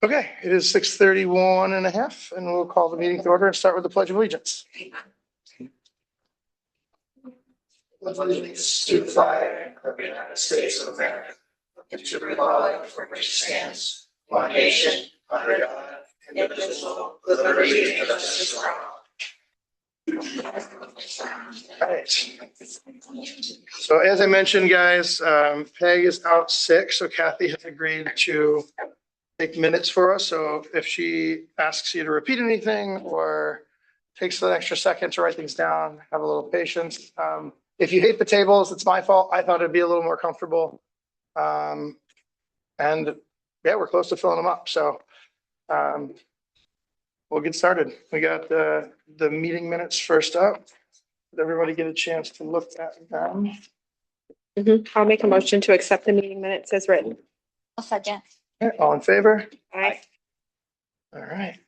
Okay, it is 6:31 and a half, and we'll call the meeting to order and start with the Pledge of Allegiance. Pledge allegiance to the flag of the United States of America, and to the republic for which it stands, one nation, under God, indivisible, with liberty and justice for all. All right. So as I mentioned, guys, Peg is out sick, so Kathy has agreed to take minutes for us. So if she asks you to repeat anything or takes an extra second to write things down, have a little patience. If you hate the tables, it's my fault. I thought it'd be a little more comfortable. And yeah, we're close to filling them up. So we'll get started. We got the meeting minutes first up. Did everybody get a chance to look at them? I'll make a motion to accept the meeting minutes as written. I'll second. Okay, all in favor? Aye. All right.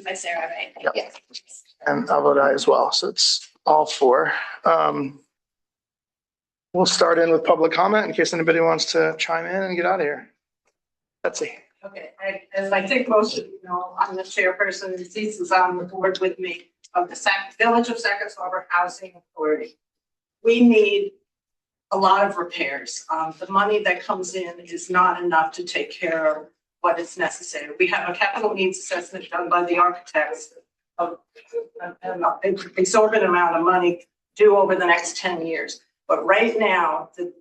By Sarah, right? Yep. Yes. And I'll vote aye as well. So it's all four. We'll start in with public comment in case anybody wants to chime in and get out of here. Betsy. Okay, as I think most of you know, I'm the chairperson, and Cece is on the board with me of the Village of Sackets Harbor Housing Authority. We need a lot of repairs. The money that comes in is not enough to take care of what is necessary. We have a capital needs assessment done by the architects of an exorbitant amount of money due over the next 10 years. But right now, the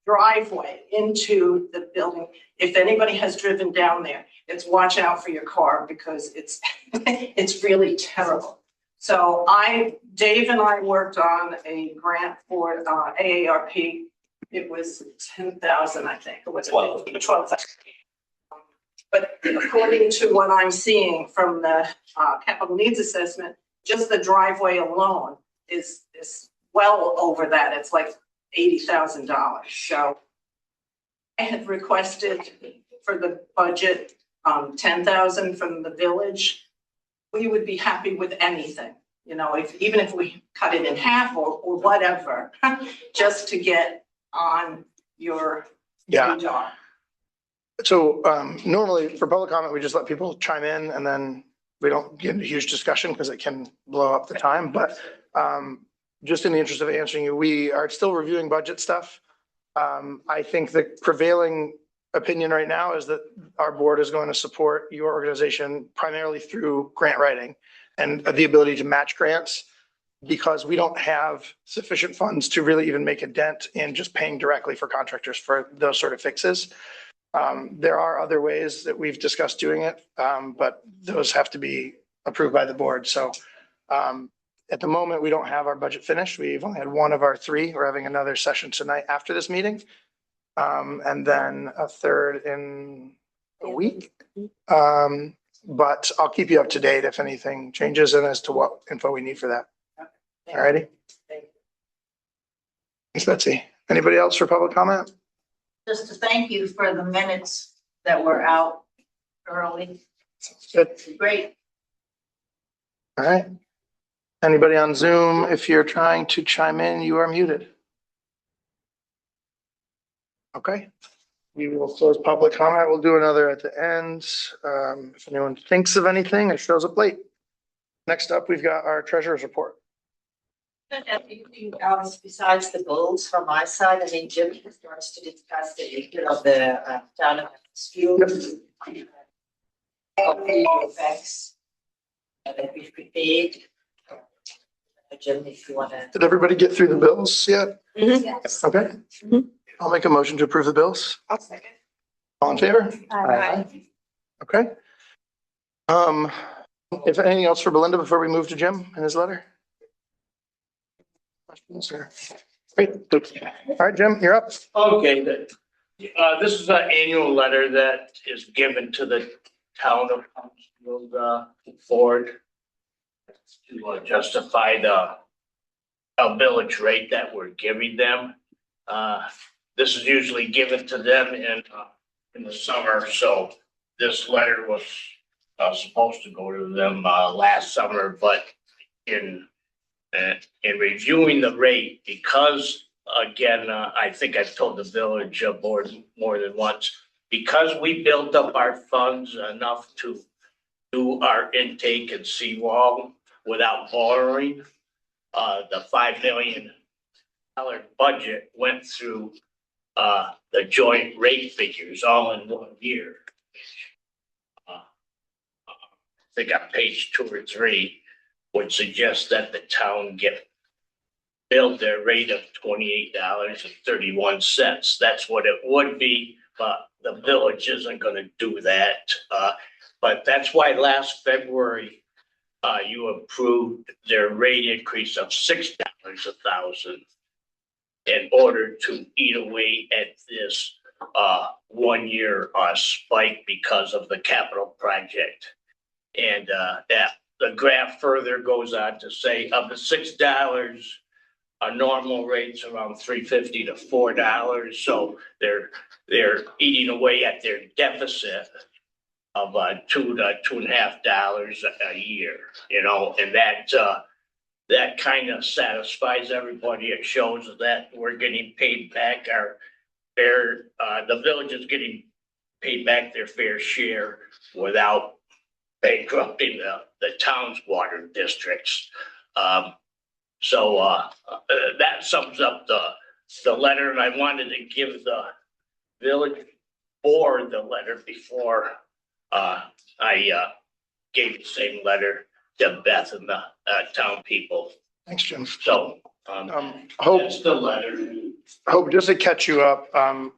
driveway into the building, if anybody has driven down there, it's watch out for your car because it's it's really terrible. So Dave and I worked on a grant for AARP. It was 10,000, I think, or was it 12,000? But according to what I'm seeing from the capital needs assessment, just the driveway alone is well over that. It's like $80,000. So I had requested for the budget 10,000 from the village. We would be happy with anything, you know, even if we cut it in half or whatever, just to get on your radar. So normally for public comment, we just let people chime in and then we don't get into huge discussion because it can blow up the time. But just in the interest of answering you, we are still reviewing budget stuff. I think the prevailing opinion right now is that our board is going to support your organization primarily through grant writing and the ability to match grants because we don't have sufficient funds to really even make a dent in just paying directly for contractors for those sort of fixes. There are other ways that we've discussed doing it, but those have to be approved by the board. So at the moment, we don't have our budget finished. We've only had one of our three. We're having another session tonight after this meeting. And then a third in a week. But I'll keep you up to date if anything changes and as to what info we need for that. All righty. Thanks, Betsy. Anybody else for public comment? Just to thank you for the minutes that were out early. Good. Great. All right. Anybody on Zoom, if you're trying to chime in, you are muted. Okay. We will close public comment. We'll do another at the end. If anyone thinks of anything, it shows up late. Next up, we've got our treasurer's report. Anything else besides the goals from my side? I mean, Jim starts to discuss the issue of the town of Mansfield. Of the effects that we've prepared. Jim, if you want to. Did everybody get through the bills yet? Yes. Okay. I'll make a motion to approve the bills. I'll second. All in favor? Aye. Okay. If anything else for Belinda before we move to Jim and his letter? Questions or? Great. All right, Jim, you're up. Okay, this is an annual letter that is given to the town of Huntsville board to justify the village rate that we're giving them. This is usually given to them in the summer, so this letter was supposed to go to them last summer, but in reviewing the rate, because again, I think I've told the village board more than once, because we built up our funds enough to do our intake and seawall without borrowing, the $5 million budget went through the joint rate figures all in 1 year. I think on page 2 or 3 would suggest that the town get billed their rate of $28.31. That's what it would be, but the village isn't gonna do that. But that's why last February, you approved their rate increase of $6 a thousand in order to eat away at this 1 year spike because of the capital project. And that the graph further goes on to say of the $6, a normal rate's around $3.50 to $4. So they're eating away at their deficit of $2 to $2.50 a year, you know, and that kind of satisfies everybody. It shows that we're getting paid back our fair, the village is getting paid back their fair share without bankrupting the town's water districts. So that sums up the letter, and I wanted to give the village board the letter before I gave the same letter to Beth and the town people. Thanks, Jim. So Hope, that's the letter. just to catch you up,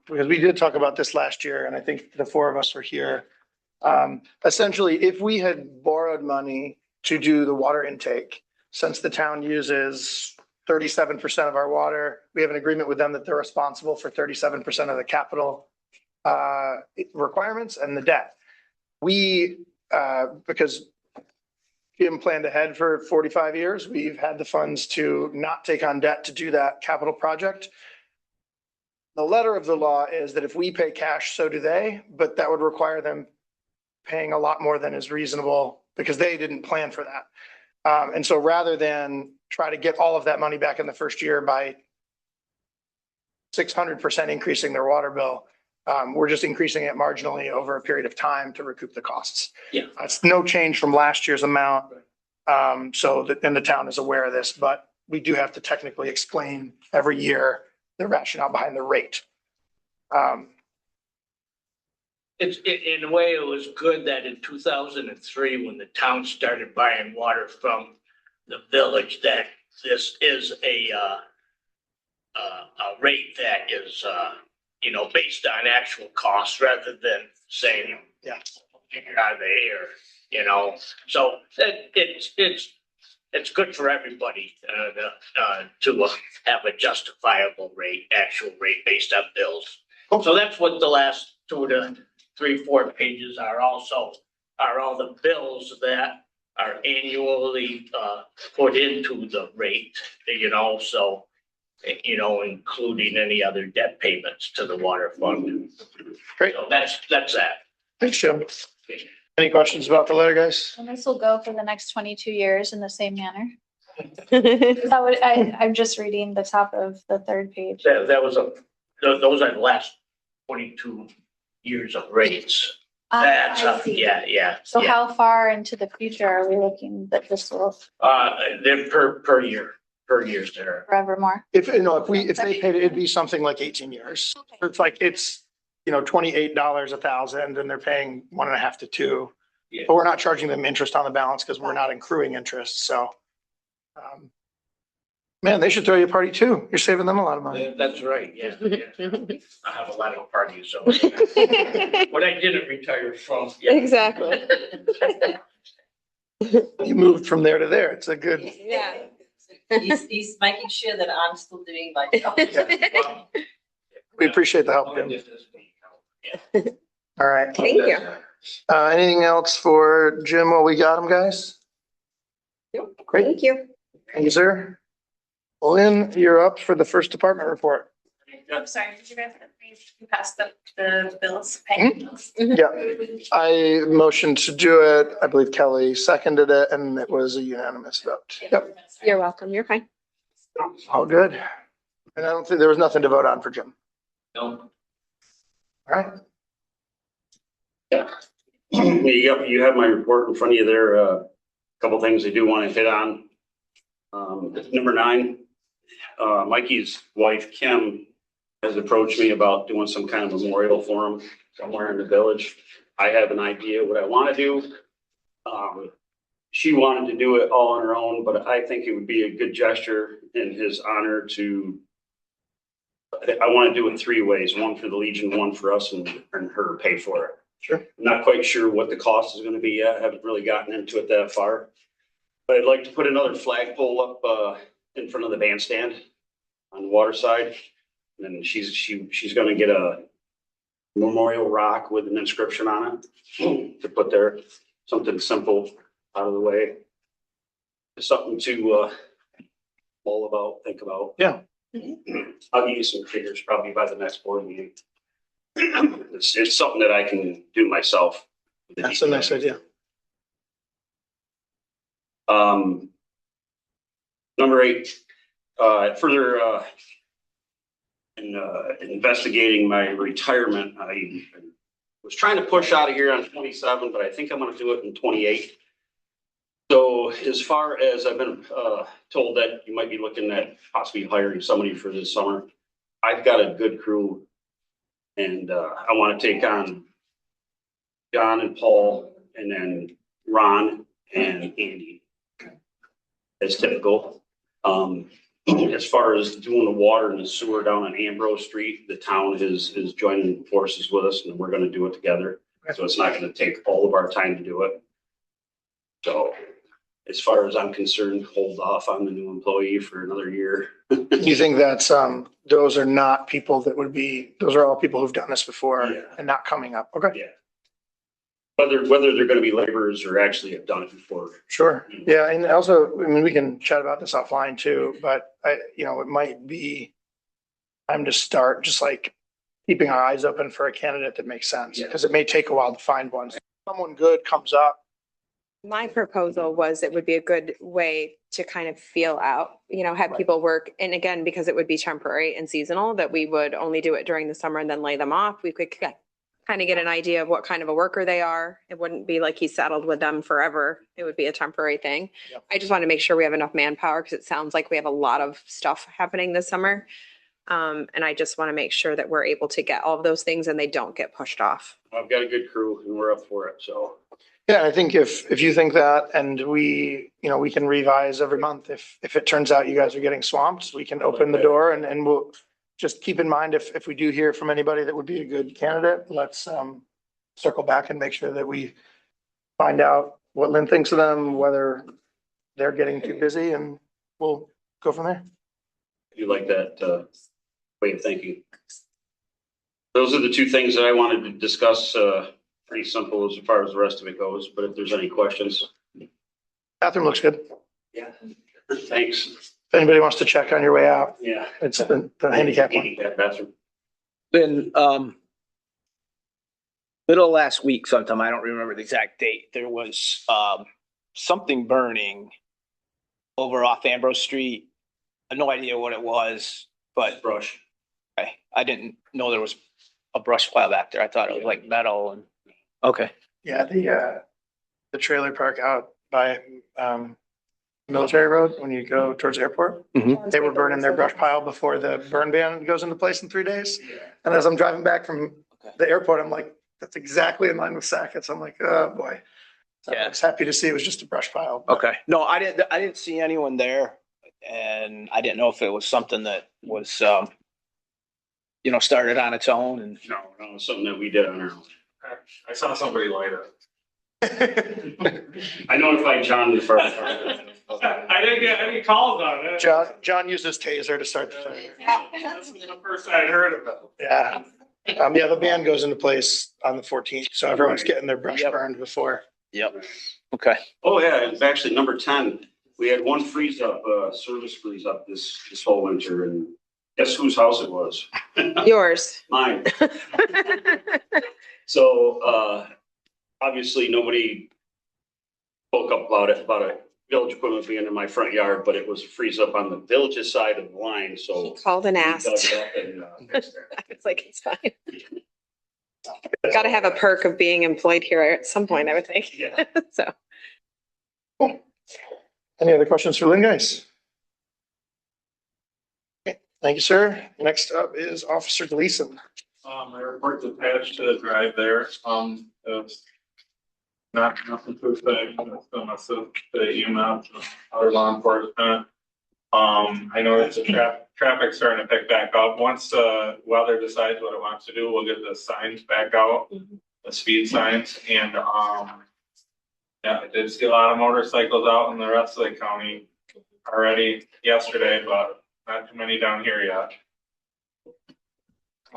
because we did talk about this last year, and I think the four of us were here. Essentially, if we had borrowed money to do the water intake, since the town uses 37% of our water, we have an agreement with them that they're responsible for 37% of the capital requirements and the debt. We, because Jim planned ahead for 45 years, we've had the funds to not take on debt to do that capital project. The letter of the law is that if we pay cash, so do they, but that would require them paying a lot more than is reasonable because they didn't plan for that. And so rather than try to get all of that money back in the first year by 600% increasing their water bill, we're just increasing it marginally over a period of time to recoup the costs. Yeah. It's no change from last year's amount. So that, and the town is aware of this, but we do have to technically explain every year the rationale behind the rate. In a way, it was good that in 2003, when the town started buying water from the village, that this is a rate that is, based on actual costs rather than saying, Yeah. figure out of the air, So it's good for everybody to have a justifiable rate, actual rate based on bills. So that's what the last 2 to 3, 4 pages are also, are all the bills that are annually put into the rate, so, including any other debt payments to the water fund. Great. So that's that. Thanks, Jim. Any questions about the letter, guys? And this will go for the next 22 years in the same manner. That would, I'm just reading the top of the 3rd page. That was those are the last 22 years of rates. That's I see. yeah. So how far into the future are we looking that this will They're per year there. forevermore? If they paid it, it'd be something like 18 years. It's like, it's, $28 a thousand and they're paying 1.5 to 2. Yeah. But we're not charging them interest on the balance because we're not accruing interest. So, man, they should throw you a party too. You're saving them a lot of money. That's right, yeah. I have a lot of parties, so. What I didn't retire from. Yeah. Exactly. You moved from there to there. It's a good, Yeah. He's making sure that I'm still doing my job. we appreciate the help, Jim. All right. Thank you. Anything else for Jim while we got him, guys? Great. Thank you. Thank you, sir. Lynn, you're up for the first department report. I'm sorry, did you guys pass the bills? Yeah, I motioned to do it. I believe Kelly seconded it and it was a unanimous vote. Yep, You're welcome. You're fine. all good. And I don't think there was nothing to vote on for Jim. No. All right. You have my report in front of you there. Couple things I do want to hit on. Number 9, Mikey's wife, Kim, has approached me about doing some kind of memorial for him somewhere in the village. I have an idea what I want to do. She wanted to do it all on her own, but I think it would be a good gesture in his honor to, I want to do it 3 ways, one for the Legion, one for us, and her pay for it. Sure. I'm not quite sure what the cost is going to be yet. I haven't really gotten into it that far. But I'd like to put another flagpole up in front of the bandstand on the water side. And then she's going to get a memorial rock with an inscription on it to put there. Something simple, out of the way. Something to mull about, think about. Yeah. I'll give you some figures probably by the next board meeting. It's something that I can do myself. That's a nice idea. Number 8, further in investigating my retirement, I was trying to push out of here on 27, but I think I'm going to do it in 28. So as far as I've been told that you might be looking at possibly hiring somebody for this summer, I've got a good crew. And I want to take on John and Paul, and then Ron and Andy. As typical. As far as doing the water and the sewer down on Ambrose Street, the town is joining forces with us, and we're going to do it together. So it's not going to take all of our time to do it. So as far as I'm concerned, hold off on the new employee for another year. You think that's, those are not people that would be, those are all people who've done this before Yeah. and not coming up. Okay. Yeah. Whether they're going to be laborers or actually have done it before. Sure. Yeah. And also, I mean, we can chat about this offline too, but it might be time to start just like keeping our eyes open for a candidate that makes sense, Yeah. because it may take a while to find one. Someone good comes up. My proposal was it would be a good way to kind of feel out, have Right. people work. And again, because it would be temporary and seasonal, that we would only do it during the summer and then lay them off. We could kind of get an idea of what kind of a worker they are. It wouldn't be like he's settled with them forever. It would be a temporary thing. Yep. I just want to make sure we have enough manpower because it sounds like we have a lot of stuff happening this summer. And I just want to make sure that we're able to get all of those things and they don't get pushed off. I've got a good crew and we're up for it. So Yeah, I think if you think that, and we can revise every month. If it turns out you guys are getting swamped, we can open the door and we'll just keep in mind if we do hear from anybody that would be a good candidate, let's circle back and make sure that we find out what Lynn thinks of them, whether they're getting too busy, and we'll go from there. I do like that way of thinking. Those are the 2 things that I wanted to discuss. Pretty simple as far as the rest of it goes, but if there's any questions. Bathroom looks good. Yeah. Thanks. If anybody wants to check on your way out, Yeah. it's the handicap one. Handicap bathroom. Then, middle of last week sometime, I don't remember the exact date, there was, something burning over off Ambrose Street. I had no idea what it was, but Brush. I didn't know there was a brush pile back there. I thought it was like metal and, okay. Yeah, the trailer park out by Military Road, when you go towards the airport, they were burning their brush pile before the burn ban goes into place in 3 days. And as I'm driving back from the airport, I'm like, that's exactly in line with Sackett's. I'm like, oh boy. So I was happy to see it was just a brush pile. but- Okay. No, I didn't see anyone there and I didn't know if it was something that was, started on its own and. No, it's something that we did on our own. I saw somebody light up. I notified John the first. I didn't get any calls on it. John used his taser to start the fire. That's the first I'd heard of it. Yeah. The ban goes into place on the 14th, so everyone's getting their brush Yep. burned before. Yep. Okay. Oh, yeah, it's actually number 10. We had one freeze up, service freeze up this whole winter, and guess whose house it was? Yours. Mine. So, obviously, nobody spoke up about it, village equipment being in my front yard, but it was a freeze up on the village's side of the line, so. He called and we asked. dug it up and, fixed it. It's like, it's fine. Got to have a perk of being employed here at some point, I would think. Yeah. So, Any other questions for Lynn, guys? Okay, thank you, sir. Next up is Officer Gleason. My report's attached to the drive there. It's not nothing to say. It's been a the EMS, other law enforcement. I know that the traffic's starting to pick back up. Once the weather decides what it wants to do, we'll get the signs back out, the speed signs, and yeah, I did see a lot of motorcycles out in the rest of the county already yesterday, but not too many down here yet.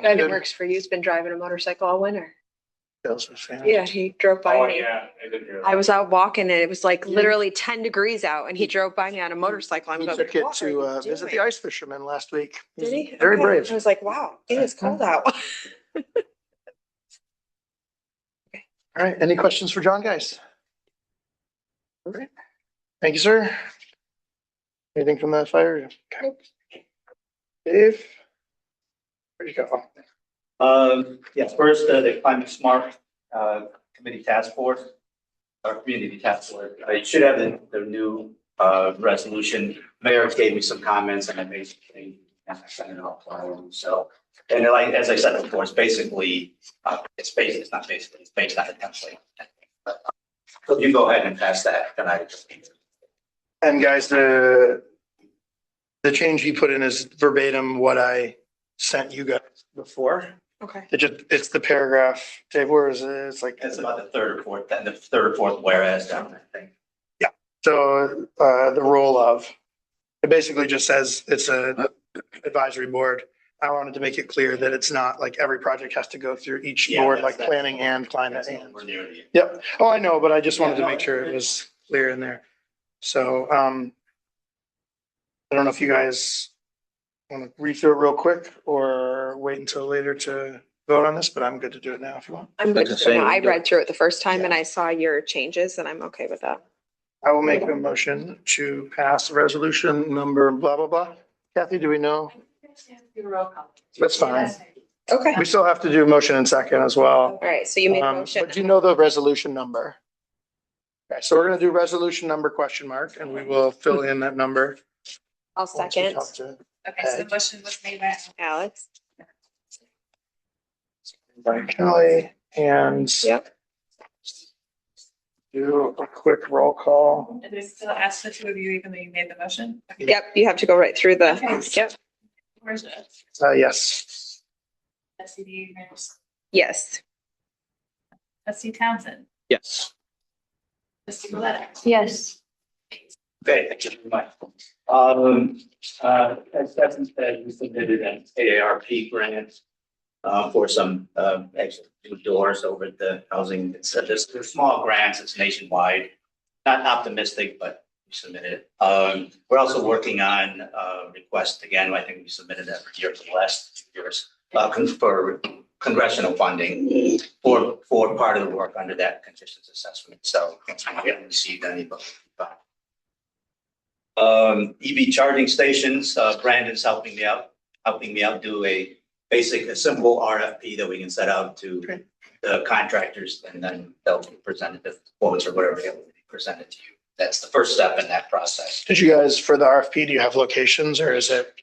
guy that works for you has been driving a motorcycle all winter. Sales was fan. Yeah, he drove by Oh, me. yeah, I did hear that. I was out walking and it was like literally 10 degrees out and he drove by me on a motorcycle. I'm He like, took it "What are to you visit the doing?" ice fisherman last week. Did he? Very Okay. brave. I was like, wow, it is cold out. All right, any questions for John, guys? All right, thank you, sir. Anything from the fire? Okay. Dave? Where'd you go? Yes, first, the climate smart, committee task force, or community task force. You should have the new, resolution. Mayor gave me some comments and I basically, sent it off. So, and like, as I said before, it's basically, it's not basically, it's based on a template. So you go ahead and pass that, then I just. And guys, the change he put in is verbatim what I sent you guys before. Okay. It's the paragraph. Dave, where is it? It's like. It's about the third or fourth, then the third or fourth whereas down, I think. So the role of, it basically just says it's a advisory board. I wanted to make it clear that it's not like every project has to go through each Yeah, board, that's- like planning and climate and. We're near the. Yep. Oh, I know, but I just wanted to Yeah, no, make sure it was clear in there. So, I don't know if you guys want to read through it real quick or wait until later to vote on this, but I'm good to do it now if you want. I'm good. Like the same. I read through it the first time and I saw your changes and I'm okay with that. I will make a motion to pass resolution number blah, blah, blah. Kathy, do we know? That's fine. Okay. We still have to do motion and second as well. All right. So you made a But motion. do you know the resolution number? Okay, so we're gonna do resolution number question mark and we will fill in that number. I'll once we second. talk to Okay, so the motion was made by Alex. by Kelly and Yep. do a quick roll call. And they still ask the two of you, even though you made the motion? Yep. You have to go right through the, Okay. yep. Where's it? Yes. SCD, Rams, Yes. trustee Townsend, Yes. trustee Maleta. Yes. Okay, thank you very much. As Stephanie said, we submitted an AARP grant for some extra new doors over at the housing. They're small grants, it's nationwide. Not optimistic, but we submitted it. We're also working on request again, I think we submitted every year for the last 2 years, for congressional funding for part of the work under that conditions assessment. So we haven't received any, but EV charging stations, Brandon's helping me out do a simple RFP that we can set out to the contractors and then they'll present it to quotes or whatever they will present it to you. That's the first step in that process. Did you guys, for the RFP, do you have locations or is it?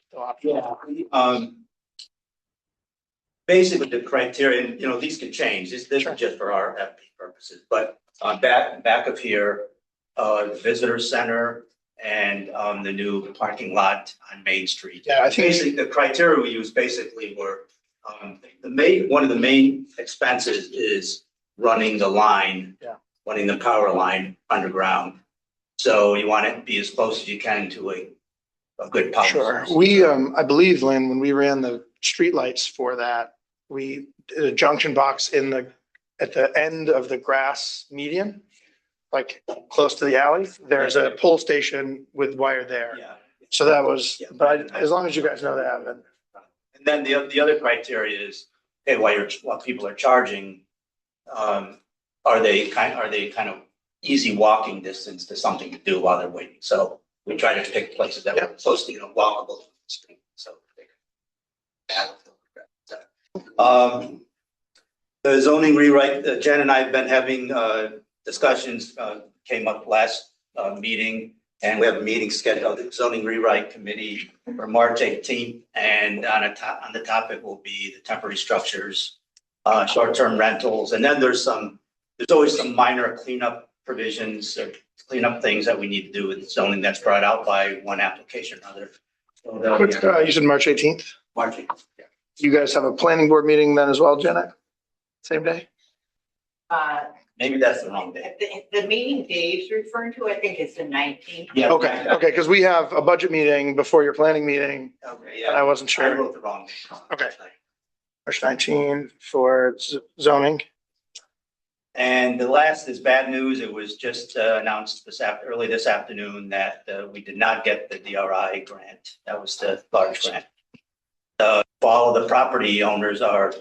Yeah. Basically the criteria, and these could change. This is just for RFP purposes, but back of here, the visitor center, and the new parking lot on Main Street. Yeah, I think. Basically, the criteria we use basically were, one of the main expenses is running the line. Yeah. Running the power line underground. So you want it to be as close as you can to a good power Sure. source. We, I believe, Lynn, when we ran the streetlights for that, we did a junction box at the end of the grass median, like close to the alley. There's a pole station with wire there. Yeah. So that was, Yeah. but as long as you guys know that, then. And then the other criteria is, hey, while people are charging, are they kind of easy walking distance to something to do while they're waiting? So we try to pick places that are close to, walkable. So they can. The zoning rewrite, Jen and I have been having discussions, came up last meeting, and we have a meeting scheduled, the zoning rewrite committee for March 18th. And on the topic will be the temporary structures, short-term rentals, and then there's always some minor cleanup provisions or cleanup things that we need to do with zoning that's brought out by one application or other. So that'll be You said March 18th. March 18th. You guys have a planning board meeting then as well, Janet? Same day? Maybe that's the wrong day. The meeting Dave's referring to, I think is the 19th. Yeah. Okay, because we have a budget meeting before your planning meeting, Okay, and I yeah. wasn't I sure. wrote the wrong day. Okay. March 19th for zoning. And the last is bad news. It was just announced early this afternoon that we did not get the DRI grant. That was the large grant. All of the property owners are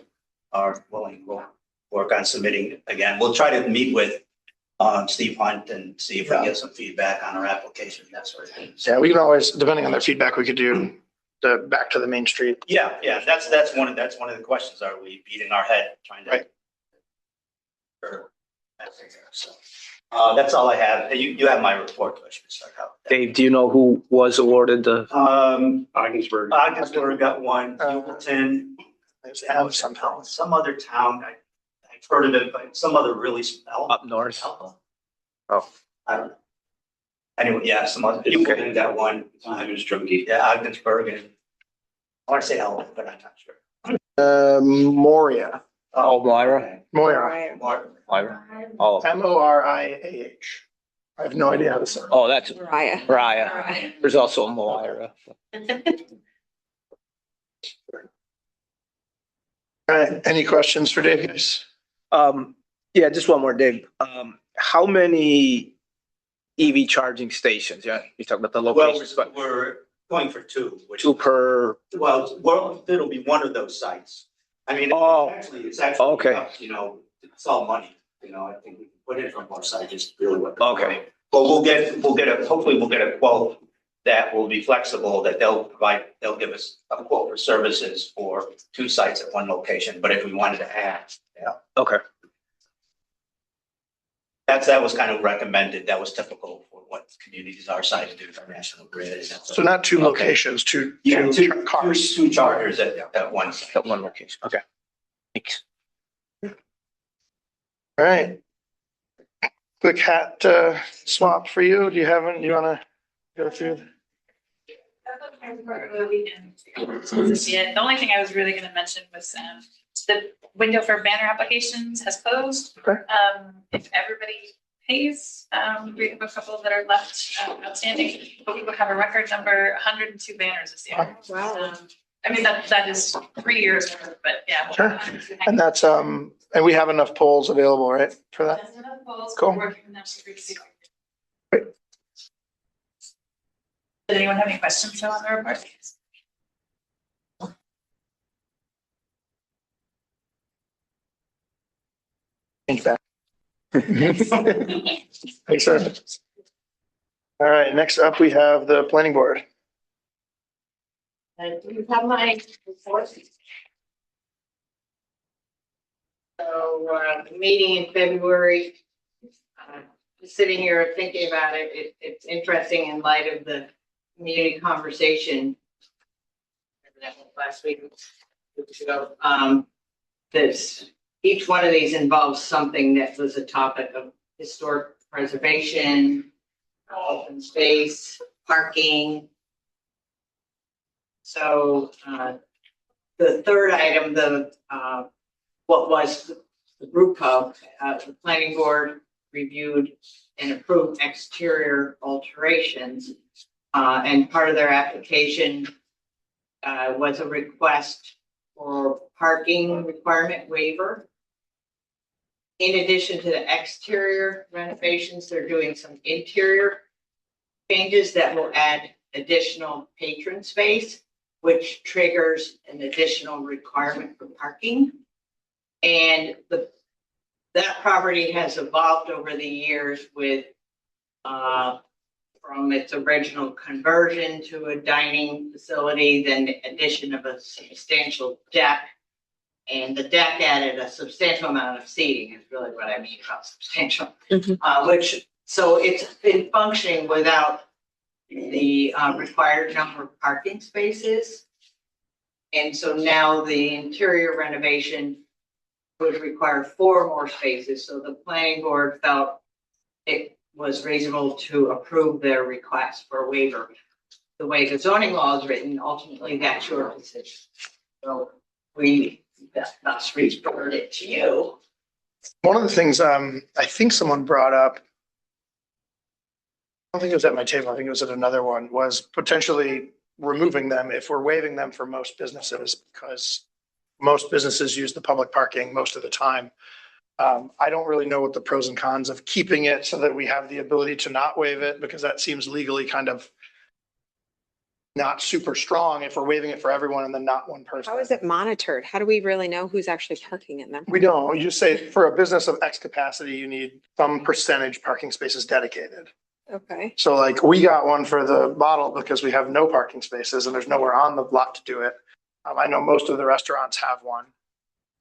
willing, we'll work on submitting again. We'll try to meet with Steve Hunt and see if we can get some feedback on our application, that sort of thing. Yeah, we can always, depending on their feedback, we could do the back to the main street. Yeah, that's one of the questions. Are we beating our head trying to? Right. So, that's all I have. You have my report, so I should start out. Dave, do you know who was awarded the? Ogdensburg. Ogdensburg got one, Hamilton, There's M somehow. some other town, I've heard of it, but some other really. Up north. Alpha? Oh. I don't know. Anyway, yeah, some other, Hamilton got one. Ogdensburg. Yeah, Ogdensburg and I want to say Alpha, but I'm not sure. Moria. Oh, Moira. Moira. Moira. Oh, Moriah. I have no idea how to say it. oh, that's Mariah. Raya. There's also a Moira. All right, any questions for Dave, guys? Yeah, just one more, Dave. How many EV charging stations? Yeah, you talked about the Well, locations, but we're going for two. Which, two per. well, it'll be one of those sites. I mean, Oh. it's actually, Okay. up, it's all money, I think we can put it from both sides, just really what. Okay. But hopefully we'll get a quote that will be flexible, that they'll give us a quote for services for two sites at one location, but if we wanted to add, Okay. that was kind of recommended, that was typical for what communities our size do for National Grid. So not two locations, two cars. Two chargers at one site. At one location. Okay. Thanks. All right. Quick hat swap for you. Do you want to go through? The only thing I was really gonna mention was, the window for banner applications has closed. Okay. If everybody pays, we have a couple that are left outstanding, but we will have a record number, 102 banners this year. Wow. I mean, that is 3 years, but yeah. Sure. And that's, and we have enough polls available, right, for that? That's enough polls. Cool. We're working with them to see. Great. Did anyone have any questions on the report? Change back. Thanks, sir. All right, next up, we have the planning board. Do you have my report? So, the meeting in February, sitting here thinking about it, it's interesting in light of the community conversation that was last week, 2 weeks ago, that each one of these involves something that was a topic of historic preservation, open space, parking. So, the third item, what was the group hub, the planning board reviewed and approved exterior alterations. And part of their application was a request for parking requirement waiver. In addition to the exterior renovations, they're doing some interior changes that will add additional patron space, which triggers an additional requirement for parking. And that property has evolved over the years with from its original conversion to a dining facility, then the addition of a substantial deck And the deck added a substantial amount of seating is really what I mean about substantial. Mhm. So it's been functioning without the required number of parking spaces. And so now the interior renovation would require 4 more spaces. So the planning board felt it was reasonable to approve their request for a waiver. The way the zoning law is written, ultimately that's your decision. So we thus referred it to you. One of the things, I think someone brought up, I don't think it was at my table, I think it was at another one, was potentially removing them if we're waiving them for most businesses, because most businesses use the public parking most of the time. I don't really know what the pros and cons of keeping it so that we have the ability to not waive it, because that seems legally kind of not super strong if we're waiving it for everyone and then not one person. How is it monitored? How do we really know who's actually parking in them? We don't. You just say for a business of X capacity, you need some percentage parking spaces dedicated. Okay. So like we got one for the bottle because we have no parking spaces and there's nowhere on the lot to do it. I know most of the restaurants have one.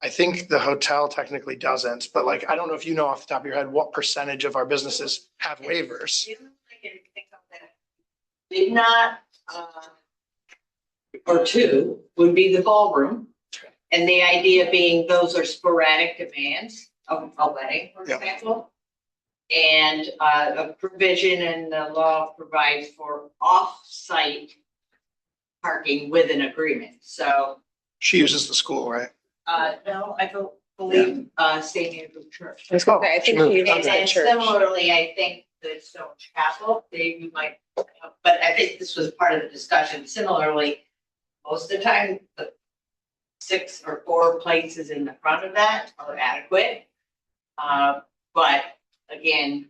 I think the hotel technically doesn't, but like, I don't know if you know off the top of your head, what percentage of our businesses have waivers? Did not, or 2 would be the ballroom. And the idea being those are sporadic demands of a wedding, for Yeah. example. And a provision in the law provides for off-site parking with an agreement. So, She uses the school, right? no, I don't believe St. Andrew Church. Oh, Okay, I think she moved. she And then church. similarly, I think the Stone Chapel, they might, but I think this was part of the discussion. Similarly, most of the time, the 6 or 4 places in the front of that are adequate. But again,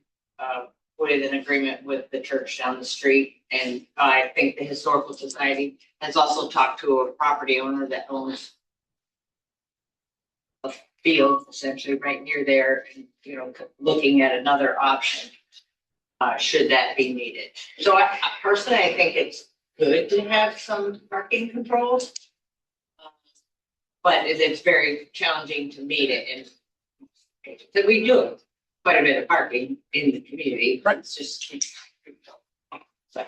with an agreement with the church down the street. And I think the Historical Society has also talked to a property owner that owns a field essentially right near there and, you know, looking at another option, should that be needed. So I personally, I think it's good to have some parking controls. But it's very challenging to meet it, and so we do quite a bit of parking in the community. Right. It's just. So,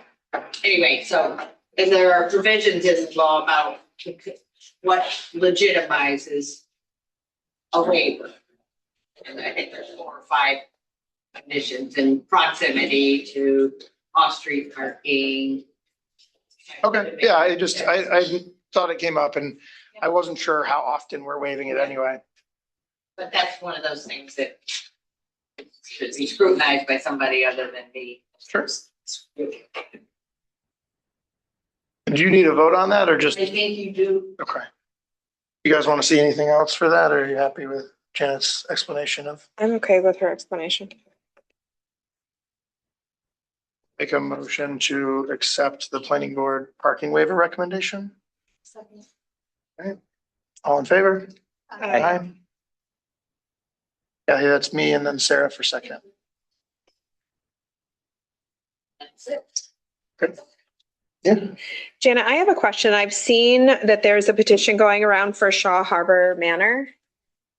anyway, so, and there are provisions in the law about what legitimizes a waiver. And I think there's 4 or 5 conditions in proximity to off-street parking. Okay, yeah, I thought it came up and I wasn't sure how often we're waiving it anyway. But that's one of those things that should be scrutinized by somebody other than me. Sure. Do you need a vote on that or just, I think you do. okay. You guys want to see anything else for that, or are you happy with Janet's explanation of? I'm okay with her explanation. Make a motion to accept the planning board parking waiver recommendation? Right. All in favor? Aye. Yeah, that's me and then Sarah for second. That's it. Good. Yeah, Janet, I have a question. I've seen that there's a petition going around for Shaw Harbor Manor.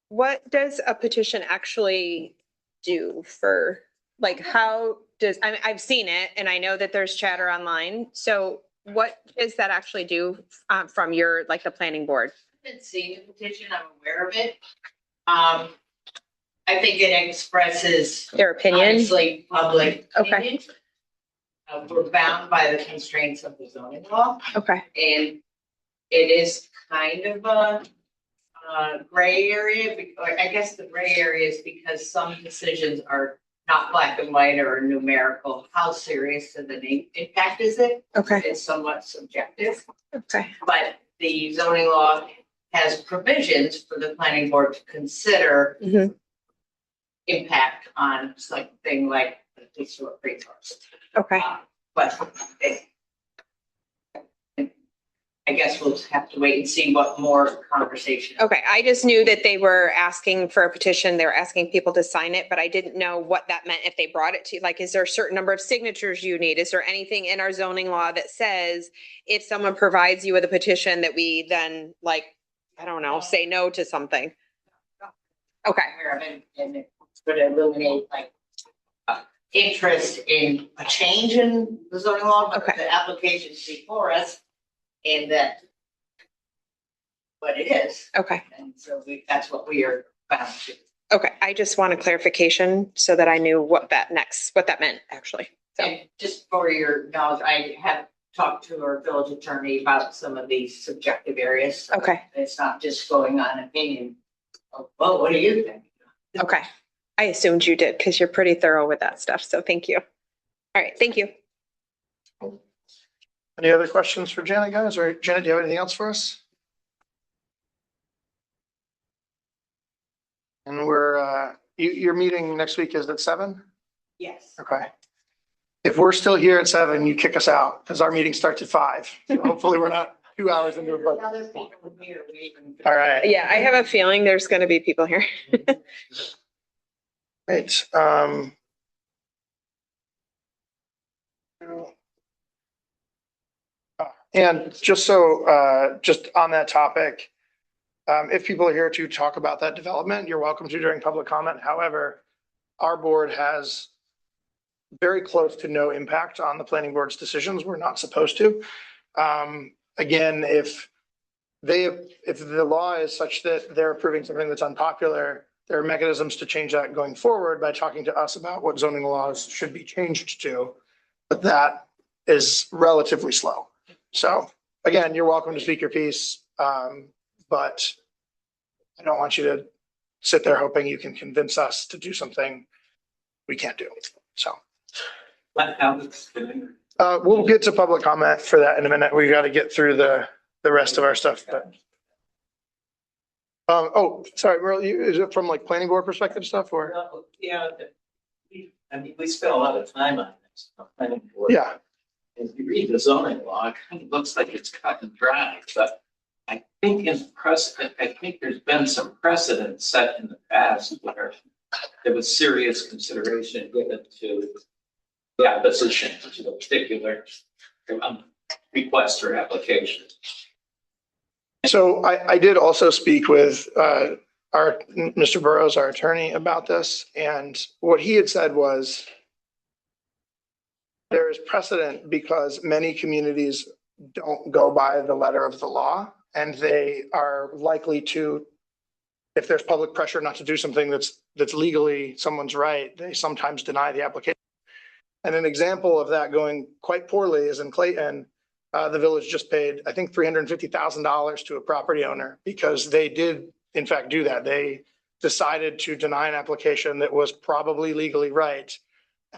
What does a petition actually do for, like, how does, I've seen it and I know that there's chatter online. So what does that actually do from your, like, the planning board? I haven't seen the petition, I'm aware of it. I think it expresses Their opinion? obviously public Okay. opinion. We're bound by the constraints of the zoning law, Okay. and it is kind of a gray area. I guess the gray area is because some decisions are not black and white or numerical. How serious of an impact is it? Okay. It's somewhat subjective, Okay. but the zoning law has provisions for the planning board to consider Mhm. impact on something like the historic resource. Okay. But I guess we'll have to wait and see what more conversation. Okay. I just knew that they were asking for a petition. They were asking people to sign it, but I didn't know what that meant if they brought it to, like, is there a certain number of signatures you need? Is there anything in our zoning law that says if someone provides you with a petition that we then, like, I don't know, say no to something. Okay. And it would illuminate like interest in a change in the zoning law, but Okay. the applications before us and that what it is. Okay. And so that's what we are bound to. Okay. I just want a clarification so that I knew what that meant actually. So, And just for your knowledge, I have talked to our village attorney about some of these subjective areas. So okay. it's not just going on opinion. Of, well, what do you think? Okay. I assumed you did because you're pretty thorough with that stuff. So thank you. All right. Thank you. Any other questions for Janet, guys? Or Janet, do you have anything else for us? And your meeting next week is at 7? Yes. Okay. If we're still here at 7, you kick us out because our meeting starts at 5. So hopefully we're not 2 hours into it. Other people here, we even. All right. Yeah. I have a feeling there's going to be people here. Right. And just so, just on that topic, if people are here to talk about that development, you're welcome to during public comment. However, our board has very close to no impact on the planning board's decisions. We're not supposed to. Again, if the law is such that they're approving something that's unpopular, there are mechanisms to change that going forward by talking to us about what zoning laws should be changed to. But that is relatively slow. So again, you're welcome to speak your piece. But I don't want you to sit there hoping you can convince us to do something we can't do. So we'll get to public comment for that in a minute. We got to get through the rest of our stuff. But oh, sorry, Merle, is it from like planning board perspective stuff or? Yeah, I mean, we spent a lot of time on this. Planning board. Yeah. If you read the zoning law, it kind of looks like it's cut and dry, but I think I think there's been some precedent set in the past where there was serious consideration given to the opposition to a particular request or application. So I did also speak with our Mr. Burrows, our attorney, about this. And what he had said was there is precedent because many communities don't go by the letter of the law. And they are likely to, if there's public pressure not to do something that's legally someone's right, they sometimes deny the application. And an example of that going quite poorly is in Clayton. The village just paid, I think, $350,000 to a property owner because they did, in fact, do that. They decided to deny an application that was probably legally right.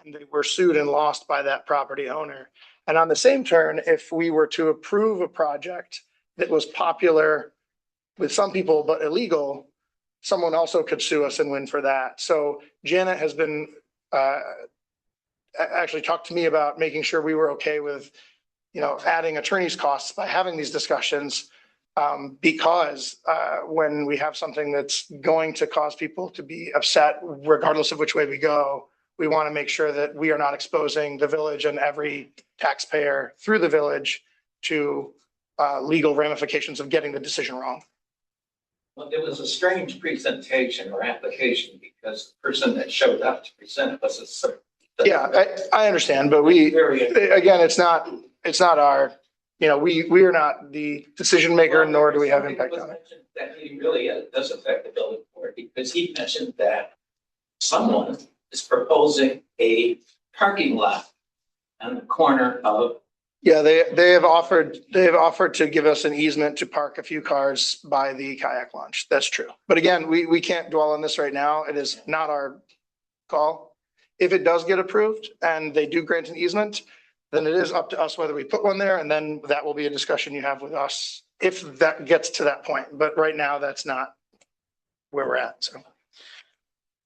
And they were sued and lost by that property owner. And on the same turn, if we were to approve a project that was popular with some people but illegal, someone also could sue us and win for that. So Janet has been actually talked to me about making sure we were okay with, adding attorney's costs by having these discussions, because when we have something that's going to cause people to be upset, regardless of which way we go, we want to make sure that we are not exposing the village and every taxpayer through the village to legal ramifications of getting the decision wrong. Well, it was a strange presentation or application because the person that showed up to present was a. Yeah, I understand, but again, it's not our, we are not the decision maker, nor do we have impact on it. That he really does affect the building board because he mentioned that someone is proposing a parking lot on the corner of. Yeah, they have offered to give us an easement to park a few cars by the kayak launch. That's true. But again, we can't dwell on this right now. It is not our call. If it does get approved and they do grant an easement, then it is up to us whether we put one there, and then that will be a discussion you have with us if that gets to that point. But right now, that's not where we're at. So,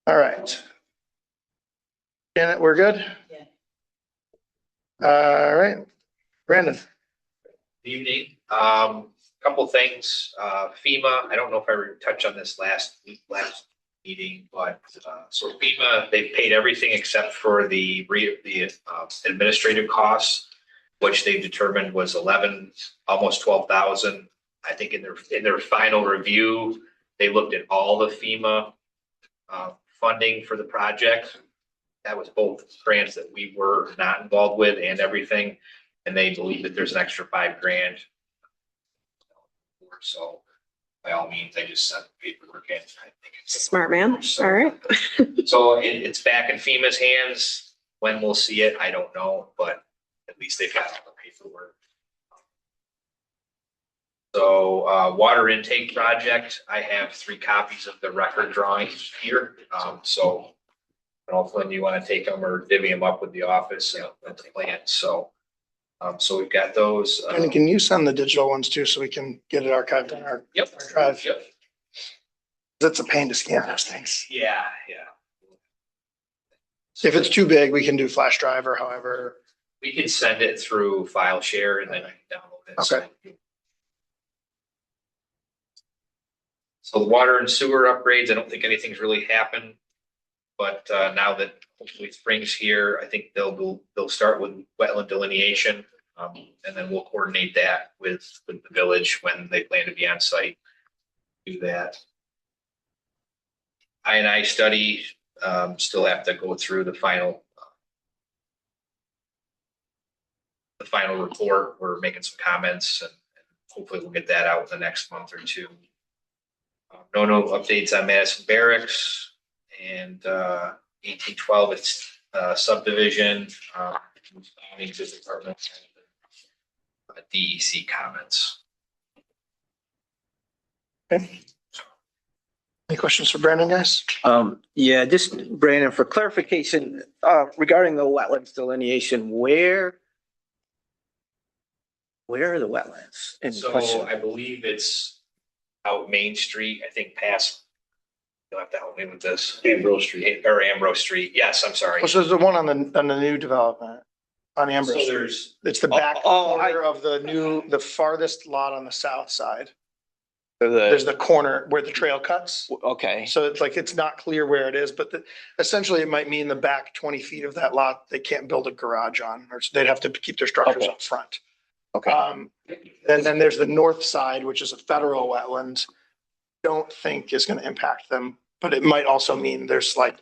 all right. Janet, we're good? Yeah. All right. Brandon. Good evening. Couple things. FEMA, I don't know if I touched on this last meeting, but so FEMA, they paid everything except for the administrative costs, which they determined was almost 12,000. I think in their final review, they looked at all the FEMA funding for the project. That was both grants that we were not involved with and everything. And they believe that there's an extra $5,000. So by all means, I just sent the paperwork in. I think it's Smart man. So- All right. So it's back in FEMA's hands. When we'll see it, I don't know, but at least they've got all the paperwork. So water intake project, I have 3 copies of the record drawings here. So I don't know if Lynn, you want to take them or divvy them up with the office and with the plan. So we've got those. And can you send the digital ones too, so we can get it archived on our Yep. drive? Yep. It's a pain to scan those things. Yeah. If it's too big, we can do flash drive or however. We can send it through file share and then I can download it. Okay. So the water and sewer upgrades, I don't think anything's really happened. But now that hopefully spring's here, I think they'll start with wetland delineation. And then we'll coordinate that with the village when they plan to be on site. Do that. I study, still have to go through the final report. We're making some comments and hopefully we'll get that out in the next month or two. No updates on Madison Barracks and 1812, it's subdivision, department, DEC comments. Okay. Any questions for Brandon, guys? Yeah, just Brandon, for clarification, regarding the wetlands delineation, where are the wetlands? in So question? I believe it's out Main Street, I think past, you'll have to help me with this. Ambrose Street. Or Ambrose Street, yes, I'm sorry. So there's the one on the new development on So Ambrose. there's, It's the back Oh, corner of the farthest lot on the south side. So There's the corner where the trail cuts. okay, So it's like, it's not clear where it is, but essentially it might mean the back 20 feet of that lot, they can't build a garage on, or they'd have to keep their structures Okay. up front. okay, And then there's the north side, which is a federal wetland. Don't think is gonna impact them, but it might also mean there's like,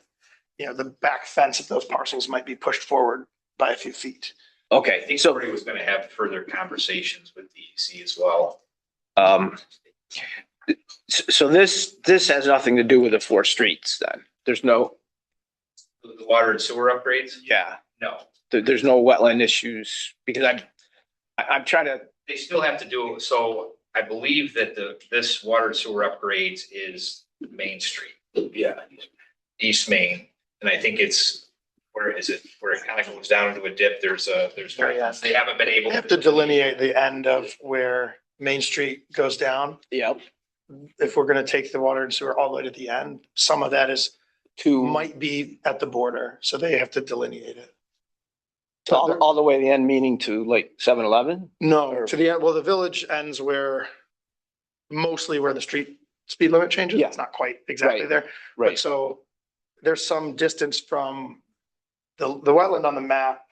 the back fence of those parcels might be pushed forward by a few feet. I okay. think So, somebody was gonna have further conversations with DEC as well. so this has nothing to do with the 4 streets then? There's no, The water and sewer upgrades? yeah, No, there's no wetland issues because I'm trying to, they still have to do, so I believe that this water and sewer upgrades is Main Street. yeah, East Main, and I think it's, where is it, where it kind of goes down into a dip, there's Very end. they haven't been able. They have to delineate the end of where Main Street goes down. yep, If we're gonna take the water and sewer all the way to the end, some of that might be at the border, so they have to delineate it. all the way to the end, meaning to like 7-Eleven? No, to the end, well, the village ends mostly where the street speed limit changes. Yeah. It's not quite exactly Right. there. But Right, so there's some distance from the wetland on the map.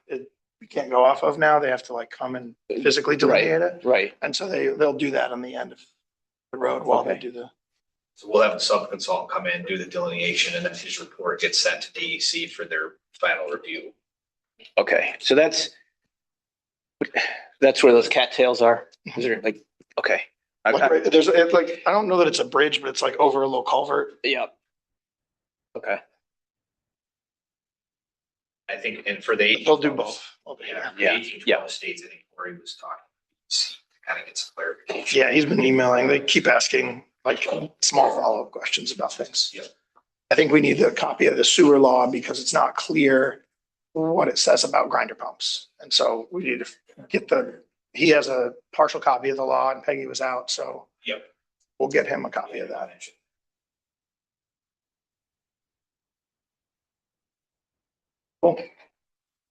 We can't go off of now. They have to like come and physically delineate it. right, And so they'll do that on the end of the road while they Okay. do the. So we'll have a sub-consultant come in, do the delineation, and then his report gets sent to DEC for their final review. okay, so that's where those cattails are? Is there like, okay. It's like, I don't know that it's a bridge, but it's like over a little culvert. Yep. Okay, I think, and for the. They'll do both. Yeah, Yeah, 1812 states, I think Corey was talking, to kind of get some clarification. Yeah, he's been emailing. They keep asking like small follow-up questions about things. Yep. I think we need a copy of the sewer law because it's not clear what it says about grinder pumps. And so we need to he has a partial copy of the law and Peggy was out, so. Yep. We'll get him a copy of that. Cool.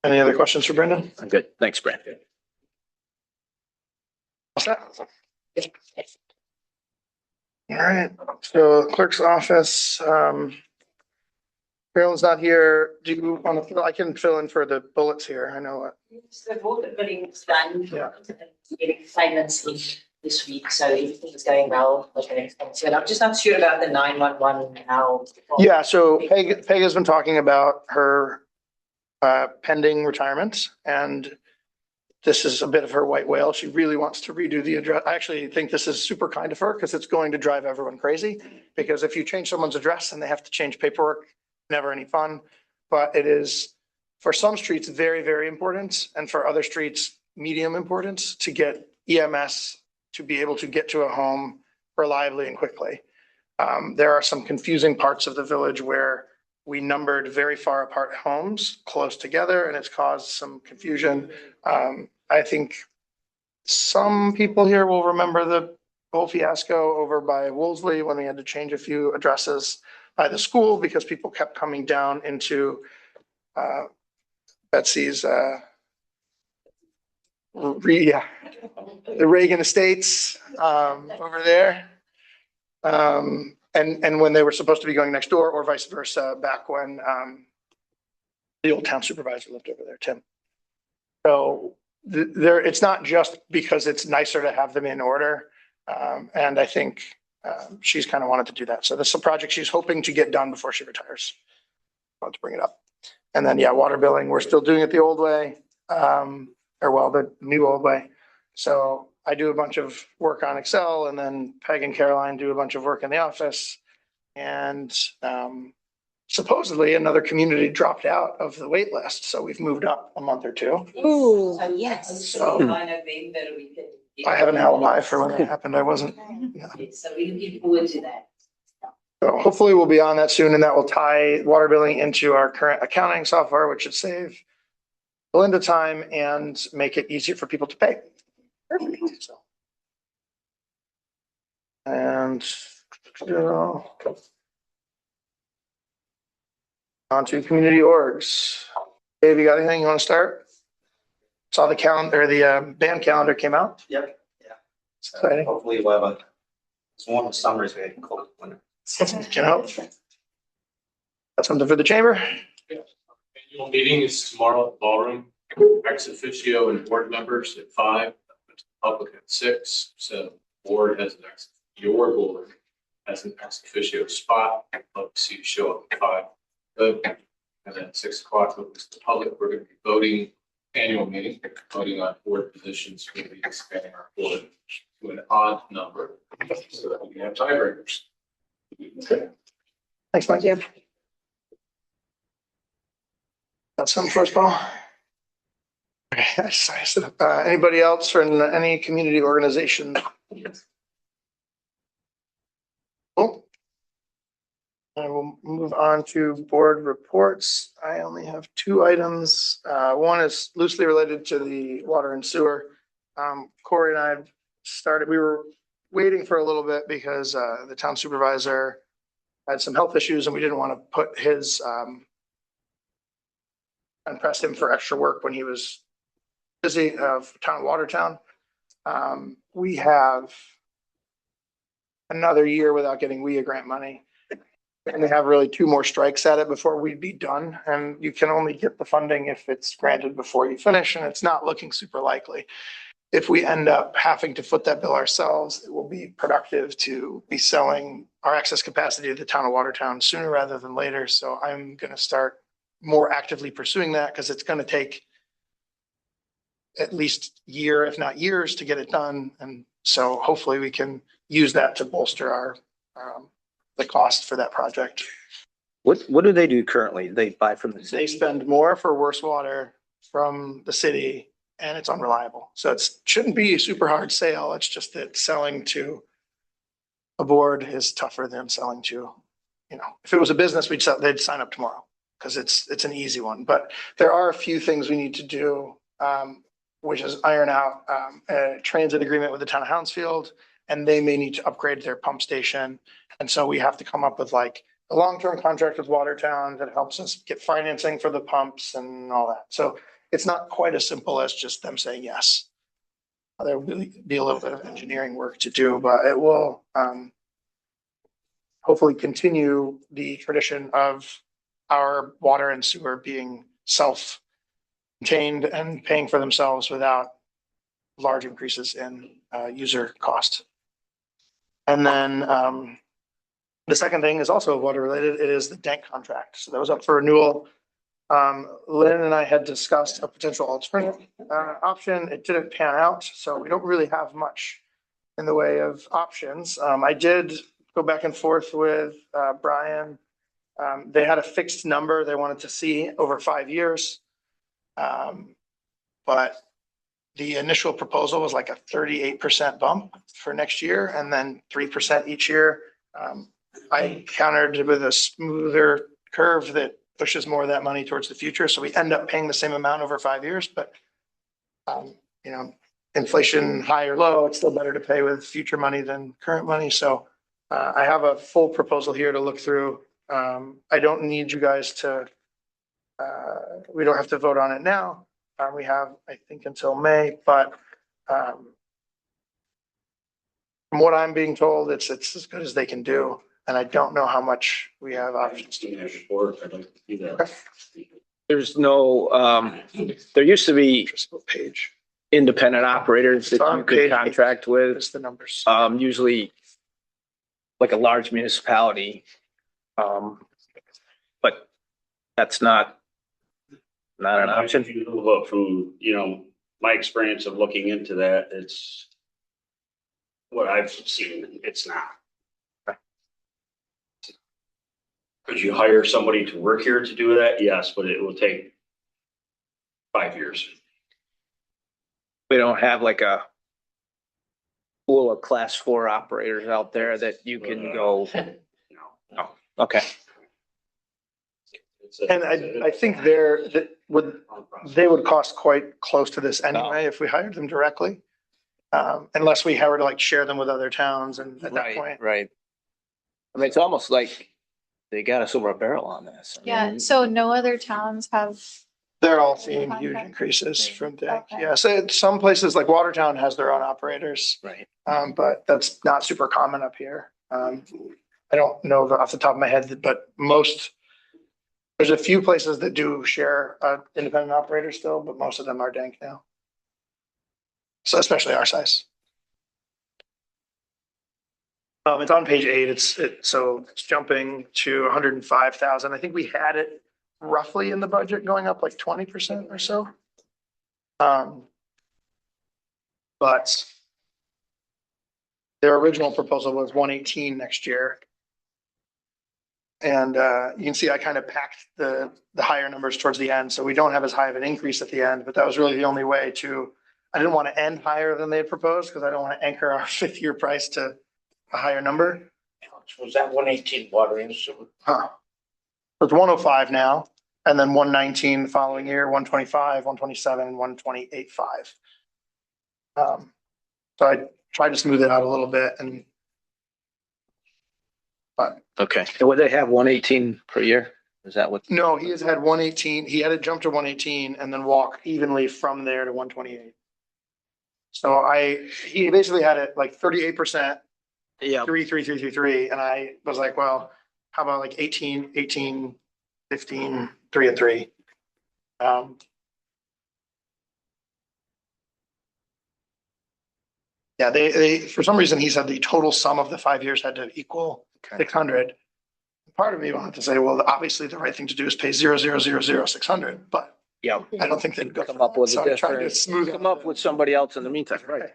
Any other questions for Brendan? I'm good. Thanks, Brandon. What's that? All right, so clerk's office, Carolyn's not here. Do you want to, I can fill in for the bullets here. I know what. The vote meeting is done. Yeah. Getting silence this week, so everything is going well, like an expensive. I'm just not sure about the 911 now. Yeah, so Peg has been talking about her pending retirement, and this is a bit of her white whale. She really wants to redo the address. I actually think this is super kind of her because it's going to drive everyone crazy. Because if you change someone's address and they have to change paperwork, never any fun. But it is, for some streets, very, very important, and for other streets, medium importance to get EMS to be able to get to a home reliably and quickly. There are some confusing parts of the village where we numbered very far apart homes close together, and it's caused some confusion. I think some people here will remember the whole fiasco over by Woolsey when we had to change a few addresses by the school because people kept coming down into Betsy's the Reagan Estates over there. And when they were supposed to be going next door or vice versa, back when the old town supervisor lived over there, Tim. So there, it's not just because it's nicer to have them in order. And I think she's kind of wanted to do that. So this is a project she's hoping to get done before she retires. I want to bring it up. And then, yeah, water billing, we're still doing it the old way, or well, the new old way. So I do a bunch of work on Excel, and then Peg and Caroline do a bunch of work in the office. And supposedly another community dropped out of the wait list. So we've moved up a month or two. Ooh, So yes. so line of being that we can. I have an alibi for when it happened. I wasn't. Yeah. So we can forward to that. So hopefully we'll be on that soon, and that will tie water billing into our current accounting software, which should save Belinda time and make it easier for people to pay. Perfect. So. And on to community orgs. Dave, you got anything you want to start? Saw the calendar, the band calendar came out. Yep, yeah. Exciting. Hopefully we'll have it's warm summers, we had cold winter. Can help. That's something for the chamber. Annual meeting is tomorrow at the ballroom. Ex officio and board members at 5, public at 6. So board has your board has an ex officio spot. I'd love to see you show up at 5. And then 6 o'clock, with the public, we're going to be voting annual meeting, voting on board positions. We're going to be expanding our board to an odd number so that we can have tiebreakers. Thanks, Mike. Yeah. That's something for us, Paul. Okay, sorry. Anybody else from any community organization? Cool. I will move on to board reports. I only have 2 items. One is loosely related to the water and sewer. Corey and I started, we were waiting for a little bit because the town supervisor had some health issues and we didn't want to put his and press him for extra work when he was busy of town Watertown. We have another year without getting WIA grant money. And they have really 2 more strikes at it before we'd be done. And you can only get the funding if it's granted before you finish. And it's not looking super likely. If we end up having to foot that bill ourselves, it will be productive to be selling our excess capacity to the town of Watertown sooner rather than later. So I'm going to start more actively pursuing that because it's going to take at least a year, if not years, to get it done. And so hopefully we can use that to bolster our the cost for that project. What do they do currently? They buy from the They city? spend more for worse water from the city and it's unreliable. So it shouldn't be a super hard sale. It's just that selling to a board is tougher than selling to, if it was a business, they'd sign up tomorrow because it's an easy one. But there are a few things we need to do, which is iron out a transit agreement with the town of Hounsfield, and they may need to upgrade their pump station. And so we have to come up with like a long-term contract with Watertown that helps us get financing for the pumps and all that. So it's not quite as simple as just them saying yes. There will be a little bit of engineering work to do, but it will hopefully continue the tradition of our water and sewer being self-contained and paying for themselves without large increases in user cost. And then the second thing is also water related. It is the DANK contract. So that was up for renewal. Lynn and I had discussed a potential alternative option. It didn't pan out, so we don't really have much in the way of options. I did go back and forth with Brian. They had a fixed number they wanted to see over 5 years. But the initial proposal was like a 38% bump for next year and then 3% each year. I countered with a smoother curve that pushes more of that money towards the future. So we end up paying the same amount over 5 years, but you know, inflation high or low, it's still better to pay with future money than current money. So I have a full proposal here to look through. I don't need you guys to, we don't have to vote on it now. We have, I think, until May, but from what I'm being told, it's as good as they can do. And I don't know how much we have options to do. There's no, there used to be Page, independent operators that you could contract with, it's the numbers. usually like a large municipality. But that's not an option. Look, from, you know, my experience of looking into that, it's what I've seen, it's not. Could you hire somebody to work here to do that? Yes, but it will take 5 years. We don't have like a pool of class 4 operators out there that you can go. Oh, okay. And I think they would cost quite close to this anyway if we hired them directly. Unless we were to like share them with other towns and at that point. Right. I mean, it's almost like they got us over a barrel on this. Yeah, so no other towns have, They're all seeing huge increases from DANK. Okay. Yeah, so some places like Watertown has their own operators, Right. but that's not super common up here. I don't know off the top of my head, but there's a few places that do share independent operators still, but most of them are DANK now. So especially our size. It's on page 8. So it's jumping to 105,000. I think we had it roughly in the budget going up like 20% or so. But their original proposal was 118 next year. And you can see I kind of packed the higher numbers towards the end. So we don't have as high of an increase at the end, but that was really the only way I didn't want to end higher than they had proposed because I don't want to anchor our 5th year price to a higher number. Was that 118 water and sewer? So it's 105 now, and then 119 the following year, 125, 127, 128.5. So I tried to smooth it out a little bit but Okay. And would they have 118 per year? Is that what? no, he has had 118. He had it jump to 118 and then walk evenly from there to 128. So he basically had it like 38%. Yeah. 3, and I was like, well, how about like 18, 15, 3 and 3. Yeah, they for some reason he said the total sum of the 5 years had to equal 600. Part of me wanted to say, well, obviously the right thing to do is pay 0.000600, but Yeah. I don't think they'd go Come up with so a I tried to different, smooth come up with somebody else in the meantime. Right.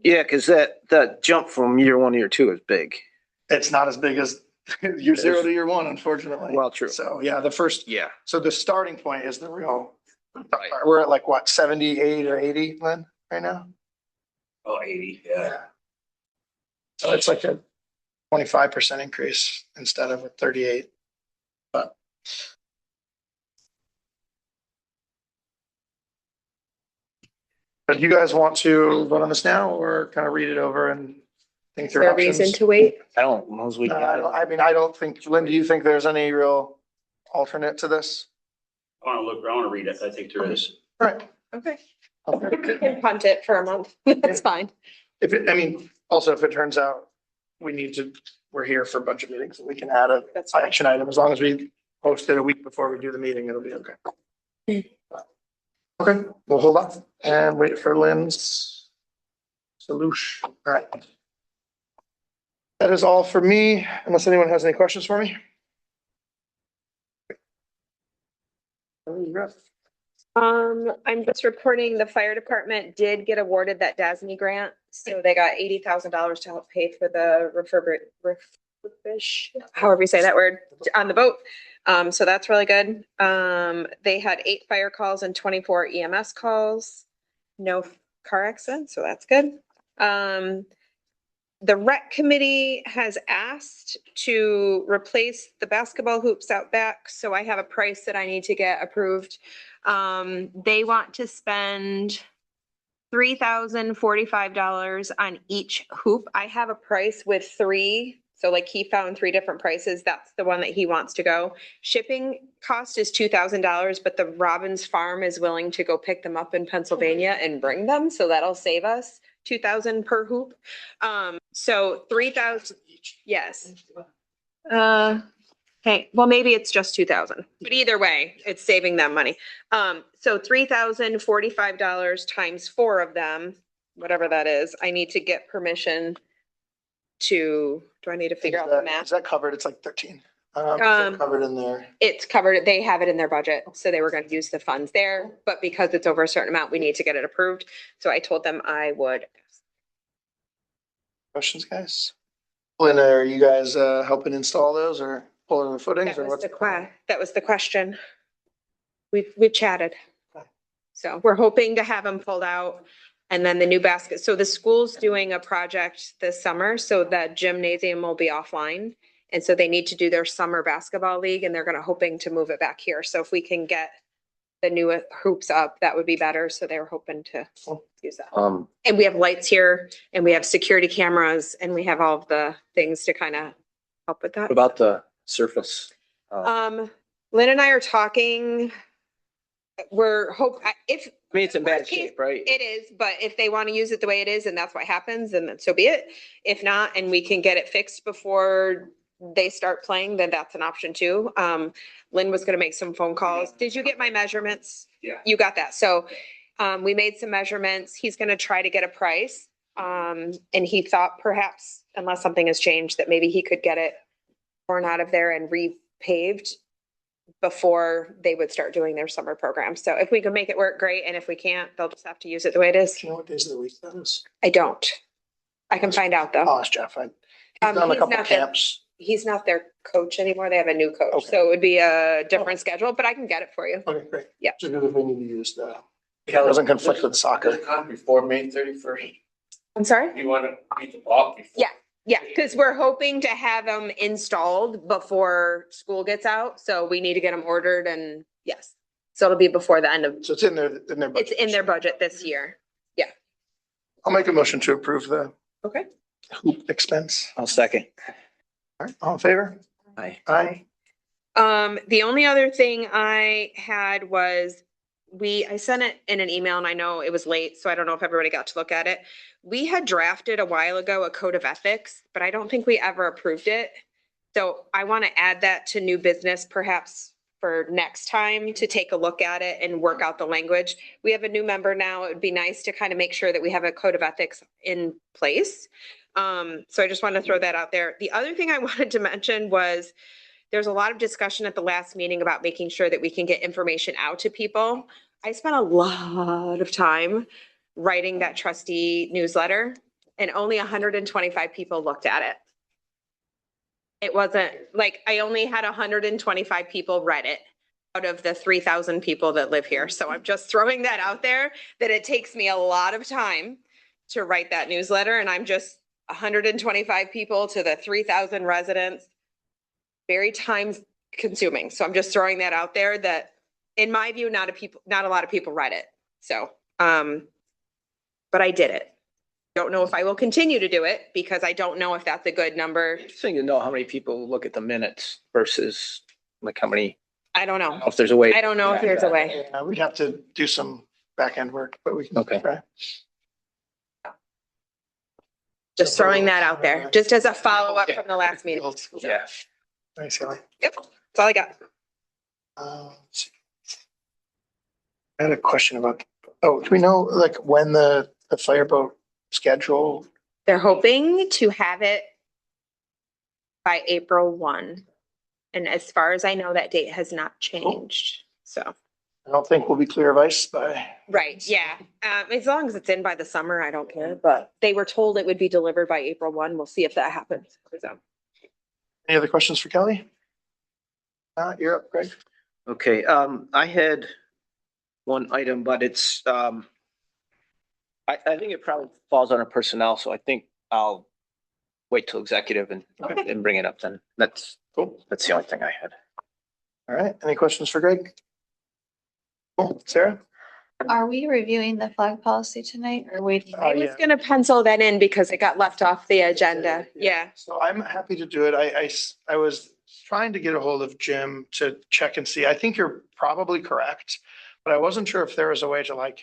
Yeah, because that jump from year 1 to year 2 is big. It's not as big as year 0 to year 1, unfortunately. Well, true. So yeah, Yeah. so the starting point is the real, Right. we're at like what, 78 or 80, Lynn, right now? Oh, 80, yeah. So it's like a 25% increase instead of a 38. But do you guys want to vote on this now or kind of read it over and think Is through there a options? reason to wait? I don't know as we. I don't think, Lynn, do you think there's any real alternate to this? I want to read it. I think there is. Right. Okay. Okay. We can punt it for a month. That's fine. Also, if it turns out we're here for budget meetings, and we can add a That's fine. action item, as long as we post it a week before we do the meeting, it'll be okay. Okay, we'll hold on and wait for Lynn's solution. All right. That is all for me, unless anyone has any questions for me. I'm just reporting the fire department did get awarded that DASNY grant, so they got $80,000 to help pay for the refurbish, however you say that word, on the boat. So that's really good. They had 8 fire calls and 24 EMS calls. No car accidents, so that's good. The rec committee has asked to replace the basketball hoops out back, so I have a price that I need to get approved. They want to spend $3,045 on each hoop. I have a price with 3. So like he found 3 different prices. That's the one that he wants to go. Shipping cost is $2,000, but the Robbins Farm is willing to go pick them up in Pennsylvania and bring them. So that'll save us $2,000 per hoop. So 3,000 each. Yes. Okay, well, maybe it's just 2,000, but either way, it's saving them money. So $3,045 times 4 of them, whatever that is, I need to get permission to, do I need to figure out the math? Is that covered? It's like 13. Is that covered in there? It's covered. They have it in their budget. So they were going to use the funds there, but because it's over a certain amount, we need to get it approved. So I told them I would. Questions, guys? Lynn, are you guys helping install those or pulling the footings or what's? That was the question. We've chatted. So we're hoping to have them pulled out and then the new basket. So the school's doing a project this summer, so that gymnasium will be offline. And so they need to do their summer basketball league and they're hoping to move it back here. So if we can get the new hoops up, that would be better. So they were hoping to use that. And we have lights here and we have security cameras and we have all of the things to kind of help with that. What about the surface? Lynn and I are talking. If I mean, it's in bad shape, right? it is, but if they want to use it the way it is and that's what happens, then so be it. If not, and we can get it fixed before they start playing, then that's an option too. Lynn was going to make some phone calls. Did you get my measurements? Yeah. You got that. So we made some measurements. He's going to try to get a price. And he thought perhaps, unless something has changed, that maybe he could get it torn out of there and repaved before they would start doing their summer program. So if we can make it work, great. And if we can't, they'll just have to use it the way it is. Do you know what days of the week that is? I don't. I can find out though. I'll ask Jeff. He's done a he's couple not there. camps. He's not their coach anymore. They have a new coach. Okay. So it would be a different schedule, but I can get it for you. Okay, great. Yeah. Just because if we need to use the, it Kelly, doesn't conflict with soccer. Before May 31st. I'm sorry? You want to meet the block before? Yeah. Yeah, because we're hoping to have them installed before school gets out. So we need to get them ordered and yes. So it'll be before the end of, So it's in their budget. it's in their budget this year. Yeah. I'll make a motion to approve the Okay. hoop expense. I'll second. All right, all in favor? Aye. Aye. The only other thing I had was I sent it in an email and I know it was late, so I don't know if everybody got to look at it. We had drafted a while ago a code of ethics, but I don't think we ever approved it. So I want to add that to new business perhaps for next time to take a look at it and work out the language. We have a new member now. It would be nice to kind of make sure that we have a code of ethics in place. So I just wanted to throw that out there. The other thing I wanted to mention was there's a lot of discussion at the last meeting about making sure that we can get information out to people. I spent a lot of time writing that trustee newsletter and only 125 people looked at it. It wasn't like I only had 125 people read it out of the 3,000 people that live here. So I'm just throwing that out there that it takes me a lot of time to write that newsletter. And I'm just 125 people to the 3,000 residents. Very time consuming. So I'm just throwing that out there that in my view, not a lot of people read it. So, but I did it. Don't know if I will continue to do it because I don't know if that's a good number. Interesting to know how many people look at the minutes versus like how many, I don't I know. don't know if there's a way. I don't know if there's a way. Yeah, we'd have to do some back end work, but we can. Okay. Try. Just throwing that out there, just as a follow-up from the last meeting. Old school. Yeah. Thanks, Kelly. Yep, that's all I got. Let's see. I had a question about, oh, do we know like when the fireboat schedule? They're hoping to have it by April 1. And as far as I know, that date has not changed. So, I don't think we'll be clear of ice by. right, yeah. As long as it's in by the summer, I don't care, but they were told it would be delivered by April 1. We'll see if that happens. So. Any other questions for Kelly? You're up, Greg. Okay, I had one item, but it's, I think it probably falls under personnel, so I think I'll wait till executive and bring it up then. That's Cool. That's the only thing I had. All right. Any questions for Greg? Cool. Sarah? Are we reviewing the flag policy tonight or waiting? I was gonna pencil that in because it got left off the agenda. Yeah. So I'm happy to do it. I was trying to get a hold of Jim to check and see. I think you're probably correct, but I wasn't sure if there was a way to like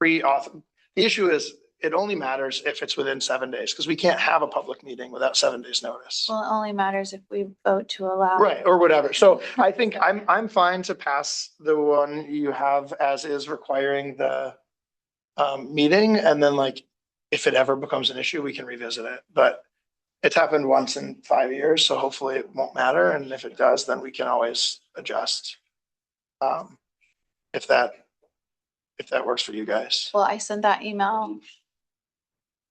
pre-auth. The issue is it only matters if it's within 7 days because we can't have a public meeting without 7 days notice. Well, it only matters if we vote to allow. Right, or whatever. So I think I'm fine to pass the one you have as is requiring the meeting. And then like, if it ever becomes an issue, we can revisit it. But it's happened once in 5 years, so hopefully it won't matter. And if it does, then we can always adjust. If that works for you guys. Well, I sent that email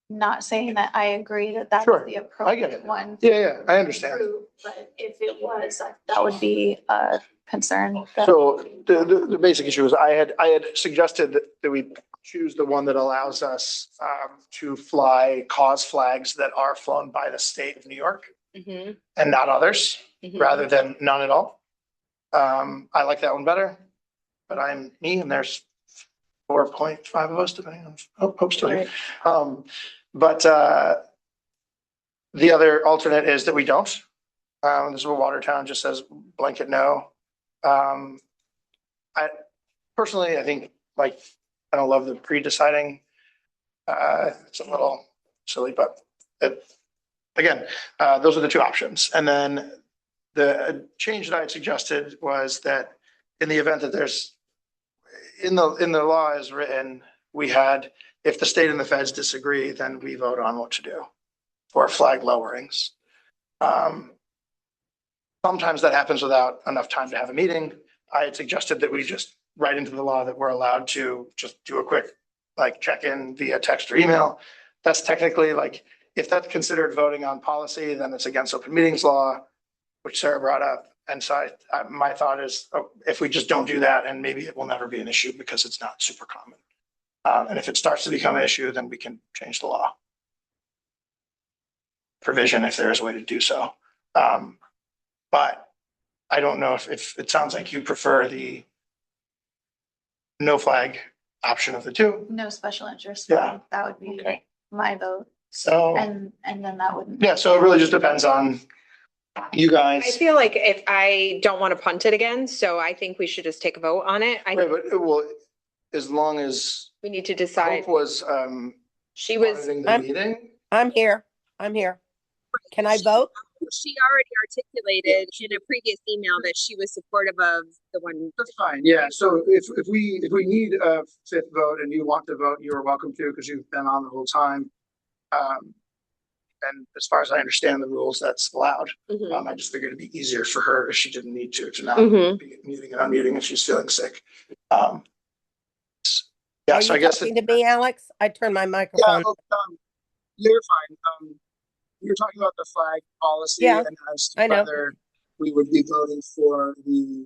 not saying that I agree that that's Sure, the I get it. appropriate one. Yeah, I understand. But if it was, that would be a concern. So the basic issue is I had suggested that we choose the one that allows us to fly cause flags that are flown by the state of New York and not others, rather than none at all. I like that one better, but I'm me and there's 4.5 of us depending on hope still here. But the other alternate is that we don't. This is what Watertown just says blanket no. I personally, I think like, I don't love the pre-deciding. It's a little silly, but again, those are the two options. And then the change that I had suggested was that in the event that there's in the law is written, we had, if the state and the feds disagree, then we vote on what to do for flag lowerings. Sometimes that happens without enough time to have a meeting. I had suggested that we just write into the law that we're allowed to just do a quick like check-in via text or email. That's technically like, if that's considered voting on policy, then it's against open meetings law, which Sarah brought up. And so my thought is, if we just don't do that, and maybe it will never be an issue because it's not super common. And if it starts to become an issue, then we can change the law provision if there is a way to do so. But I don't know if it sounds like you prefer the no flag option of the two. No special interest. Yeah. That would be Okay. my vote. So, And then that wouldn't. yeah, so it really just depends on you I guys. feel like if I don't want to punt it again, so I think we should just take a vote on it. Right, but it will, as long as We need to decide. Hope was She was, auditing the meeting. I'm here. Can I vote? she already articulated in a previous email that she was supportive of the one. That's fine, yeah, so if we need a fifth vote and you want to vote, you are welcome to, because you've been on the whole time. And as far as I understand the rules, that's allowed. I just figured it'd be easier for her if she didn't need to not be muting and unmuting if she's feeling sick. Yeah, Are so I you guess. talking to me, Alex? I turned my microphone. You're fine. You're talking about the flag policy Yeah, and as I know. whether we would be voting for the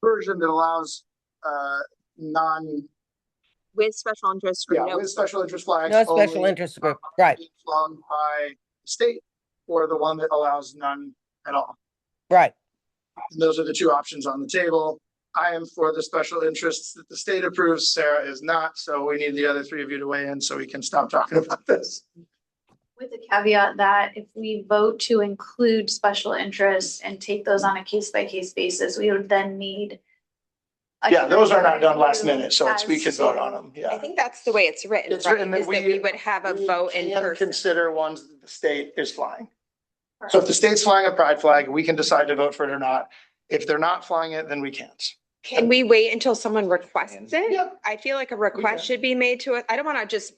version that allows non. With special interest or Yeah, no? with special interest flags. No special only, interest group, right, being flown by the state, or the one that allows none at all. right. And those are the two options on the table. I am for the special interests that the state approves. Sarah is not, so we need the other three of you to weigh in so we can stop talking about this. With the caveat that if we vote to include special interests and take those on a case by case basis, we would then need. Yeah, those are not done last minute, so we as can to- vote on them, I yeah. think that's the way it's written, It's right? written that Is that we would have a vote in can person. consider ones that the state is flying. So if the state's flying a pride flag, we can decide to vote for it or not. If they're not flying it, then we can't. Can we wait until someone requests it? Yeah. I feel like a can. request should be made to it. I don't want to just,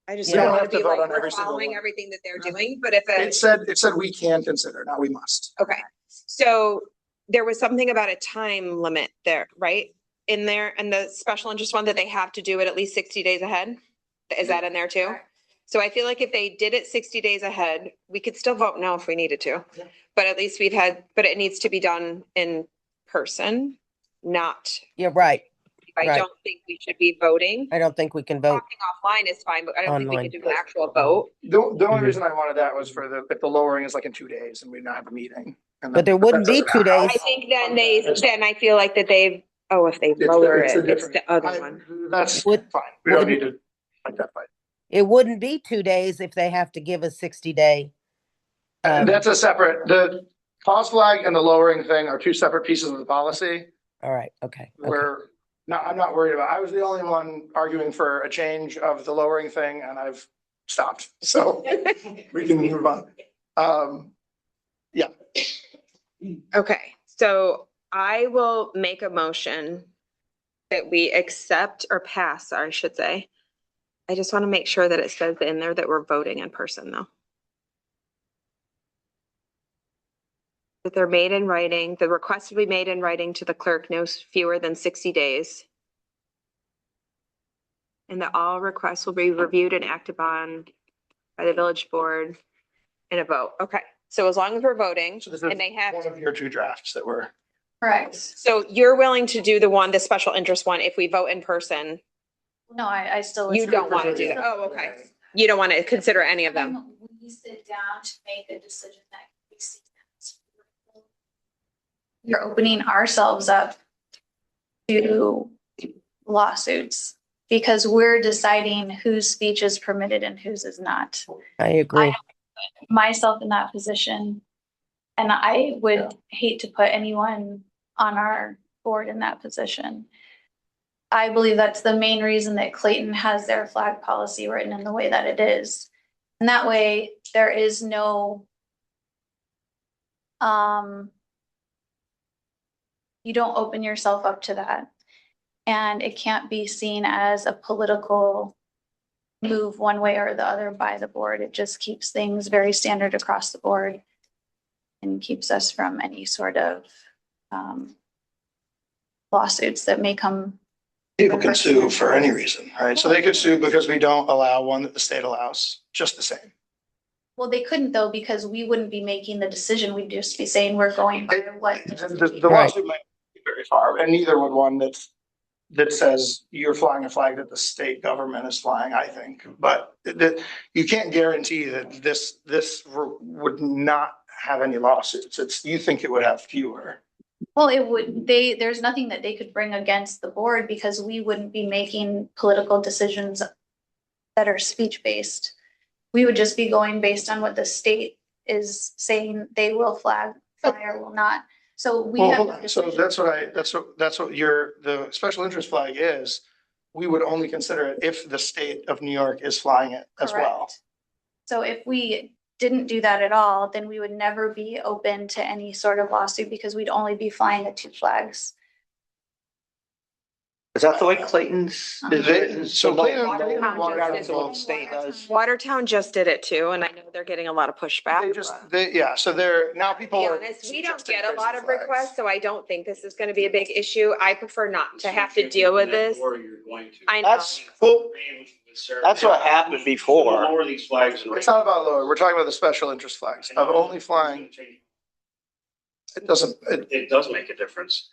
I just We don't don't want have to to be vote like, on we're every single following one. everything that they're doing, but if It said we can consider, not we must. okay. So there was something about a time limit there, right? In there, and the special interest one that they have to do it at least 60 days ahead? Is that in there too? So I feel like if they did it 60 days ahead, we could still vote no if we needed to. But at least but it needs to be done in person, not, You're right. I Right. don't think we should be voting. I don't think we can vote. Talking offline is fine, but I don't think we Online. can do an actual vote. The only Mhm. reason I wanted that was for if the lowering is like in 2 days and we not have a meeting. And But there wouldn't be 2 days. I think then I feel like that if they It's lower a it, it's different- the other one. That's Would- fine. We don't wouldn't- need to fight that fight. It wouldn't be 2 days if they have to give a 60-day. That's a separate, the cause flag and the lowering thing are two separate pieces of the policy. All right, okay. I'm not worried about, I was the only one arguing for a change of the lowering thing and I've stopped. So we can move on. Yeah. Okay, so I will make a motion that we accept or pass, I should say. I just want to make sure that it says in there that we're voting in person though. That they're made in writing, the request will be made in writing to the clerk no fewer than 60 days. And that all requests will be reviewed and acted on by the village board in a vote. Okay, so as long as we're voting So this and they have, one of your two drafts that were. Correct. so you're willing to do the special interest one if we vote in person? No, I still. You don't want to do that? Oh, okay. You don't want to consider any of them? When we sit down to make a decision that we see. You're opening ourselves up to lawsuits because we're deciding whose speech is permitted and whose is not. I agree. Myself in that position. And I would hate to put anyone on our board in that position. I believe that's the main reason that Clayton has their flag policy written in the way that it is. And that way there is no, you don't open yourself up to that. And it can't be seen as a political move one way or the other by the board. It just keeps things very standard across the board and keeps us from any sort of lawsuits that may come. People can sue for any reason, right? So they could sue because we don't allow one that the state allows, just the same. Well, they couldn't though, because we wouldn't be making the decision. We'd just be saying we're going by what. The lawsuit might be very far, and neither would one that says you're flying a flag that the state government is flying, I think. But you can't guarantee that this would not have any lawsuits. You think it would have fewer. Well, it would, there's nothing that they could bring against the board because we wouldn't be making political decisions that are speech-based. We would just be going based on what the state is saying they will fly or will not. So we Well, have. hold on. So that's what the special interest flag is. We would only consider it if the state of New York is flying it as well. Correct. So if we didn't do that at all, then we would never be open to any sort of lawsuit because we'd only be flying the two flags. Is that the way Clayton's is written? So Watertown just did it too, and I know they're getting a lot of pushback. So they're now people. To be are honest, we don't suggesting get a lot of flags. requests, so I don't think this is gonna be a big issue. I prefer not to have to deal with this. Or you're going to. I know. That's what happened before. Lower these flags. and- It's not about lower. We're talking about the special interest flags of only flying. It doesn't, It does make a difference.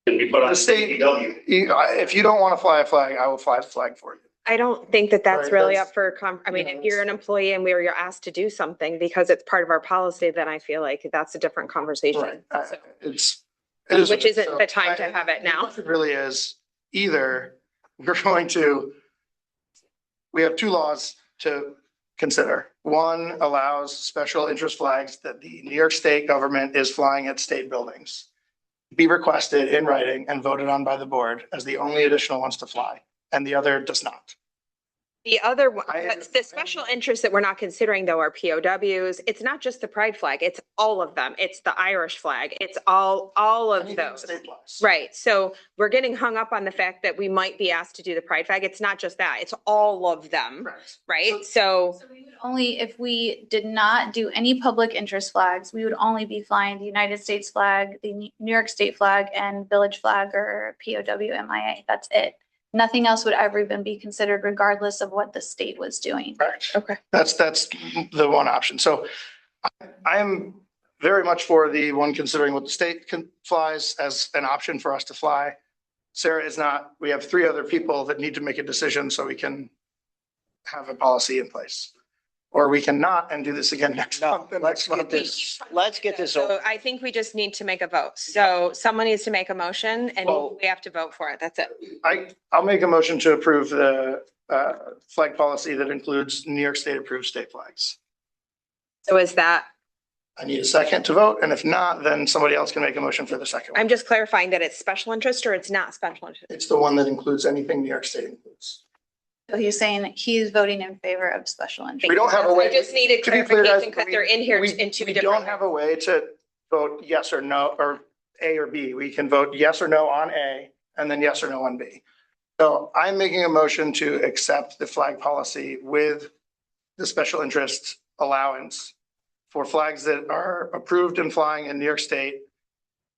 Can be put on the state, DPW. if you don't want to fly a flag, I will fly the flag for you. I don't think that that's Right, really that's- up for, I mean, if you're an employee and you're asked to do something because it's part of our policy, then I feel like that's a different conversation. So- Which isn't the time to have it now. It really is either we have two laws to consider. One allows special interest flags that the New York State government is flying at state buildings. Be requested in writing and voted on by the board as the only additional ones to fly, and the other does not. The other one, I but the special interests that we're not considering though are POWs. It's not just the pride flag, it's all of them. It's the Irish flag. It's all of Anything those. state flags. Right, so we're getting hung up on the fact that we might be asked to do the pride flag. It's not just that, it's all of them, Correct. right? So So we would only, if we did not do any public interest flags, we would only be flying the United States flag, the New York State flag, and village flag or POW MIA. That's it. Nothing else would ever even be considered regardless of what the state was doing. Correct. Okay. That's the one option. So I am very much for the one considering what the state flies as an option for us to fly. Sarah is not. We have 3 other people that need to make a decision so we can have a policy in place. Or we can not and do this again next month. and Let's next get month. this So over. I think we just need to make a vote. So someone needs to make a motion and Well- we have to vote for it. That's it. I'll make a motion to approve the flag policy that includes New York State approved state flags. So is that, I need a second to vote, and if not, then somebody else can make a motion for the second one. I'm just clarifying that it's special interest or it's not special interest? It's the one that includes anything New York State includes. So he's saying he's voting in favor of special interest. We don't have a way. I just needed To be clear, guys, clarification because they're in here we- in 2 We different. don't have a way to vote yes or no, or A or B. We can vote yes or no on A and then yes or no on B. So I'm making a motion to accept the flag policy with the special interest allowance for flags that are approved and flying in New York State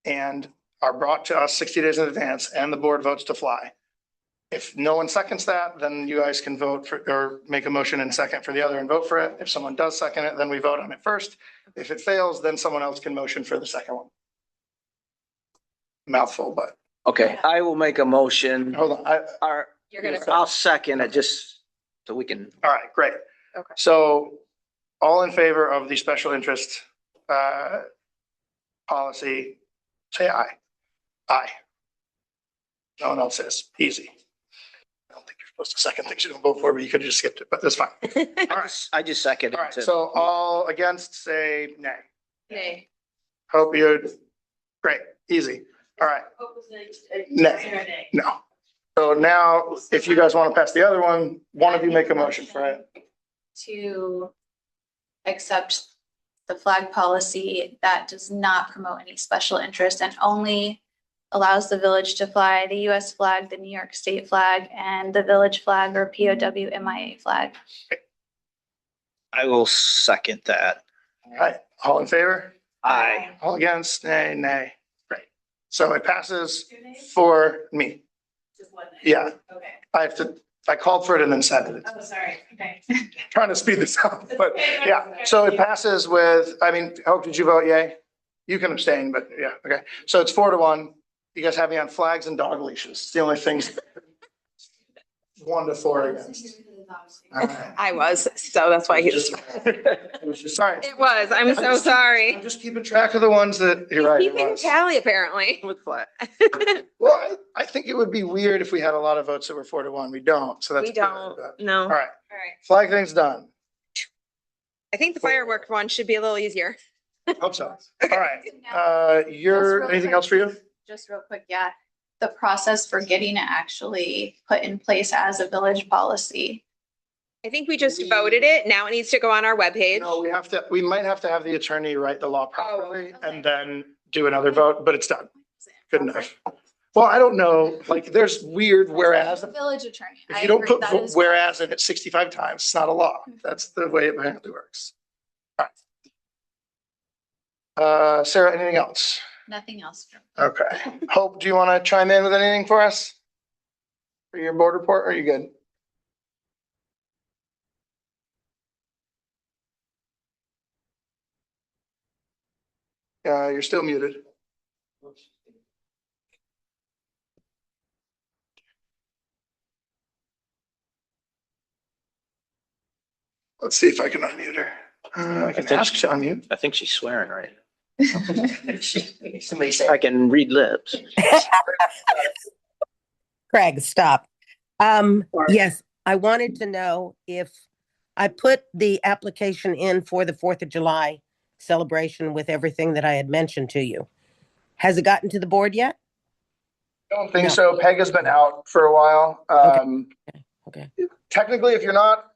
and are brought to us 60 days in advance and the board votes to fly. If no one seconds that, then you guys can vote for, or make a motion and second for the other and vote for it. If someone does second it, then we vote on it first. If it fails, then someone else can motion for the second one. Mouthful, but Okay, I will make a motion. hold on. You're gonna. I'll second it just so we can. All right, great. Okay. So all in favor of the special interest policy, say aye. Aye. No one else says, easy. I don't think you're supposed to second things you don't vote for, but you could have just skipped it, but that's fine. All right. I just seconded All right, it. so all against, say nay. Nay. Hope you, great, easy. All right, Nay. no. So now, if you guys want to pass the other one of you make a motion for it. To accept the flag policy that does not promote any special interest and only allows the village to fly the US flag, the New York State flag, and the village flag or POW MIA flag. I will second that. All right, all in favor? Aye. All against, nay, nay. Great. So it passes for me. Yeah, Okay. I called for it and then said it. Oh, sorry. Okay. Trying to speed this up, but yeah. So it passes with, I mean, Hope, did you vote yay? You can abstain, but yeah, okay. So it's 4-1. You guys have me on flags and dog leashes. It's the only things. 1-4 against. All right. I was, so that's why he's. It was just, sorry. It was, I'm so sorry. I'm just keeping track of the ones that, you're right. it Keeping was. tally apparently. With flag. Well, I think it would be weird if we had a lot of votes that were 4-1. We don't, so that's. We good, don't, but- no. All right, All right. flag thing's done. I think the firework one should be a little easier. Hope so. All right, anything else for you? Just real quick, yeah. The process for getting it actually put in place as a village policy. I think we just voted it. Now it needs to go on our webpage. No, we might have to have the attorney write the law properly okay. and then do another vote, but it's done. Good enough. Well, I don't know, like, there's weird whereas. The village attorney. If I you don't agree, put that is- whereas in it 65 times, it's not a law. That's the way it apparently works. All right. Sarah, anything else? Nothing else. Okay. Hope, do you want to chime in with anything for us? For your board report, or are you good? You're still muted. Let's see if I can unmute her. I can think ask to unmute. I think she's swearing right. Somebody say. I can read lips. Craig, stop. Yes, I wanted to know if I put the application in for the 4th of July celebration with everything that I had mentioned to you. Has it gotten to the board yet? I don't think No. so. Peg has been out for a while. Okay. technically, if you're not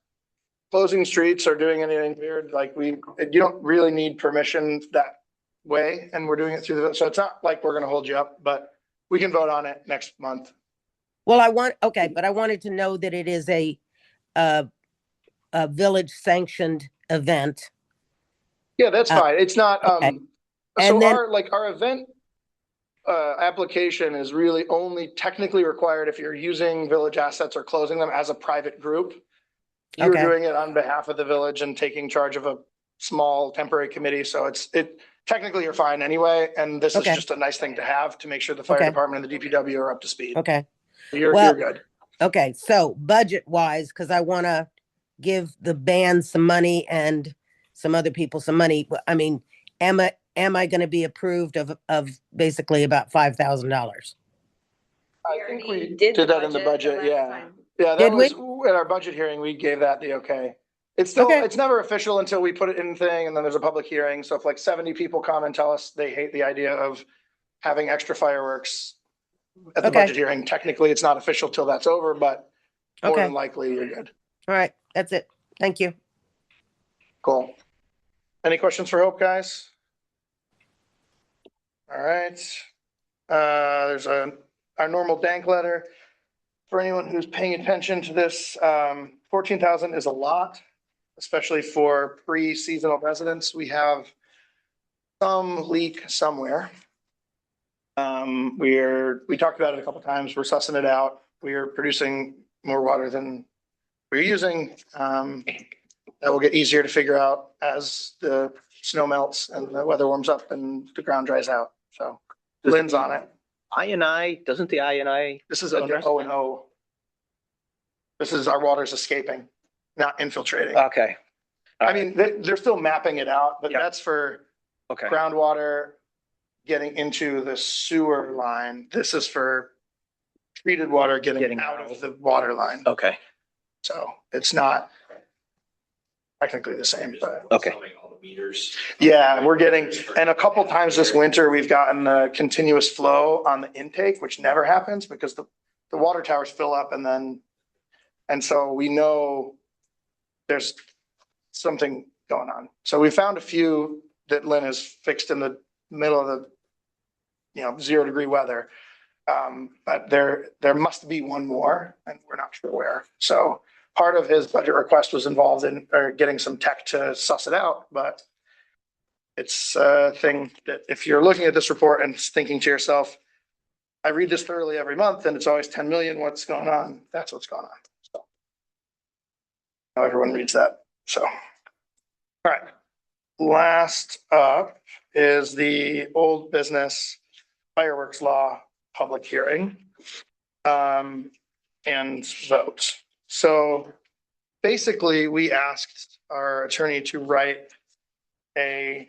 closing streets or doing anything weird, like you don't really need permission that way, and we're doing it through the, so it's not like we're gonna hold you up, but we can vote on it next month. Well, but I wanted to know that it is a village sanctioned event. Yeah, that's fine. It's not, okay. so And then- our event application is really only technically required if you're using village assets or closing them as a private group. You're Okay. doing it on behalf of the village and taking charge of a small temporary committee, so technically you're fine anyway, and this is Okay. just a nice thing to have to make sure the fire Okay. department and the DPW are up to speed. Okay. You're Well- good. Okay, so budget wise, because I want to give the band some money and some other people some money. I mean, am I going to be approved of basically about $5,000? I think we did did the that in the budget budget, the last yeah. time. Yeah, that Did we? was at our budget hearing, we gave that the okay. It's still, Okay. it's never official until we put it in thing and then there's a public hearing. So if like 70 people come and tell us they hate the idea of having extra fireworks at the Okay. budget hearing, technically it's not official till that's over, but more Okay. than likely you're good. All right, that's it. Thank you. Cool. Any questions for Hope, guys? All right. There's our normal dank letter. For anyone who's paying attention to this, 14,000 is a lot, especially for pre-seasonal residents. We have some leak somewhere. We talked about it a couple times. We're sussing it out. We are producing more water than we're using. That will get easier to figure out as the snow melts and the weather warms up and the ground dries out. So Lynn's on it. Doesn't the I&I? This is under O and O. This is our water's escaping, not infiltrating. Okay. I mean, they're still mapping it out, but Yeah. that's for Okay. groundwater getting into the sewer line. This is for treated water getting out of the water line. Okay. So it's not technically the same, but Okay. All the meters. yeah, we're getting, and a couple times this winter, we've gotten a continuous flow on the intake, which never happens because the water towers fill up and so we know there's something going on. So we found a few that Lynn has fixed in the middle of the, 0-degree weather. But there must be one more and we're not sure where. So part of his budget request was involved in, or getting some tech to suss it out, but it's a thing that if you're looking at this report and thinking to yourself, I read this thoroughly every month and it's always 10 million, what's going on? That's what's going on. So now everyone reads that. So, all right. Last up is the old business fireworks law public hearing and vote. So basically, we asked our attorney to write this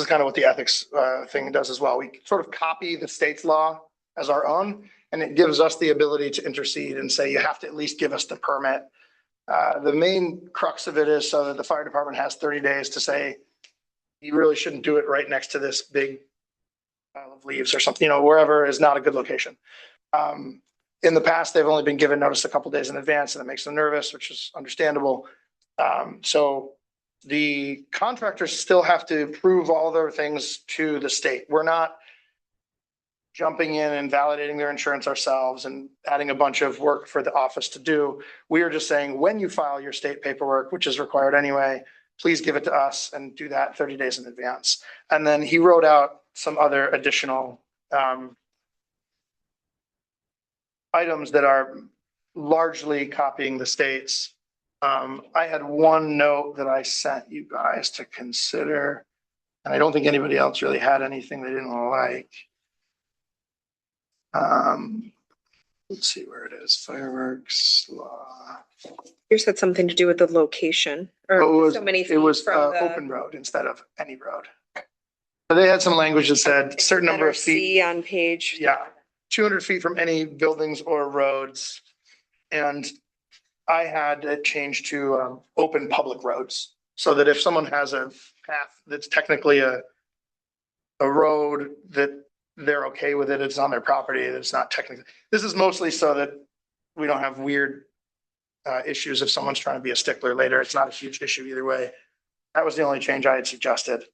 is kind of what the ethics thing does as well. We sort of copy the state's law as our own, and it gives us the ability to intercede and say, you have to at least give us the permit. The main crux of it is so that the fire department has 30 days to say, you really shouldn't do it right next to this big pile of leaves or something, wherever is not a good location. In the past, they've only been given notice a couple days in advance and it makes them nervous, which is understandable. So the contractors still have to prove all their things to the state. We're not jumping in and validating their insurance ourselves and adding a bunch of work for the office to do. We are just saying, when you file your state paperwork, which is required anyway, please give it to us and do that 30 days in advance. And then he wrote out some other additional items that are largely copying the state's. I had one note that I sent you guys to consider, and I don't think anybody else really had anything they didn't like. Let's see where it is. Fireworks law. Yours had something to do with the location It or was, so many it was feet from the open road instead of any road. So they had some language that said certain number letter of feet. C on page. Yeah, 200 feet from any buildings or roads. And I had it changed to open public roads, so that if someone has a path that's technically a road, that they're okay with it, it's on their property, it's not technically. This is mostly so that we don't have weird issues if someone's trying to be a stickler later. It's not a huge issue either way. That was the only change I had suggested.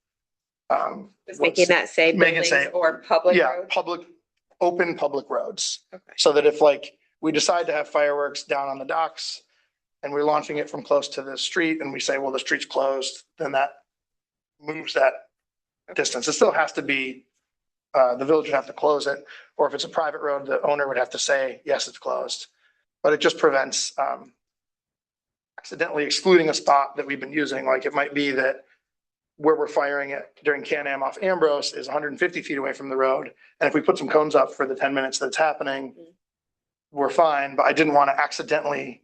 Just making that say Make it say- buildings or public Yeah, roads. open public roads. Okay. So that if like we decide to have fireworks down on the docks and we're launching it from close to the street and we say, well, the street's closed, then that moves that distance. It still has to be, the village would have to close it. Or if it's a private road, the owner would have to say, yes, it's closed. But it just prevents accidentally excluding a spot that we've been using. Like it might be that where we're firing it during Can-Am off Ambrose is 150 feet away from the road. And if we put some cones up for the 10 minutes that's happening, we're fine. But I didn't want to accidentally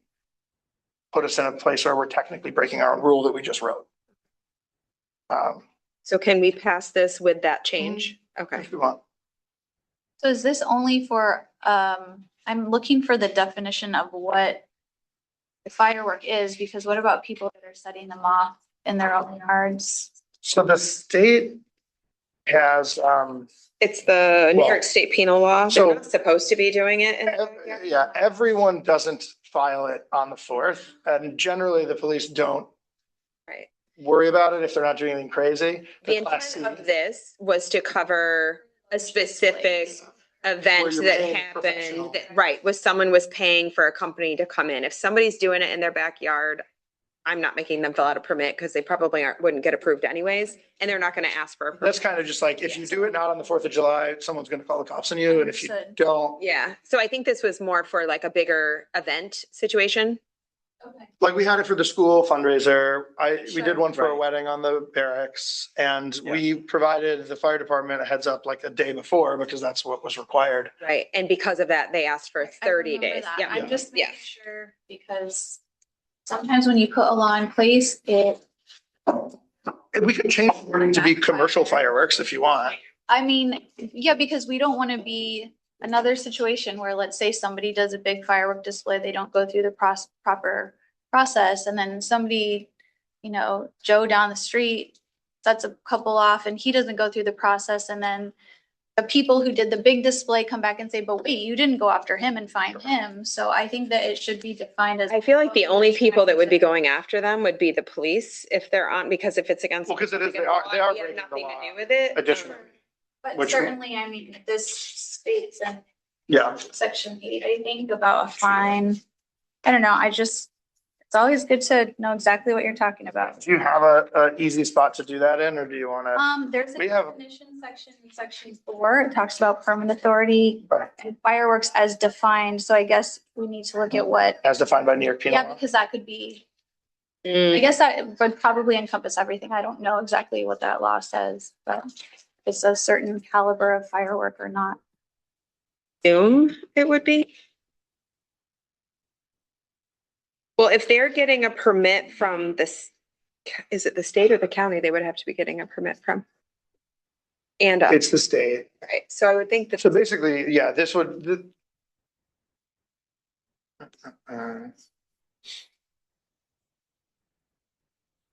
put us in a place where we're technically breaking our own rule that we just wrote. So can we pass this with that change? Okay. If we want. So is this only for, I'm looking for the definition of what a firework is, because what about people that are setting them off in their own yards? So the state has, It's the New Well, York State penal law. so- They're not supposed to be doing it. yeah, everyone doesn't file it on the 4th. And generally the police don't Right. worry about it if they're not doing anything crazy. The Class intent C- of this was to cover a specific Where event you're that paying happened, professional. right, was someone was paying for a company to come in. If somebody's doing it in their backyard, I'm not making them fill out a permit because they probably wouldn't get approved anyways, and they're not gonna ask for a permit. That's kind of just like, if you do it not on the 4th of July, someone's gonna call the cops on you. And if you Understood. don't, Yeah, so I think this was more for like a bigger event situation. Okay. like we had it for the school fundraiser. We did Sure. one for a Right. wedding on the barracks and Yeah. we provided the fire department a heads up like a day before because that's what was required. Right, and because of that, they asked for I 30 remember days. that. Yeah, I'm just Yeah. making sure, because sometimes when you put a law in place, And we could change the wording to be commercial fireworks if you want. I mean, yeah, because we don't want to be another situation where, let's say somebody does a big firework display, they don't go through the proper process, and then somebody, Joe down the street sets a couple off and he doesn't go through the process, and then the people who did the big display come back and say, but wait, you didn't go after him and find him. So I think that it should be defined as. I feel like the only people that would be going after them would be the police if they're on, because if it's against. Well, because it is, they We are have breaking the nothing law to do with it. additionally. But which- certainly, I mean, this states in Yeah. section 8, I think, about a fine. I don't know, it's always good to know exactly what you're talking about. Do you have a easy spot to do that in or do you want to? There's a We have- definition section in section 4. It talks about permit authority Right. and fireworks as defined. So I guess we need to look at what, As defined by New York penal yeah, law? because that could be, I Mm, guess that would probably encompass everything. I don't know exactly what that law says, but it's a certain caliber of firework or not. Assume it would be. Well, if they're getting a permit from this, is it the state or the county they would have to be getting a permit from? And, It's the state. right, so I would think that. So basically, yeah, this would.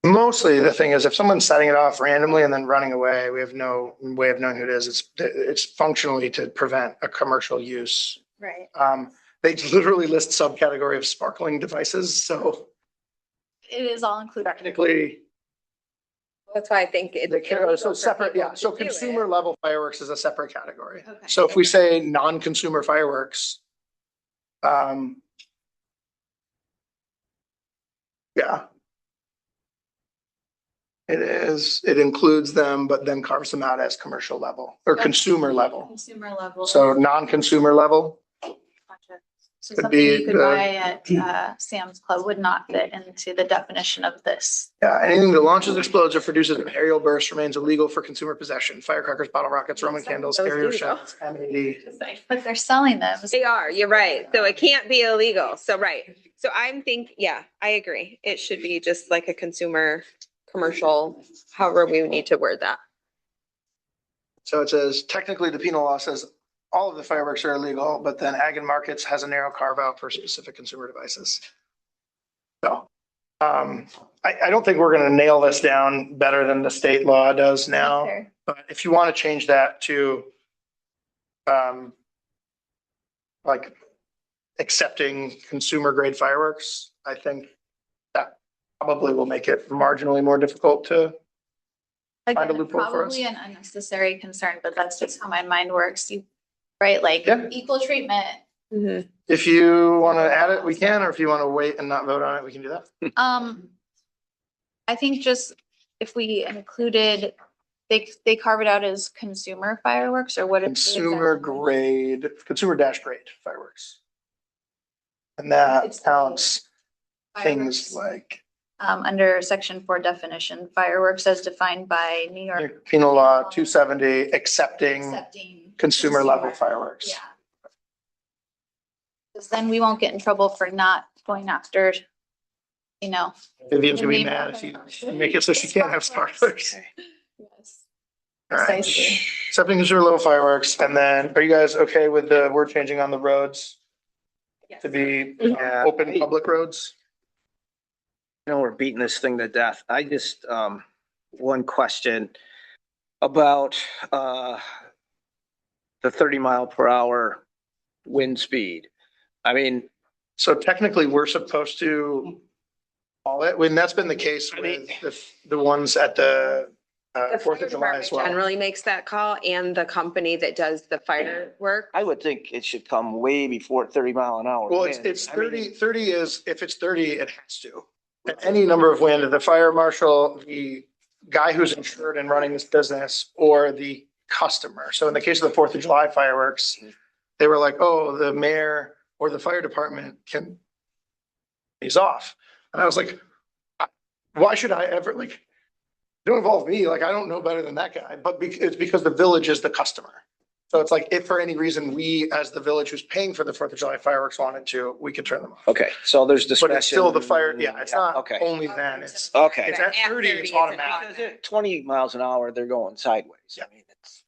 Mostly the thing is if someone's setting it off randomly and then running away, we have no way of knowing who it is. It's functionally to prevent a commercial use. Right. They literally list subcategory of sparkling devices, so It is all included. technically. That's why I think it. So separate, yeah, so consumer level fireworks is a separate category. Okay. So if we say non-consumer fireworks. Yeah. It includes them, but then carves them out as commercial level or consumer level. Consumer level. So non-consumer level, Gotcha. So could something be you could the- buy at Sam's Club would not fit into the definition of this. yeah, anything that launches, explodes or produces an aerial burst remains illegal for consumer possession. Firecrackers, bottle rockets, Roman candles, Those stereo do, though. shells, MAD. But they're selling them. They are, you're right. So it can't be illegal. So, right. So yeah, I agree. It should be just like a consumer, commercial, however we need to word that. So it says technically the penal law says all of the fireworks are illegal, but then Ag and Markets has a narrow carve out for specific consumer devices. So I don't think we're going to nail this down better than the state law does now. Fair. But if you want to change that to like accepting consumer grade fireworks, I think that probably will make it marginally more difficult to find a Again, loophole for us. probably an unnecessary concern, but that's just how my mind works. You, right, like Yeah. equal treatment. Mhm. If you want to add it, we can, or if you want to wait and not vote on it, we can do that. I think just if we included, they carve it out as consumer fireworks or what? Consumer grade, consumer dash grade fireworks. And that counts things like Under section 4 definition, fireworks as defined by New York. penal law 270, accepting Accepting. consumer level fireworks. Yeah. Because then we won't get in trouble for not going after, you know. Vivian's gonna be mad if you make it so she can't have sparklers. Yes. All right. Precisely. Accepting consumer level fireworks, and then are you guys okay with the word changing on the roads to be open public roads? I know we're beating this thing to death. I just, one question about, the 30-mile-per-hour wind speed. I mean, So technically, we're supposed to call it, when that's been the case with the ones at the The 4th fire of July department as well. generally makes that call and the company that does the firework. I would think it should come way before 30-mile-an-hour. Well, wind. it's I mean, 30 is, if it's 30, it has to. At any number of wind, the fire marshal, the guy who's insured and running this business, or the customer. So in the case of the 4th of July fireworks, they were like, oh, the mayor or the fire department can, he's off. And I was like, why should I ever, like, don't involve me, like, I don't know better than that guy, but it's because the village is the customer. So it's like, if for any reason we, as the village who's paying for the 4th of July fireworks wanted to, we could turn them off. Okay, so there's discretion. But it's still the fire, yeah, it's not Okay. only then, it's Okay. at 30, it's automatic. Because at 20 miles an hour, they're going sideways. I mean, it's.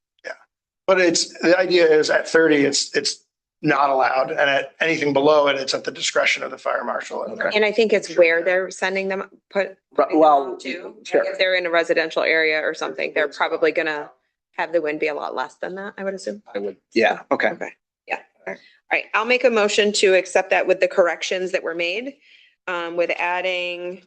But it's, the idea is at 30, it's not allowed, and at anything below it, it's at the discretion of the fire marshal. Okay. And I think it's where they're sending them, Well, to. sure. If they're in a residential area or something, they're probably gonna have the wind be a lot less than that, I would assume. I would, yeah, okay. Okay, yeah. All right, I'll make a motion to accept that with the corrections that were made, with adding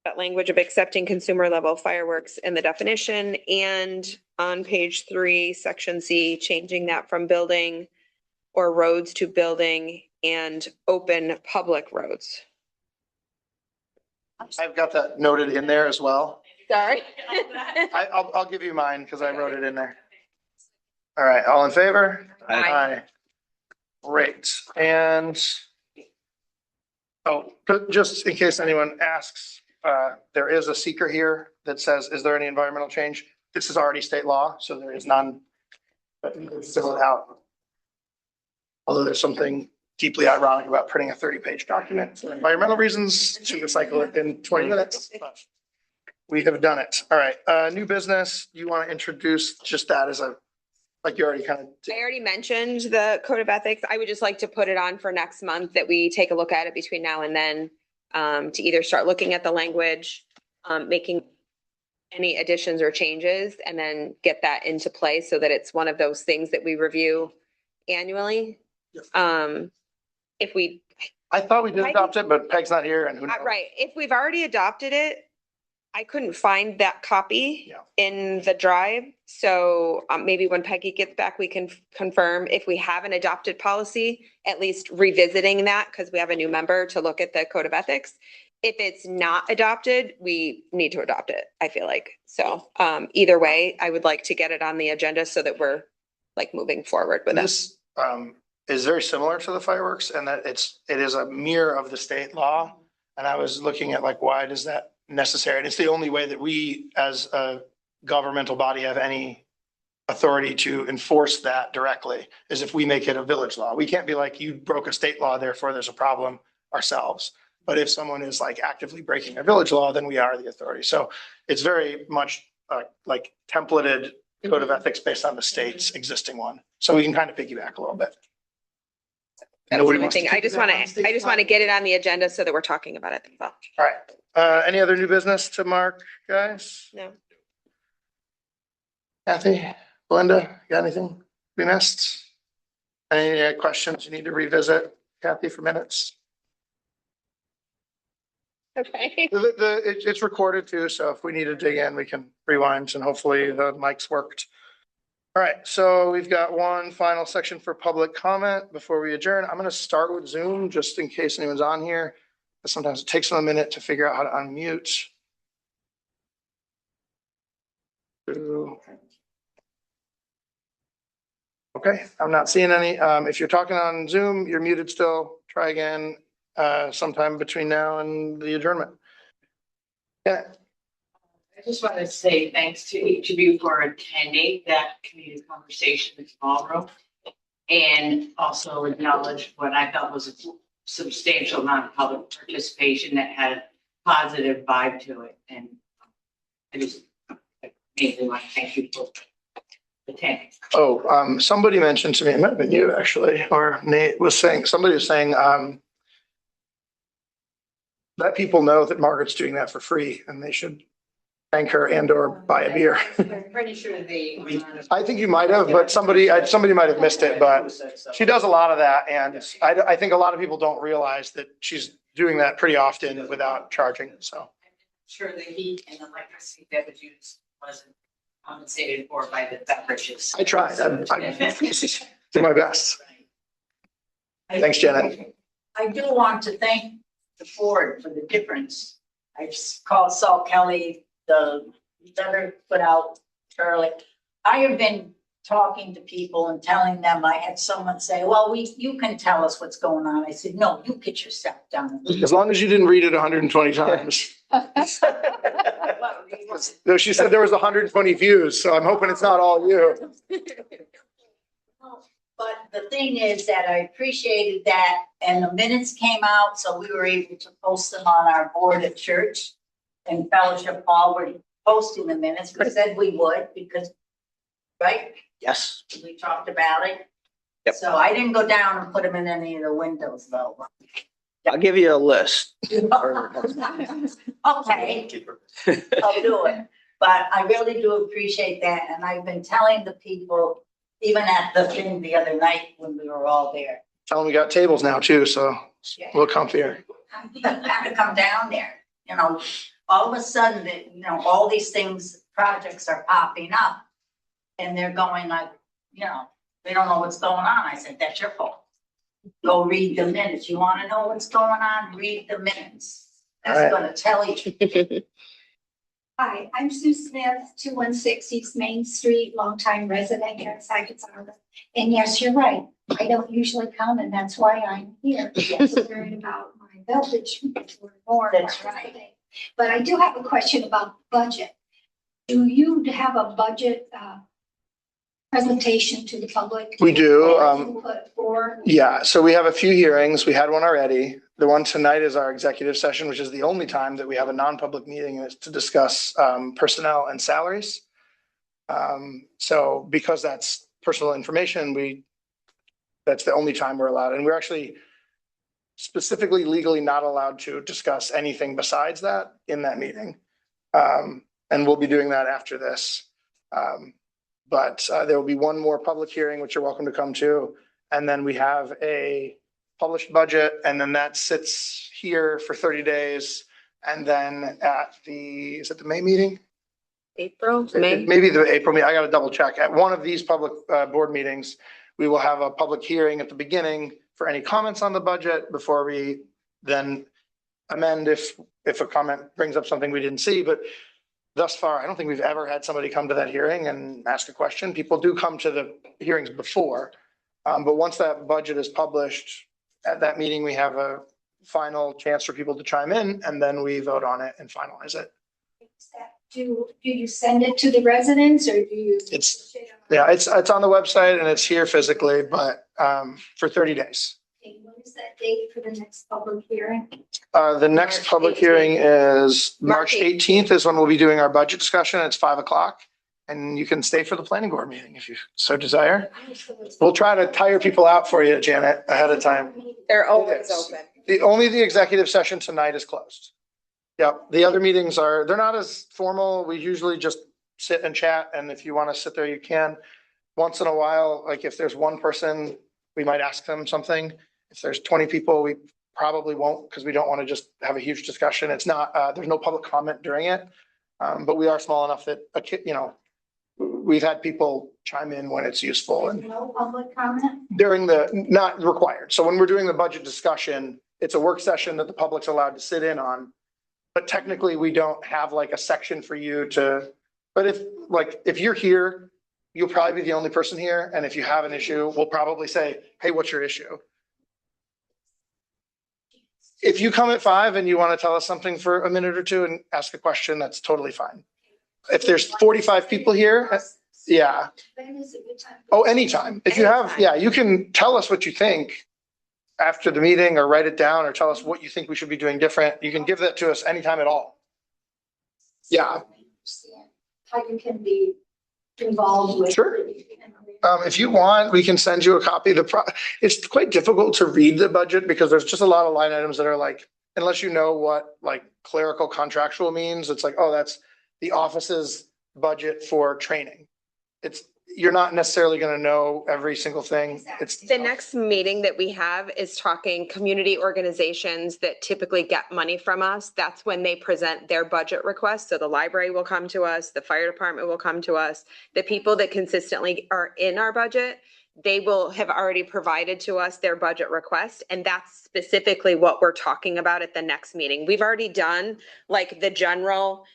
that language of accepting consumer level fireworks in the definition, and on page 3, section C, changing that from building or roads to building and open public roads. I've got that noted in there as well. Sorry. I'll give you mine because I wrote it in there. All right, all in favor? Aye. Great, and just in case anyone asks, there is a seeker here that says, is there any environmental change? This is already state law, so there is none, but you can fill it out. Although there's something deeply ironic about printing a 30-page document for environmental reasons to recycle it in 20 minutes. But we have done it. All right, new business. You want to introduce just that as a, like you already kind of I already mentioned the code of ethics. I would just like to put it on for next month that we take a look at it between now and then, to either start looking at the language, making any additions or changes, and then get that into play so that it's one of those things that we review annually. If we, I thought we did adopt it, but Peg's not here and who knows? right, if we've already adopted it, I couldn't find that copy Yeah. in the drive. So maybe when Peggy gets back, we can confirm if we have an adopted policy, at least revisiting that, because we have a new member to look at the code of ethics. If it's not adopted, we need to adopt it, I feel like. So either way, I would like to get it on the agenda so that we're like moving forward with this. This is very similar to the fireworks, and that it is a mirror of the state law. And I was looking at like, why does that necessary? And it's the only way that we as a governmental body have any authority to enforce that directly, is if we make it a village law. We can't be like, you broke a state law, therefore there's a problem ourselves. But if someone is like actively breaking a village law, then we are the authority. So it's very much like templated code of ethics based on the state's existing one. So we can kind of piggyback a little bit. That's the only thing. I just want to get it on the agenda so that we're talking about it. That's all. All right. Any other new business to mark, guys? No. Kathy, Belinda, got anything we missed? Any questions you need to revisit, Kathy, for minutes? Okay. It's recorded too, so if we need to dig in, we can rewind and hopefully the mics worked. All right, so we've got one final section for public comment before we adjourn. I'm going to start with Zoom just in case anyone's on here. Sometimes it takes them a minute to figure out how to unmute. Okay, I'm not seeing any. If you're talking on Zoom, you're muted still. Try again sometime between now and the adjournment. Yeah. I just want to say thanks to each of you for attending that community conversation tomorrow. And also acknowledge what I felt was a substantial amount of public participation that had a positive vibe to it. And I just mainly want to thank you for attending. Oh, somebody mentioned to me, it might have been you actually, or Nate was saying, somebody was saying, let people know that Margaret's doing that for free and they should thank her and or buy a beer. I'm pretty sure I think you might have, but somebody might have missed it, but she does a lot of that. And I think a lot of people don't realize that she's doing that pretty often without charging, so. sure the heat and the electricity that was used wasn't compensated for by the beverages. I tried. I did my best. Thanks, Janet. I do want to thank the board for the difference. I just called Salt Kelly, the letter put out early. I have been talking to people and telling them, I had someone say, well, you can tell us what's going on. I said, no, you get yourself done. As long as you didn't read it 120 times. No, she said there was 120 views, so I'm hoping it's not all you. But the thing is that I appreciated that and the minutes came out, so we were able to post them on our board at church. And Fellowship Hall, we're posting the minutes. We said we would because, right? Yes. We talked about it. Yep. So I didn't go down and put them in any of the windows though. I'll give you a list. Okay, I'll do it. But I really do appreciate that. And I've been telling the people, even at the thing the other night when we were all there. Tell them we got tables now too, so it's a little comfier. Have to come down there, you know, all of a sudden that, you know, all these things, projects are popping up. And they're going like, you know, they don't know what's going on. I said, that's your fault. Go read the minutes. You want to know what's going on? Read the minutes. That's going to tell you. Hi, I'm Sue Smith, 216 East Main Street, longtime resident here in Saginaw. And yes, you're right. I don't usually come and that's why I'm here. Yes, worried about my village. More. That's right. But I do have a question about budget. Do you have a budget presentation to the public? We do. Input for? Yeah, so we have a few hearings. We had one already. The one tonight is our executive session, which is the only time that we have a non-public meeting, and it's to discuss personnel and salaries. So because that's personal information, that's the only time we're allowed. And we're actually specifically legally not allowed to discuss anything besides that in that meeting. And we'll be doing that after this. But there will be one more public hearing, which you're welcome to come to. And then we have a published budget, and then that sits here for 30 days. And then at is it the May meeting? April, May? Maybe the April meeting. I got to double check. At one of these public board meetings, we will have a public hearing at the beginning for any comments on the budget before we then amend if a comment brings up something we didn't see. But thus far, I don't think we've ever had somebody come to that hearing and ask a question. People do come to the hearings before. But once that budget is published, at that meeting, we have a final chance for people to chime in, and then we vote on it and finalize it. Do you send it to the residents or do you? It's on the website and it's here physically, but for 30 days. Okay, what is that date for the next public hearing? The next March public 18th. hearing is March March 18th is when we'll be doing our budget discussion. It's 5:00. And you can stay for the planning board meeting if you so desire. We'll try to tire people out for you, Janet, ahead of time. They're always Yes. open. Only the executive session tonight is closed. Yep, the other meetings they're not as formal. We usually just sit and chat, and if you want to sit there, you can. Once in a while, like if there's one person we might ask them something. If there's 20 people, we probably won't because we don't want to just have a huge discussion. It's not, there's no public comment during it. But we are small enough that, we've had people chime in when it's useful and No public comment? during not required. So when we're doing the budget discussion, it's a work session that the public's allowed to sit in on. But technically, we don't have like a section for you to, but if you're here, you'll probably be the only person here. And if you have an issue, we'll probably say, hey, what's your issue? If you come at 5 and you want to tell us something for a minute or two and ask a question, that's totally fine. If there's 45 people here, yeah. When is a good time? Oh, anytime. If you have, yeah, you can tell us what you think after the meeting or write it down or tell us what you think we should be doing different. You can give that to us anytime at all. Yeah. How you can be involved with. Sure. If you want, we can send you a copy. It's quite difficult to read the budget because there's just a lot of line items that are like, unless you know what like clerical contractual means, it's like, oh, that's the office's budget for training. You're not necessarily going to know every single thing. It's The next meeting that we have is talking community organizations that typically get money from us. That's when they present their budget requests. So the library will come to us, the fire department will come to us. The people that consistently are in our budget, they will have already provided to us their budget request. And that's specifically what we're talking about at the next meeting. We've already done like the general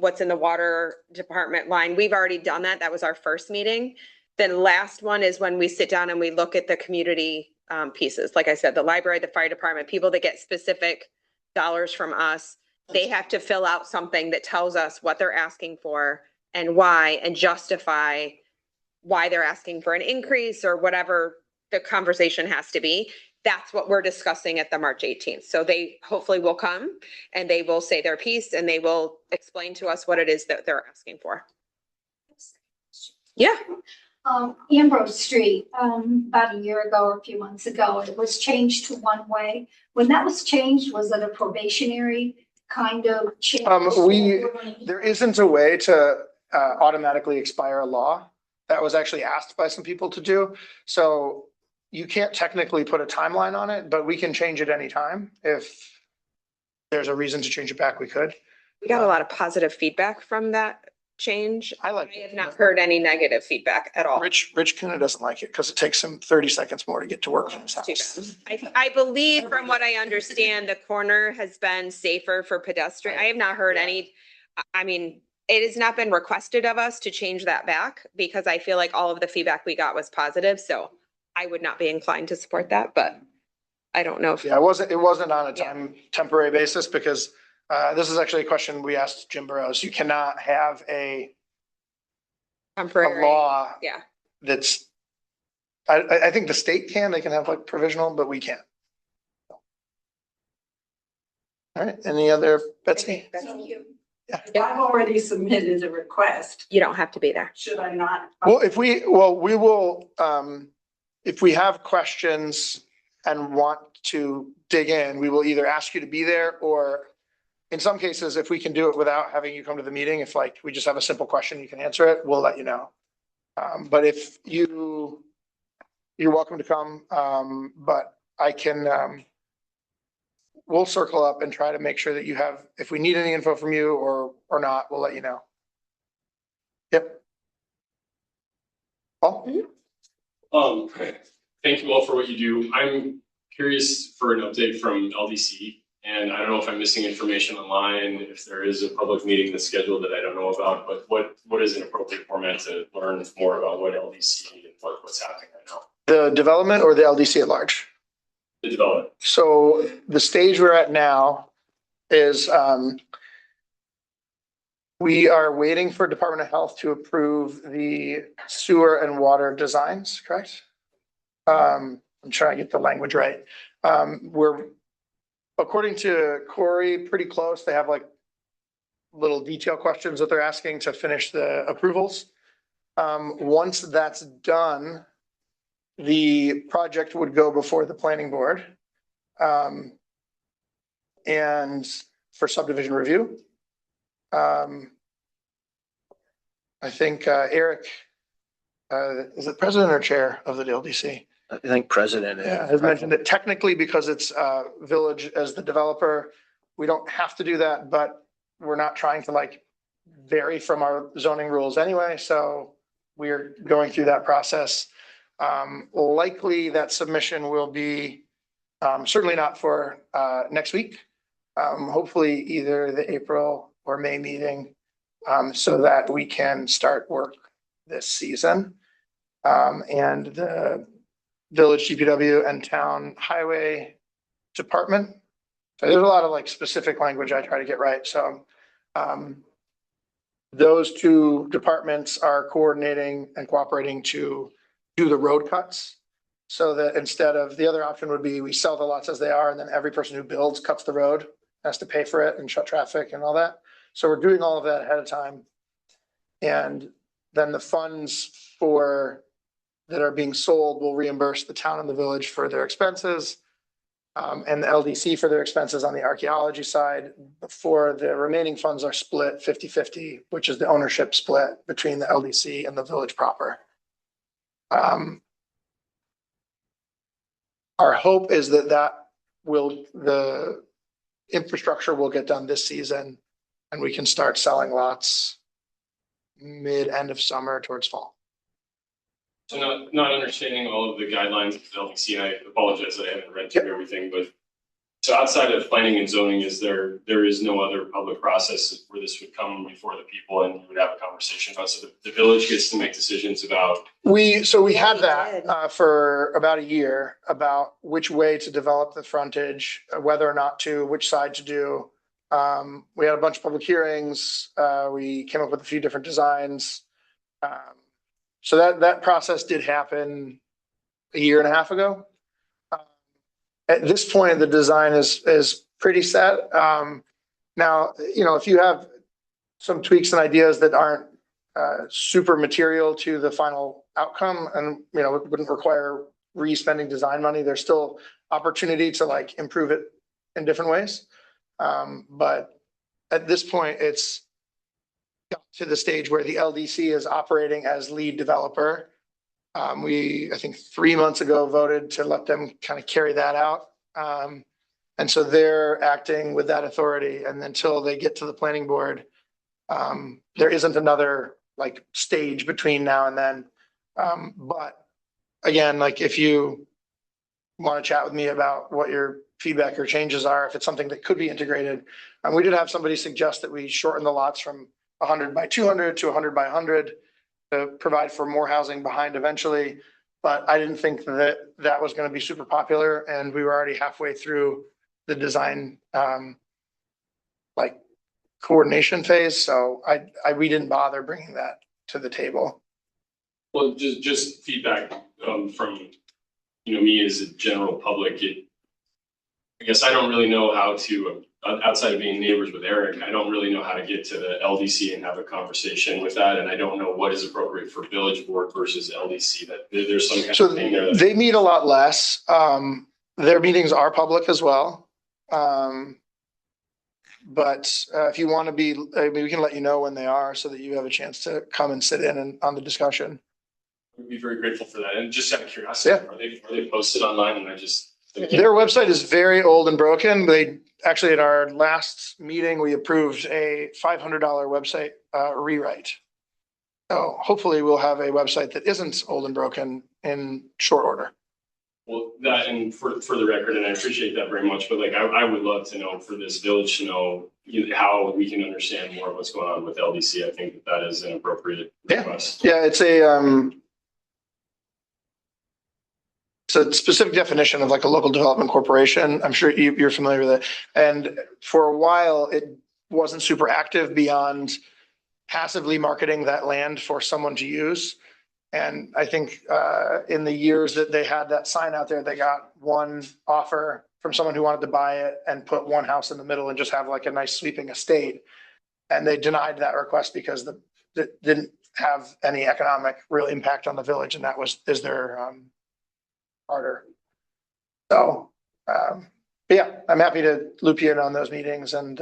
what's in the water department line. We've already done that. That was our first meeting. Then last one is when we sit down and we look at the community pieces. Like I said, the library, the fire department, people that get specific dollars from us, they have to fill out something that tells us what they're asking for and why, and justify why they're asking for an increase or whatever the conversation has to be. That's what we're discussing at the March 18th. So they hopefully will come and they will say their piece and they will explain to us what it is that they're asking for. Yeah. Ambrose Street, about a year ago or a few months ago, it was changed to one way. When that was changed, was it a probationary kind of change? There isn't a way to automatically expire a law. That was actually asked by some people to do. So you can't technically put a timeline on it, but we can change it anytime. If there's a reason to change it back, we could. We got a lot of positive feedback from that change. I have not heard any negative feedback at all. Rich Kuna doesn't like it because it takes him 30 seconds more to get to work from his house. I believe from what I understand, the corner has been safer for pedestrian. I have not heard any, I mean, it has not been requested of us to change that back because I feel like all of the feedback we got was positive. So I would not be inclined to support that, but I don't know if. Yeah, it wasn't on a temporary basis because this is actually a question we asked Jim Burrows. You cannot have a temporary law. Yeah. That's, I think the state they can have like provisional, but we can't. All right, any other, Betsy? Thank you. Yeah. I've already submitted a request. You don't have to be there. Should I not? Well, we will, if we have questions and want to dig in, we will either ask you to be there or in some cases, if we can do it without having you come to the meeting, if like we just have a simple question, you can answer it, we'll let you know. But if you're welcome to come, but I can, we'll circle up and try to make sure that you have, if we need any info from you or not, we'll let you know. Yep. Paul? Thank you all for what you do. I'm curious for an update from LDC, and I don't know if I'm missing information online, if there is a public meeting that's scheduled that I don't know about, but what is an appropriate format to learn more about what LDC and what's happening right now? The development or the LDC at large? The development. So the stage we're at now is we are waiting for Department of Health to approve the sewer and water designs, correct? I'm trying to get the language right. We're, according to Corey, pretty close. They have like little detail questions that they're asking to finish the approvals. Once that's done, the project would go before the planning board and for subdivision review. I think Eric, is it president or chair of the LDC? I think president. has mentioned that technically, because it's village as the developer, we don't have to do that, but we're not trying to like vary from our zoning rules anyway, so we're going through that process. Likely that submission will be certainly not for next week. Hopefully either the April or May meeting, so that we can start work this season. And the village DPW and town highway department. So there's a lot of like specific language I try to get right. So those two departments are coordinating and cooperating to do the road cuts. So that instead of, the other option would be we sell the lots as they are, and then every person who builds cuts the road, has to pay for it and shut traffic and all that. So we're doing all of that ahead of time. And then the funds that are being sold will reimburse the town and the village for their expenses. And the LDC for their expenses on the archaeology side, before the remaining funds are split 50-50, which is the ownership split between the LDC and the village proper. Our hope is that the infrastructure will get done this season and we can start selling lots end of summer towards fall. So not understanding all of the guidelines of the LDC, and I apologize that I haven't read through everything, but so outside of planning and zoning, there is no other public process where this would come before the people and you would have a conversation about, so the village gets to make decisions about. We had that for about a year, about which way to develop the frontage, whether or not to, which side to do. We had a bunch of public hearings. We came up with a few different designs. So that process did happen a year and a half ago. At this point, the design is pretty set. Now, if you have some tweaks and ideas that aren't super material to the final outcome, and it wouldn't require re-spending design money, there's still opportunity to like improve it in different ways. But at this point, it's got to the stage where the LDC is operating as lead developer. We, I think 3 months ago, voted to let them kind of carry that out. And so they're acting with that authority, and until they get to the planning board, there isn't another like stage between now and then. But again, like if you want to chat with me about what your feedback or changes are, if it's something that could be integrated. And we did have somebody suggest that we shorten the lots from 100 by 200 to 100 by 100 to provide for more housing behind eventually. But I didn't think that was going to be super popular, and we were already halfway through the design like coordination phase. So we didn't bother bringing that to the table. Well, just feedback from me as a general public. I guess I don't really know how to, outside of being neighbors with Eric, I don't really know how to get to the LDC and have a conversation with that. And I don't know what is appropriate for village board versus LDC. That there's some kind of thing there. They meet a lot less. Their meetings are public as well. But if you want to be, we can let you know when they are so that you have a chance to come and sit in and on the discussion. We'd be very grateful for that. And just out of curiosity, are they posted online? And their website is very old and broken. They actually, at our last meeting, we approved a $500 website rewrite. So hopefully we'll have a website that isn't old and broken in short order. Well, that, and for the record, and I appreciate that very much, but like I would love to know, for this village to know how we can understand more of what's going on with LDC. I think that is an appropriate request. Yeah, it's a specific definition of like a local development corporation. I'm sure you're familiar with it. And for a while, it wasn't super active beyond passively marketing that land for someone to use. And I think in the years that they had that sign out there, they got one offer from someone who wanted to buy it and put one house in the middle and just have like a nice sweeping estate. And they denied that request because it didn't have any economic real impact on the village. And that is their harder. So, yeah, I'm happy to loop you in on those meetings. And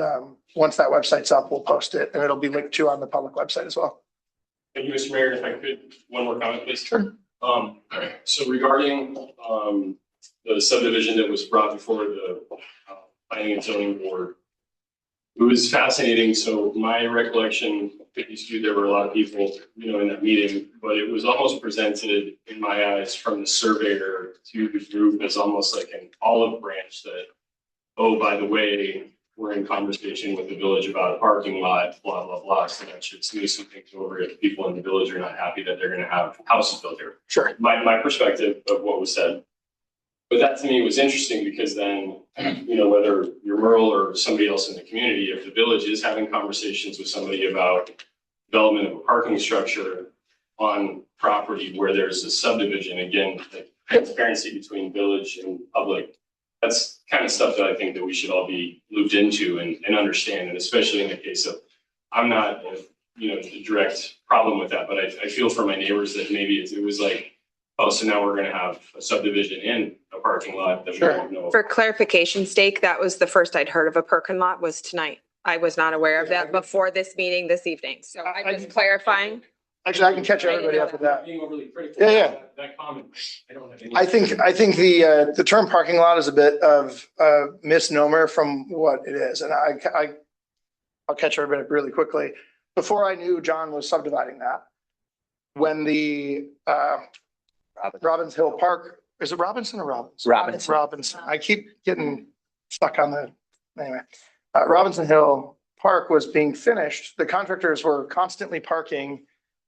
once that website's up, we'll post it and it'll be linked to on the public website as well. Thank you, Mr. Mayor. If I could, one more comment, please. Sure. So regarding, the subdivision that was brought before the planning and zoning board, it was fascinating. So my recollection, there were a lot of people, in that meeting, but it was almost presented in my eyes from the surveyor to the group as almost like an olive branch that, oh, by the way, we're in conversation with the village about a parking lot, blah, blah, blah. So that should smooth some things over if people in the village are not happy that they're gonna have houses built here. Sure. My perspective of what was said. But that to me was interesting because then, whether you're Merle or somebody else in the community, if the village is having conversations with somebody about development of a parking structure on property where there's a subdivision, again, the transparency between village and public, that's kind of stuff that I think that we should all be looped into and understand. And especially in the case of, I'm not, the direct problem with that, but I feel for my neighbors that maybe it was like, oh, so now we're gonna have a subdivision in a parking lot that we don't know. For clarification's sake, that was the first I'd heard of a parking lot was tonight. I was not aware of that before this meeting this evening. So I'm just clarifying. Actually, I can catch everybody up with that. Being overly critical. Yeah. That comment, I don't have any. I think the term parking lot is a bit of a misnomer from what it is. And I'll catch everybody up really quickly. Before I knew John was subdividing that, when the Robbins Hill Park, is it Robinson or Robbins? Robinson. Robinson. I keep getting stuck on anyway. Robinson Hill Park was being finished. The contractors were constantly parking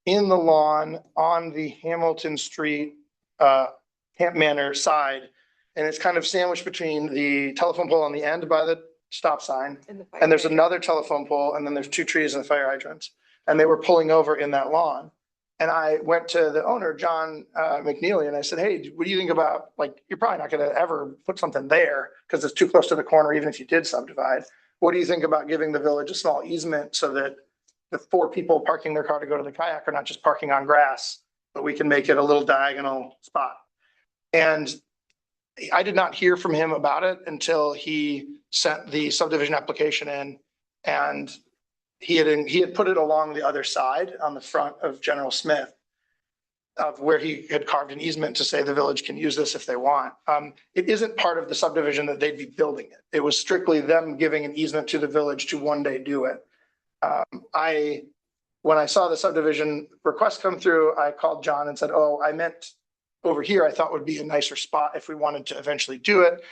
in the lawn on the Hamilton Street, Camp Manor side. And it's kind of sandwiched between the telephone pole on the end by the stop sign. And there's another telephone pole, and then there's 2 trees and the fire hydrants. And they were pulling over in that lawn. And I went to the owner, John McNeely, and I said, hey, what do you think about, you're probably not gonna ever put something there because it's too close to the corner, even if you did subdivide. What do you think about giving the village a small easement so that the 4 people parking their car to go to the kayak are not just parking on grass, but we can make it a little diagonal spot? And I did not hear from him about it until he sent the subdivision application in, and he had put it along the other side on the front of General Smith, of where he had carved an easement to say the village can use this if they want. It isn't part of the subdivision that they'd be building it. It was strictly them giving an easement to the village to one day do it. When I saw the subdivision request come through, I called John and said, oh, I meant over here, I thought would be a nicer spot if we wanted to eventually do it.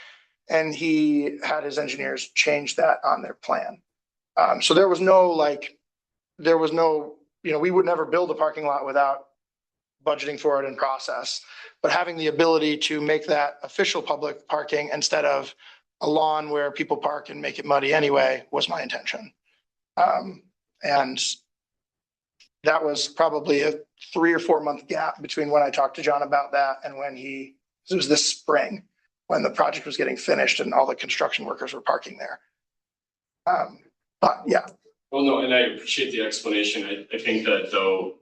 And he had his engineers change that on their plan. So there was no, we would never build a parking lot without budgeting for it in process. But having the ability to make that official public parking instead of a lawn where people park and make it muddy anyway was my intention. And that was probably a 3 or 4 month gap between when I talked to John about that and when it was this spring when the project was getting finished and all the construction workers were parking there. But yeah. Well, no, and I appreciate the explanation. I think that though,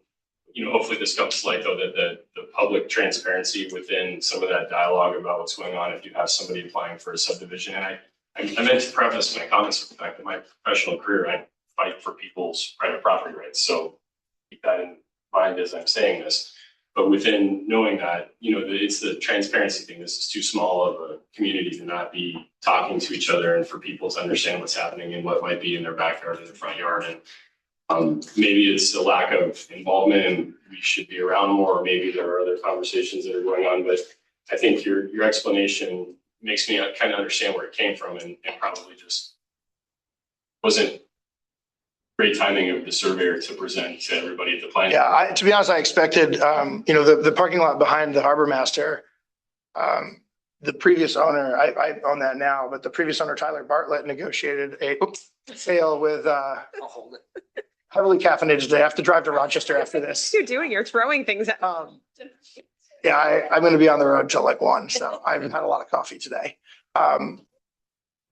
hopefully this comes to light though, that the public transparency within some of that dialogue about what's going on, if you have somebody applying for a subdivision. And I meant to preface my comments with the fact that my professional career, I fight for people's private property rights. So keep that in mind as I'm saying this. But within knowing that, it's the transparency thing. This is too small of a community to not be talking to each other and for people to understand what's happening and what might be in their backyard and their front yard. And maybe it's a lack of involvement and we should be around more, or maybe there are other conversations that are going on. But I think your explanation makes me kind of understand where it came from and probably just wasn't great timing of the surveyor to present to everybody at the planning. Yeah, to be honest, I expected, the parking lot behind the Harbor Master, the previous owner, I own that now, but the previous owner, Tyler Bartlett, negotiated a sale with heavily caffeinated today. I have to drive to Rochester after this. What are you doing? You're throwing things at. Yeah, I'm going to be on the road till 1, so I haven't had a lot of coffee today.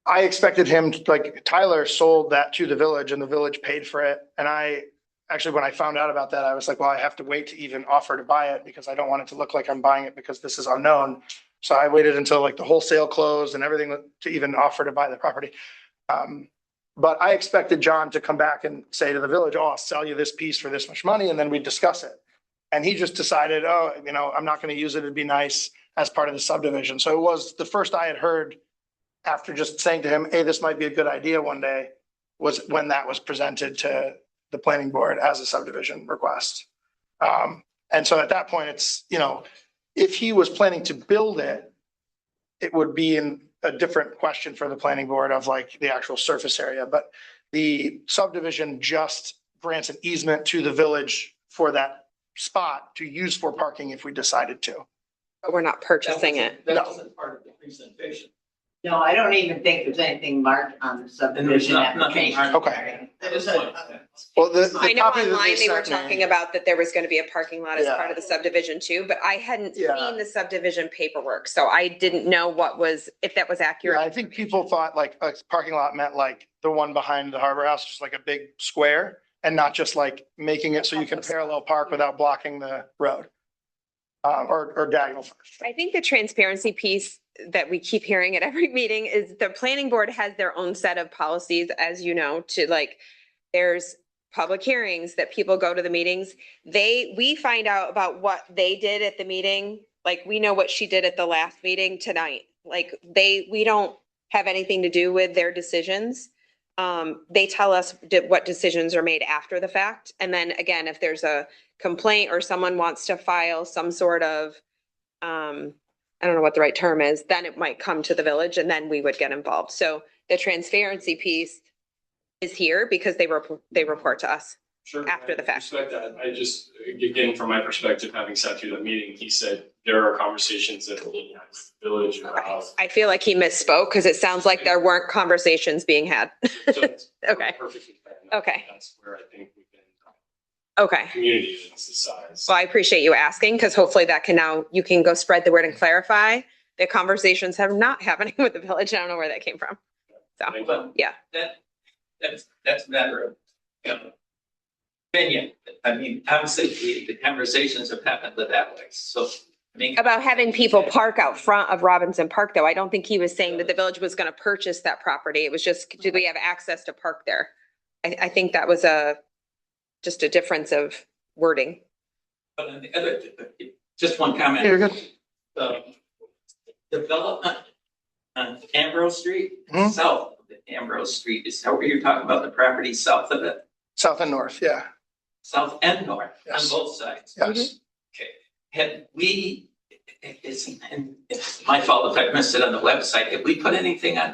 I expected him to, Tyler sold that to the village and the village paid for it. And when I found out about that, I was like, well, I have to wait to even offer to buy it because I don't want it to look like I'm buying it because this is unknown. So I waited until the wholesale closed and everything to even offer to buy the property. But I expected John to come back and say to the village, oh, I'll sell you this piece for this much money. And then we'd discuss it. And he just decided, oh, I'm not going to use it. It'd be nice as part of the subdivision. So it was the first I had heard after just saying to him, hey, this might be a good idea one day, was when that was presented to the planning board as a subdivision request. And so at that point, it's, if he was planning to build it, it would be in a different question for the planning board of like the actual surface area. But the subdivision just grants an easement to the village for that spot to use for parking if we decided to. But we're not purchasing it. That wasn't part of the presentation. No, I don't even think there's anything marked on the subdivision application. Okay. There was a- Well, the I know copy that online they were sent me- talking about that there was going to be a parking lot as Yeah. part of the subdivision too, but I hadn't Yeah. seen the subdivision paperwork, so I didn't know if that was Yeah, accurate. I think people thought like a parking lot meant like the one behind the Harbor House, just like a big square, and not just like making it so you can parallel park without blocking the road. Or diagonal. I think the transparency piece that we keep hearing at every meeting is the planning board has their own set of policies, as you know, to like, there's public hearings that people go to the meetings. We find out about what they did at the meeting. Like, we know what she did at the last meeting tonight. Like, we don't have anything to do with their decisions. They tell us what decisions are made after the fact. And then again, if there's a complaint or someone wants to file some sort of, I don't know what the right term is, then it might come to the village and then we would get involved. So the transparency piece is here because they report to us. Sure. After the fact. I respect that. I just, again, from my perspective, having sat through that meeting, he said there are conversations that the village about. I feel like he misspoke because it sounds like there weren't conversations being had. So it's Okay. perfectly fair. Okay. That's where I think we can. Okay. Community is the size. Well, I appreciate you asking because hopefully that you can go spread the word and clarify that conversations have not happening with the village. I don't know where that came from. So, But yeah. That's a matter of, opinion. I mean, obviously, the conversations have happened that way, so, I mean. About having people park out front of Robinson Park, though, I don't think he was saying that the village was going to purchase that property. It was just, did we have access to park there? I think that was just a difference of wording. But on the other, just one comment. You're good. The development on Ambrose Street, Mhm. south of Ambrose Street, is that where you're talking about the property south of it? South and north, yeah. South and north, on Yes. both sides? Yes. Okay, have we, it's my fault if I missed it on the website, have we put anything on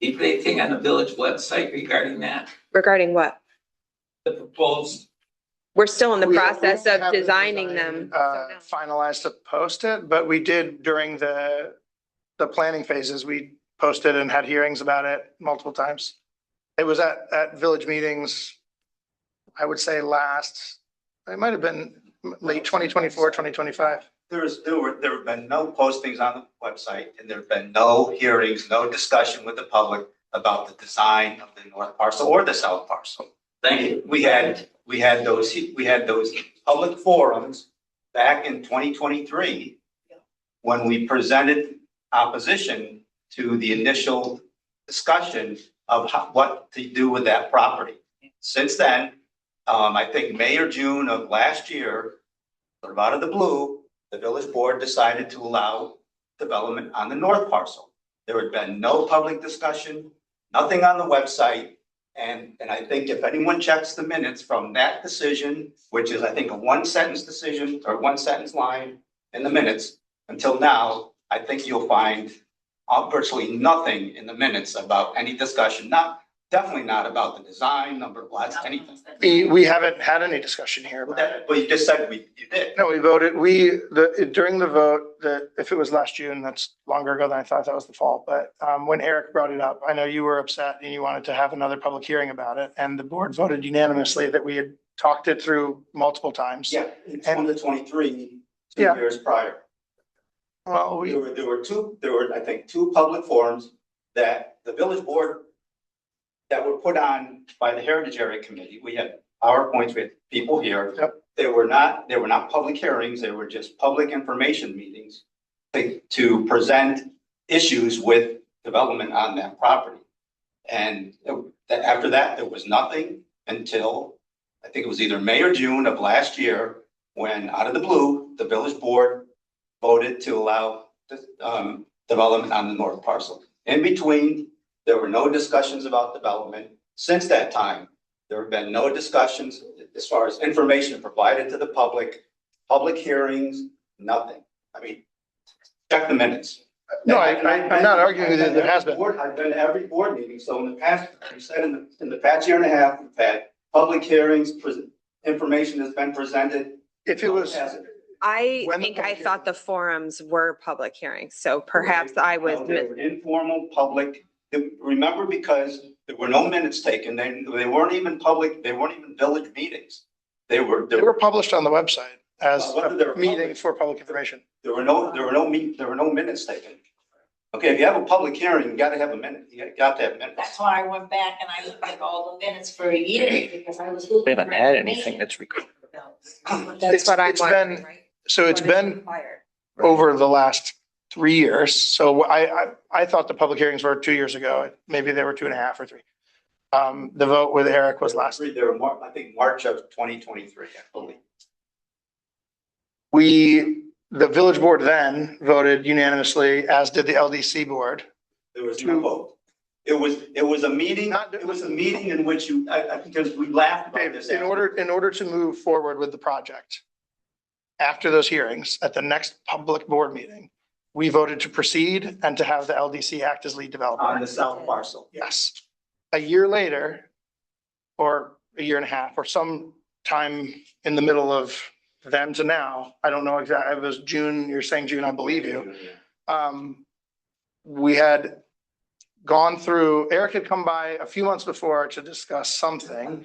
the village website regarding that? Regarding what? The proposed, We're still in the We process don't of have the designing design, them. So no. Finalized to post it, but we did during the planning phases, we posted and had hearings about it multiple times. It was at village meetings, I would say it might have been late 2024, 2025. There have been no postings on the website, and there have been no hearings, no discussion with the public about the design of the north parcel or the south parcel. thank you. We had those public forums back in 2023 when we presented opposition to the initial discussion of what to do with that property. Since then, I think May or June of last year, sort of out of the blue, the village board decided to allow development on the north parcel. There had been no public discussion, nothing on the website. And I think if anyone checks the minutes from that decision, which is, I think, a one sentence decision or one sentence line in the minutes until now, I think you'll find virtually nothing in the minutes about any discussion, definitely not about the design, number of lots, anything. We haven't had any discussion here about it. But you just said you did. No, we voted, during the vote, that if it was last June, that's longer ago than I thought, that was the fall. But when Eric brought it up, I know you were upset and you wanted to have another public hearing about it. And the board voted unanimously that we had talked it through multiple times. Yeah, in 2023, 2 Yeah. years prior. Well, There were, I think, two public forums that the village board that were put on by the Heritage Area Committee. We had PowerPoints with people here. Yep. They were not public hearings. They were just public information meetings to present issues with development on that property. And after that, there was nothing until I think it was either May or June of last year when out of the blue, the village board voted to allow development on the north parcel. In between, there were no discussions about development. Since that time, there have been no discussions as far as information provided to the public hearings, nothing. I mean, check the minutes. No, I'm not arguing with you that there has been. I've been to every board meeting, so in the past, you said in the past year and a half, we've had public hearings, information has been presented. If it was, I When the think I public thought the forums were public hearings, so perhaps I was. No, they were informal, public, remember, because there were no minutes taken, they weren't even public, they weren't even village meetings. They were published on the website as Whether they were a meeting public. for public information. There were no minutes taken. Okay, if you have a public hearing, you gotta have a minute, you got to have minutes. That's why I went back and I looked at all the minutes for a year because I was looking. We haven't for had information. anything that's recorded. That's what I'm It's been- wondering, right? So it's What is been required? over the last 3 years. So I thought the public hearings were 2 years ago. Maybe they were 2.5 or 3. The vote with Eric was last. They were I think March of 2023, I believe. The village board then voted unanimously, as did the LDC board. There was no vote. It was a meeting, in which because we laughed about this. In order to move forward with the project, after those hearings, at the next public board meeting, we voted to proceed and to have the LDC act as lead developer. On the south parcel. Yes. A year later, or a year and a half, or some time in the middle of then to now, I don't know exactly, it was June, you're saying June, I believe you. We had gone through, Eric had come by a few months before to discuss something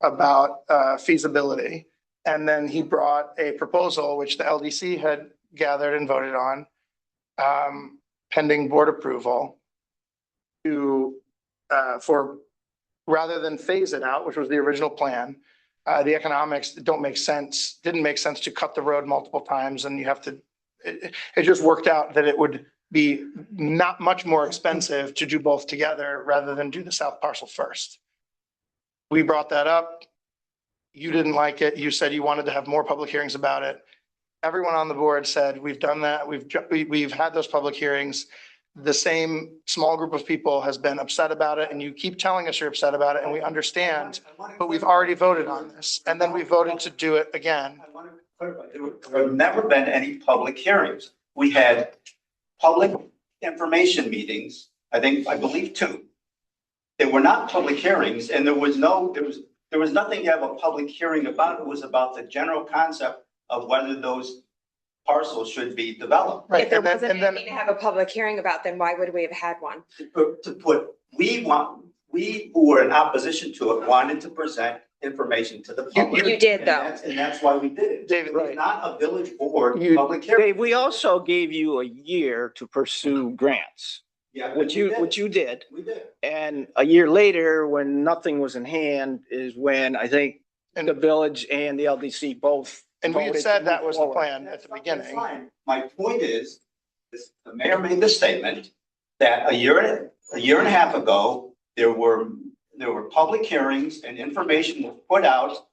about feasibility. And then he brought a proposal, which the LDC had gathered and voted on, pending board approval, for, rather than phase it out, which was the original plan, the economics didn't make sense to cut the road multiple times, and you have to, it just worked out that it would be not much more expensive to do both together rather than do the south parcel first. We brought that up. You didn't like it. You said you wanted to have more public hearings about it. Everyone on the board said, we've done that. We've had those public hearings. The same small group of people has been upset about it, and you keep telling us you're upset about it, and we understand, but we've already voted on this. And then we voted to do it again. I want to clarify, there have never been any public hearings. We had public information meetings, I believe 2. They were not public hearings, and there was nothing to have a public hearing about. It was about the general concept of whether those parcels should be developed. Right. If there And then- wasn't and then- anything to have a public hearing about, then why would we have had one? We who were in opposition to it wanted to present information to the public. You did, though. And that's why we did it. David, It was not a village board public hearing. Dave, we also gave you a year to pursue grants, Yeah, which you did. We did. And a year later, when nothing was in hand, is when I think the village and the LDC both. And we had voted said to that move was the forward. plan at the That's beginning. fine. My point is, the mayor made the statement that a year and a half ago, there were public hearings and information was put out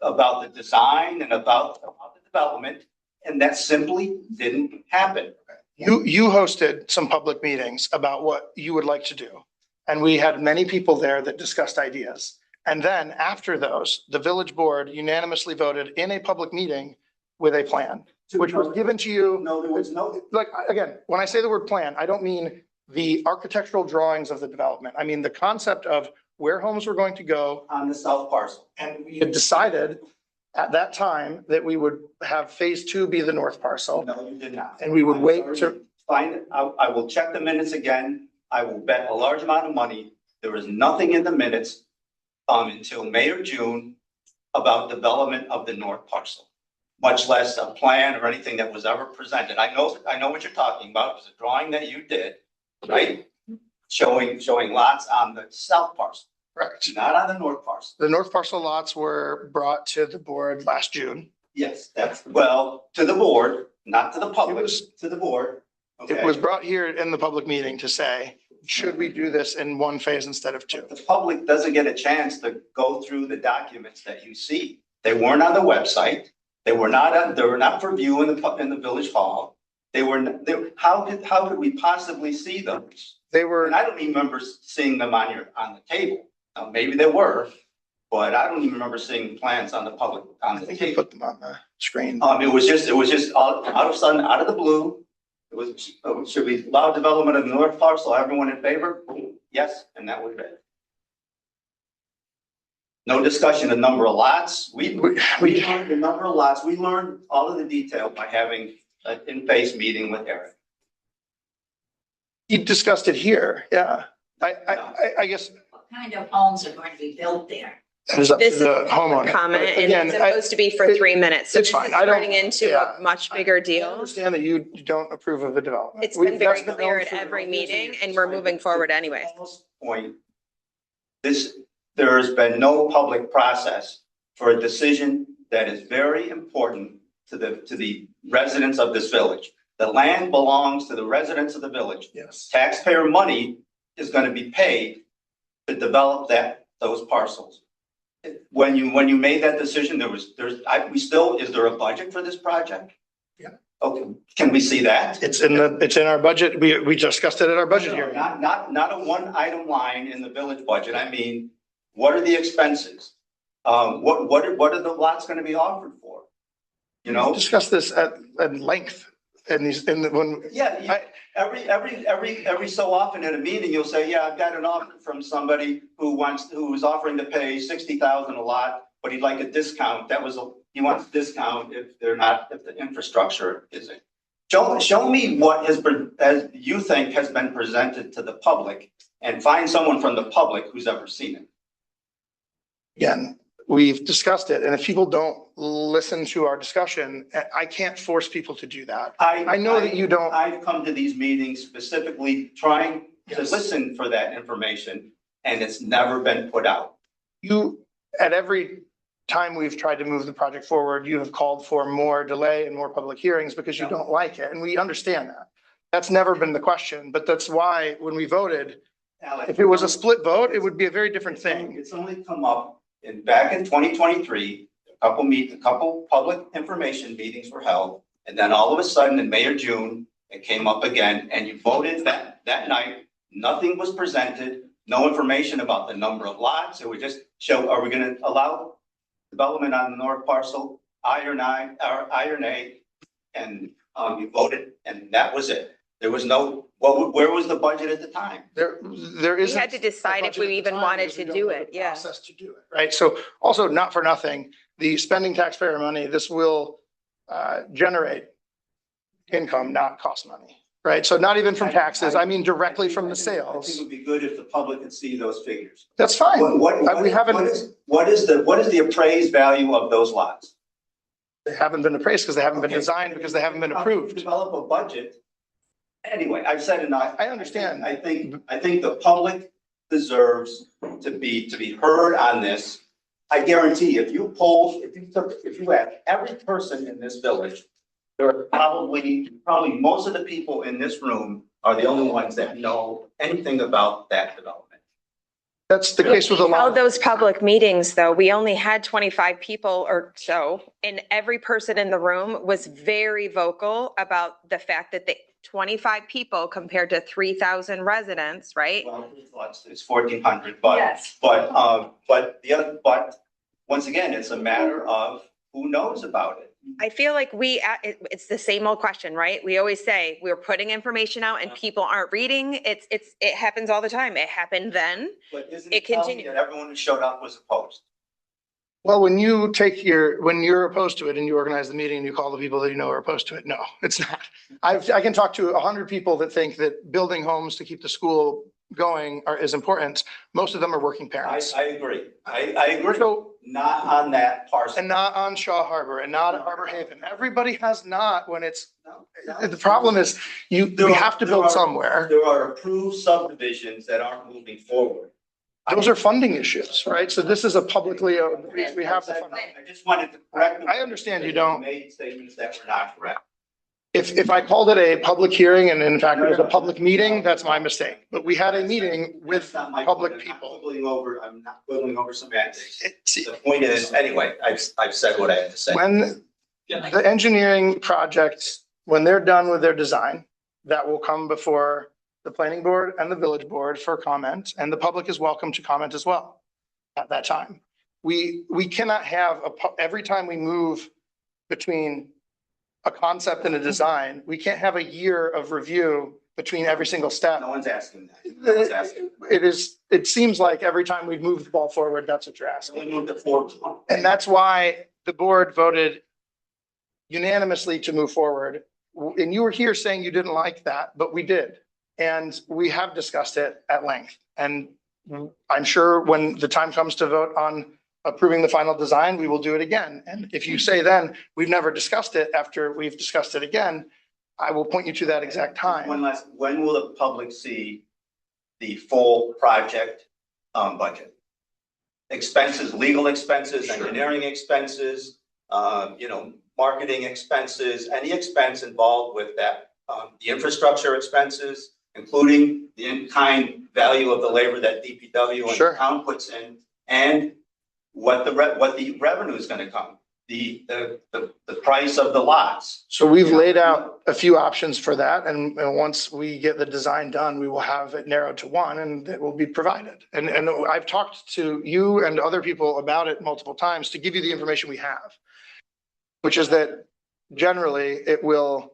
about the design and about the development, and that simply didn't happen. You hosted some public meetings about what you would like to do. And we had many people there that discussed ideas. And then after those, the village board unanimously voted in a public meeting with a plan, which was given to you. No, there was no. Like, again, when I say the word plan, I don't mean the architectural drawings of the development. I mean the concept of where homes were going to go. On the south parcel. And we had decided at that time that we would have phase 2 be the north parcel. No, you did not. And we would I'm wait sorry. to, Fine, I will check the minutes again. I will bet a large amount of money. There was nothing in the minutes until May or June about development of the north parcel, much less a plan or anything that was ever presented. I know what you're talking about. It was a drawing that you did, right? Showing lots on the south parcel, correct. not on the north parcel. The north parcel lots were brought to the board last June. Yes, to the board, not to the public, to the board. It was brought here in the public meeting to say, should we do this in one phase instead of 2? The public doesn't get a chance to go through the documents that you see. They weren't on the website. They were not for view in the village hall. How could we possibly see those? They were. And I don't even remember seeing them on the table. Now, maybe they were, but I don't even remember seeing plans on the I think you table. put them on the screen. It was just all out of sudden, out of the blue. It was, should we allow development of the north parcel? Everyone in favor? Yes, and that was it. No discussion of number of lots. We learned the number of lots. We learned all of the detail by having an in-face meeting with Eric. He discussed it here. Yeah. I guess What kind of homes are going to be built there? that is up to This is the homeowner. comment But and again, it's supposed to be for 3 minutes. So it's this fine. is I don't- turning into yeah. a much bigger I deal. understand that you don't approve of the development. It's been very That's clear known at for every years meeting years. and we're moving forward anyways. Point. There has been no public process for a decision that is very important to the residents of this village. The land belongs to the residents of the village. Yes. Taxpayer money is going to be paid to develop those parcels. When you made that decision, is there a budget for this project? Yeah. Okay, can we see that? It's in our budget. We discussed it at our budget hearing. Not a one item line in the village budget. I mean, what are the expenses? What are the lots going to be offered for? You know? We discussed this at length when. Yeah, every so often at a meeting, you'll say, yeah, I've got an offer from somebody who's offering to pay 60,000 a lot, but he'd like a discount. He wants a discount if the infrastructure isn't. Show me what as you think has been presented to the public and find someone from the public who's ever seen it. Again, we've discussed it, and if people don't listen to our discussion, I can't force people to do that. I know that you don't. I've come to these meetings specifically trying to Yes. listen for that information, and it's never been put out. At every time we've tried to move the project forward, you have called for more delay and more public hearings because you don't like it, and we understand that. That's never been the question, but that's why when we voted, Alex, if it was a split vote, it would be a very different thing. It's only come up back in 2023, a couple public information meetings were held. And then all of a sudden in May or June, it came up again and you voted that night. Nothing was presented, no information about the number of lots. It would just show, are we going to allow development on the north parcel, aye or nay? And you voted and that was it. There was no, where was the budget at the time? There We isn't. had to decide if we even wanted to do it. Yeah. Process to do it, right? So also not for nothing, the spending taxpayer money, this will generate income, not cost money, right? So not even from taxes, I mean directly from the I think sales. it would be good if the public could see those figures. That's fine. We haven't, What is the appraised value of those lots? they haven't been appraised because they haven't been designed because they haven't been approved. Develop a budget. Anyway, I've said enough. I understand. I think the public deserves to be heard on this. I guarantee if you ask every person in this village, there are probably most of the people in this room are the only ones that know anything about that development. That's the case with a lot. All those public meetings, though, we only had 25 people or so, and every person in the room was very vocal about the fact that the 25 people compared to 3,000 residents, right? Well, it's 1,400, but Yes. but once again, it's a matter of who knows about it. I feel like it's the same old question, right? We always say we're putting information out and people aren't reading. It happens all the time. It happened then. But isn't It it telling continued. that everyone who showed up was opposed? Well, when you're opposed to it and you organize the meeting and you call the people that you know are opposed to it, no, it's not. I can talk to 100 people that think that building homes to keep the school going is important. Most of them are working parents. I agree. I agree. So, Not on that parcel. and not on Shaw Harbor and not at Harbor Haven. Everybody has not when it's, the problem is we have to build somewhere. There are approved subdivisions that aren't moving forward. Those are funding issues, right? So this is a publicly, we have the funding. I just wanted to correct. I understand you don't. Made statements that were not correct. If I called it a public hearing and in fact it was a public meeting, that's my mistake. But we had a meeting with That's not my public point. people. I'm not quibbling over semantics. The point is, anyway, I've said what I had to say. The engineering projects, when they're done with their design, that will come before the planning board and the village board for comment, and the public is welcome to comment as well at that time. We cannot have every time we move between a concept and a design, we can't have a year of review between every single step. No one's asking that. No one's asking. It seems like every time we move the ball forward, that's what you're asking. We moved it forward. And that's why the board voted unanimously to move forward. And you were here saying you didn't like that, but we did. And we have discussed it at length. And I'm sure when the time comes to vote on approving the final design, we will do it again. And if you say then, we've never discussed it after we've discussed it again, I will point you to that exact time. When will the public see the full project budget? Expenses, legal expenses, engineering expenses, marketing expenses, any expense involved with that, the infrastructure expenses, including the in-kind value of the labor that DPW and the town puts in, and what the revenue is going to come, the price of the lots. So we've laid out a few options for that. And once we get the design done, we will have it narrowed to one and it will be provided. And I've talked to you and other people about it multiple times to give you the information we have, which is that generally it will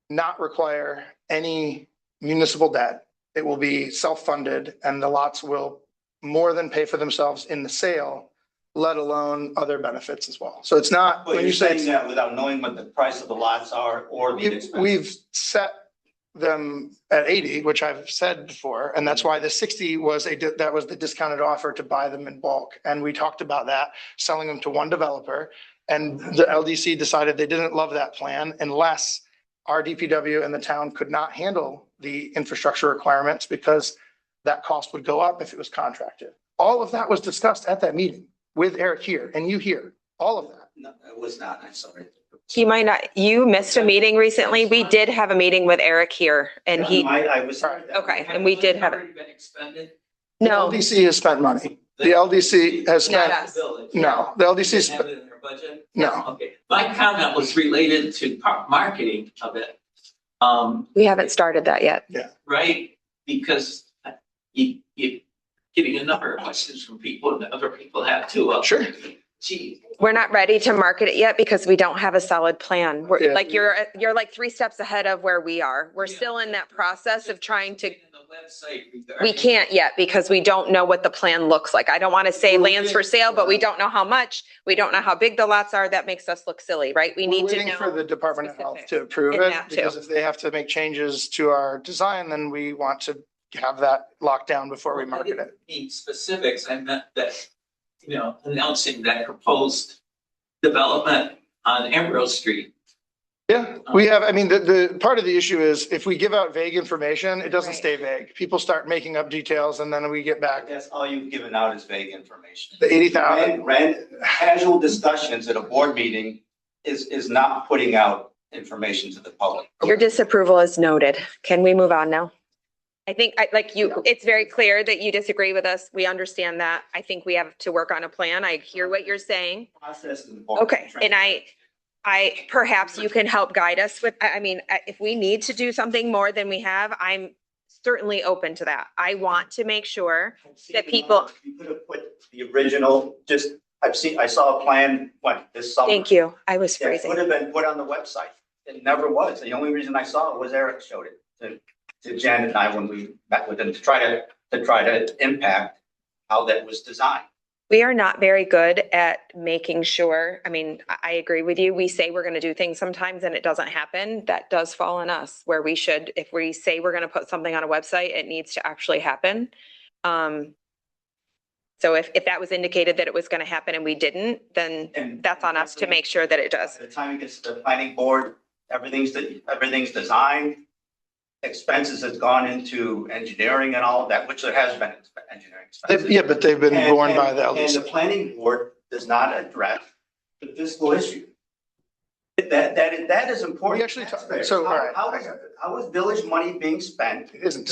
not require any municipal debt. It will be self-funded and the lots will more than pay for themselves in the sale, let alone other benefits as well. So it's not, But when you you're say saying that without knowing what the price of the lots are or the expenses. we've set them at 80, which I've said before, and that's why the 60 was that was the discounted offer to buy them in bulk. And we talked about that, selling them to one developer. And the LDC decided they didn't love that plan unless our DPW and the town could not handle the infrastructure requirements because that cost would go up if it was contracted. All of that was discussed at that meeting with Eric here and you here, all of that. No, it was not, I'm sorry. He might not, you missed a meeting recently. We did have a meeting with Eric here and he, I was. okay, and we did have it. Been expended? No, The LDC has spent money. The LDC has Not spent, us. no, the LDC, Didn't have it in their budget? no. Okay, my comment was related to marketing of it. we haven't started that yet. Right, because you're getting a number of questions from people and other people have too. Well, Sure. Gee, We're not ready to market it yet because we don't have a solid plan. We're Yeah. like, you're like 3 steps ahead of where we are. We're still in that process of trying to, the website we can't yet because we don't know what the plan looks like. I don't want to say lands for sale, but we don't know how much. We don't know how big the lots are. That makes us look silly, right? We We're need to waiting for know. the Department of Health specifics to approve in it, that too. because if they have to make changes to our design, then we want to have that locked down before we market it. Need specifics. I meant that, announcing that proposed development on Emerald Street. Yeah, we have, I mean, the part of the issue is if we give out vague information, it doesn't Right. stay vague. People start making up details and then we get back. That's all you've given out is vague information. The 80,000. Casual discussions at a board meeting is not putting out information to the public. Your disapproval is noted. Can we move on now? I think it's very clear that you disagree with us. We understand that. I think we have to work on a plan. I hear what you're saying. Process is important. Okay, and I perhaps you can help guide us with, I mean, if we need to do something more than we have, I'm certainly open to that. I want to make sure that people, You could have put the original, I saw a plan, this summer. thank you. I was Yeah, it freezing. would have been put on the website. It never was. The only reason I saw it was Eric showed it to Janet and I when we met with him to try to impact how that was designed. We are not very good at making sure, I mean, I agree with you. We say we're going to do things sometimes and it doesn't happen. That does fall on us where we should, if we say we're going to put something on a website, it needs to actually happen. So if that was indicated that it was going to happen and we didn't, then And that's on us to make sure that it does. by the time it gets to the planning board, everything's designed. Expenses has gone into engineering and all of that, which there has been engineering expenses. Yeah, but they've been borne by the And the LDC. planning board does not address the fiscal issue. That is important. We actually talked, so, all right. How is village money being spent? It isn't.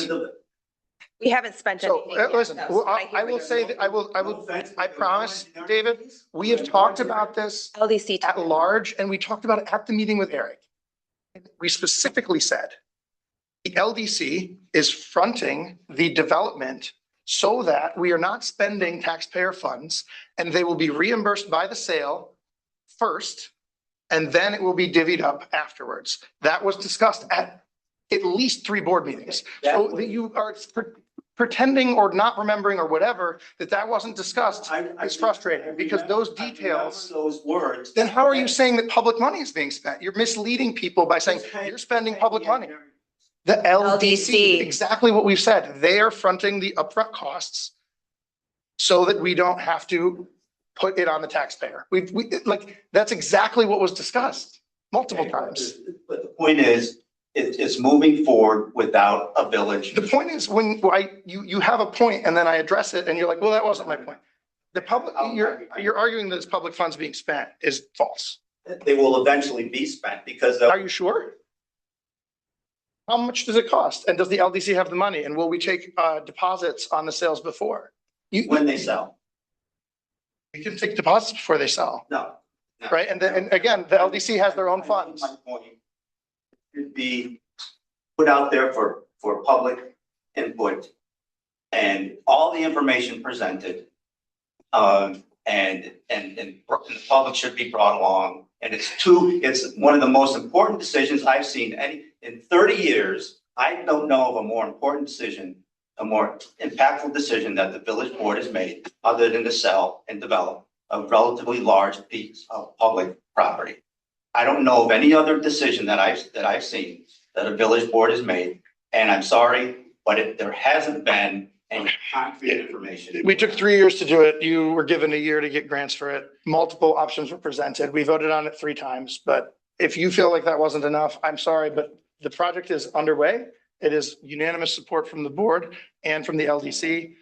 We haven't spent So, anything yet, listen, though, well, so I hear will what say you're that I promise, David, we have talked about this saying. LDC. at large, and we talked about it at the meeting with Eric. We specifically said the LDC is fronting the development so that we are not spending taxpayer funds, and they will be reimbursed by the sale first, and then it will be divvied up afterwards. That was discussed at least 3 board meetings. So that you are pretending or not remembering or whatever, that wasn't discussed is frustrating, because those details. Those words. Then how are you saying that public money is being spent? You're misleading people by saying you're spending public money. The LDC, exactly what we've said. They are fronting the upfront costs so that we don't have to put it on the taxpayer. That's exactly what was discussed multiple times. But the point is, it's moving forward without a village. The point is when you have a point and then I address it and you're like, well, that wasn't my point. The public, you're arguing that it's public funds being spent is false. They will eventually be spent because. Are you sure? How much does it cost? And does the LDC have the money? And will we take deposits on the sales before? When they sell. We can take deposits before they sell. No. Right? And again, the LDC has their own funds. My point should be put out there for public input and all the information presented. And the public should be brought along. And it's one of the most important decisions I've seen in 30 years. I don't know of a more important decision, a more impactful decision that the village board has made other than to sell and develop a relatively large piece of public property. I don't know of any other decision that I've seen that a village board has made. And I'm sorry, but there hasn't been any concrete information. We took 3 years to do it. You were given a year to get grants for it. Multiple options were presented. We voted on it 3 times, but if you feel like that wasn't enough, I'm sorry, but the project is underway. It is unanimous support from the board and from the LDC.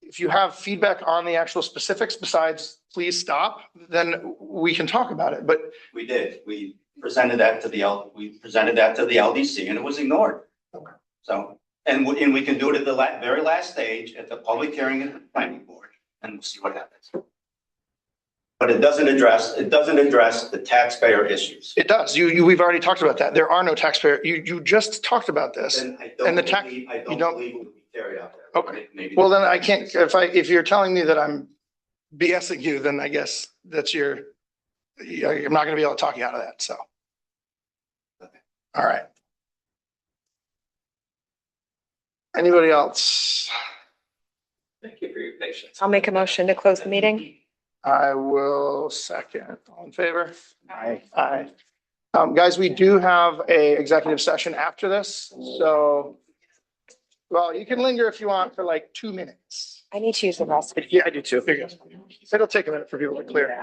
If you have feedback on the actual specifics besides please stop, then we can talk about it, but. We did. We presented that to the LDC and it was ignored. Okay. So, and we can do it at the very last stage at the public hearing and the planning board and we'll see what happens. But it doesn't address the taxpayer issues. It does. We've already talked about that. There are no taxpayer. You just talked about this. And I And the don't tax- believe, I you don't don't- believe it would be carried out there. Okay. Maybe. Well, then I can't, if you're telling me that I'm BSing you, then I guess that's I'm not gonna be able to talk you out of that, so. All right. Anybody else? Thank you for your patience. I'll make a motion to close the meeting. I will second. All in favor? Aye. Aye. Guys, we do have a executive session after this, so. Well, you can linger if you want for like 2 minutes. I need to use the restroom. Yeah, I do too. It'll take a minute for people to clear.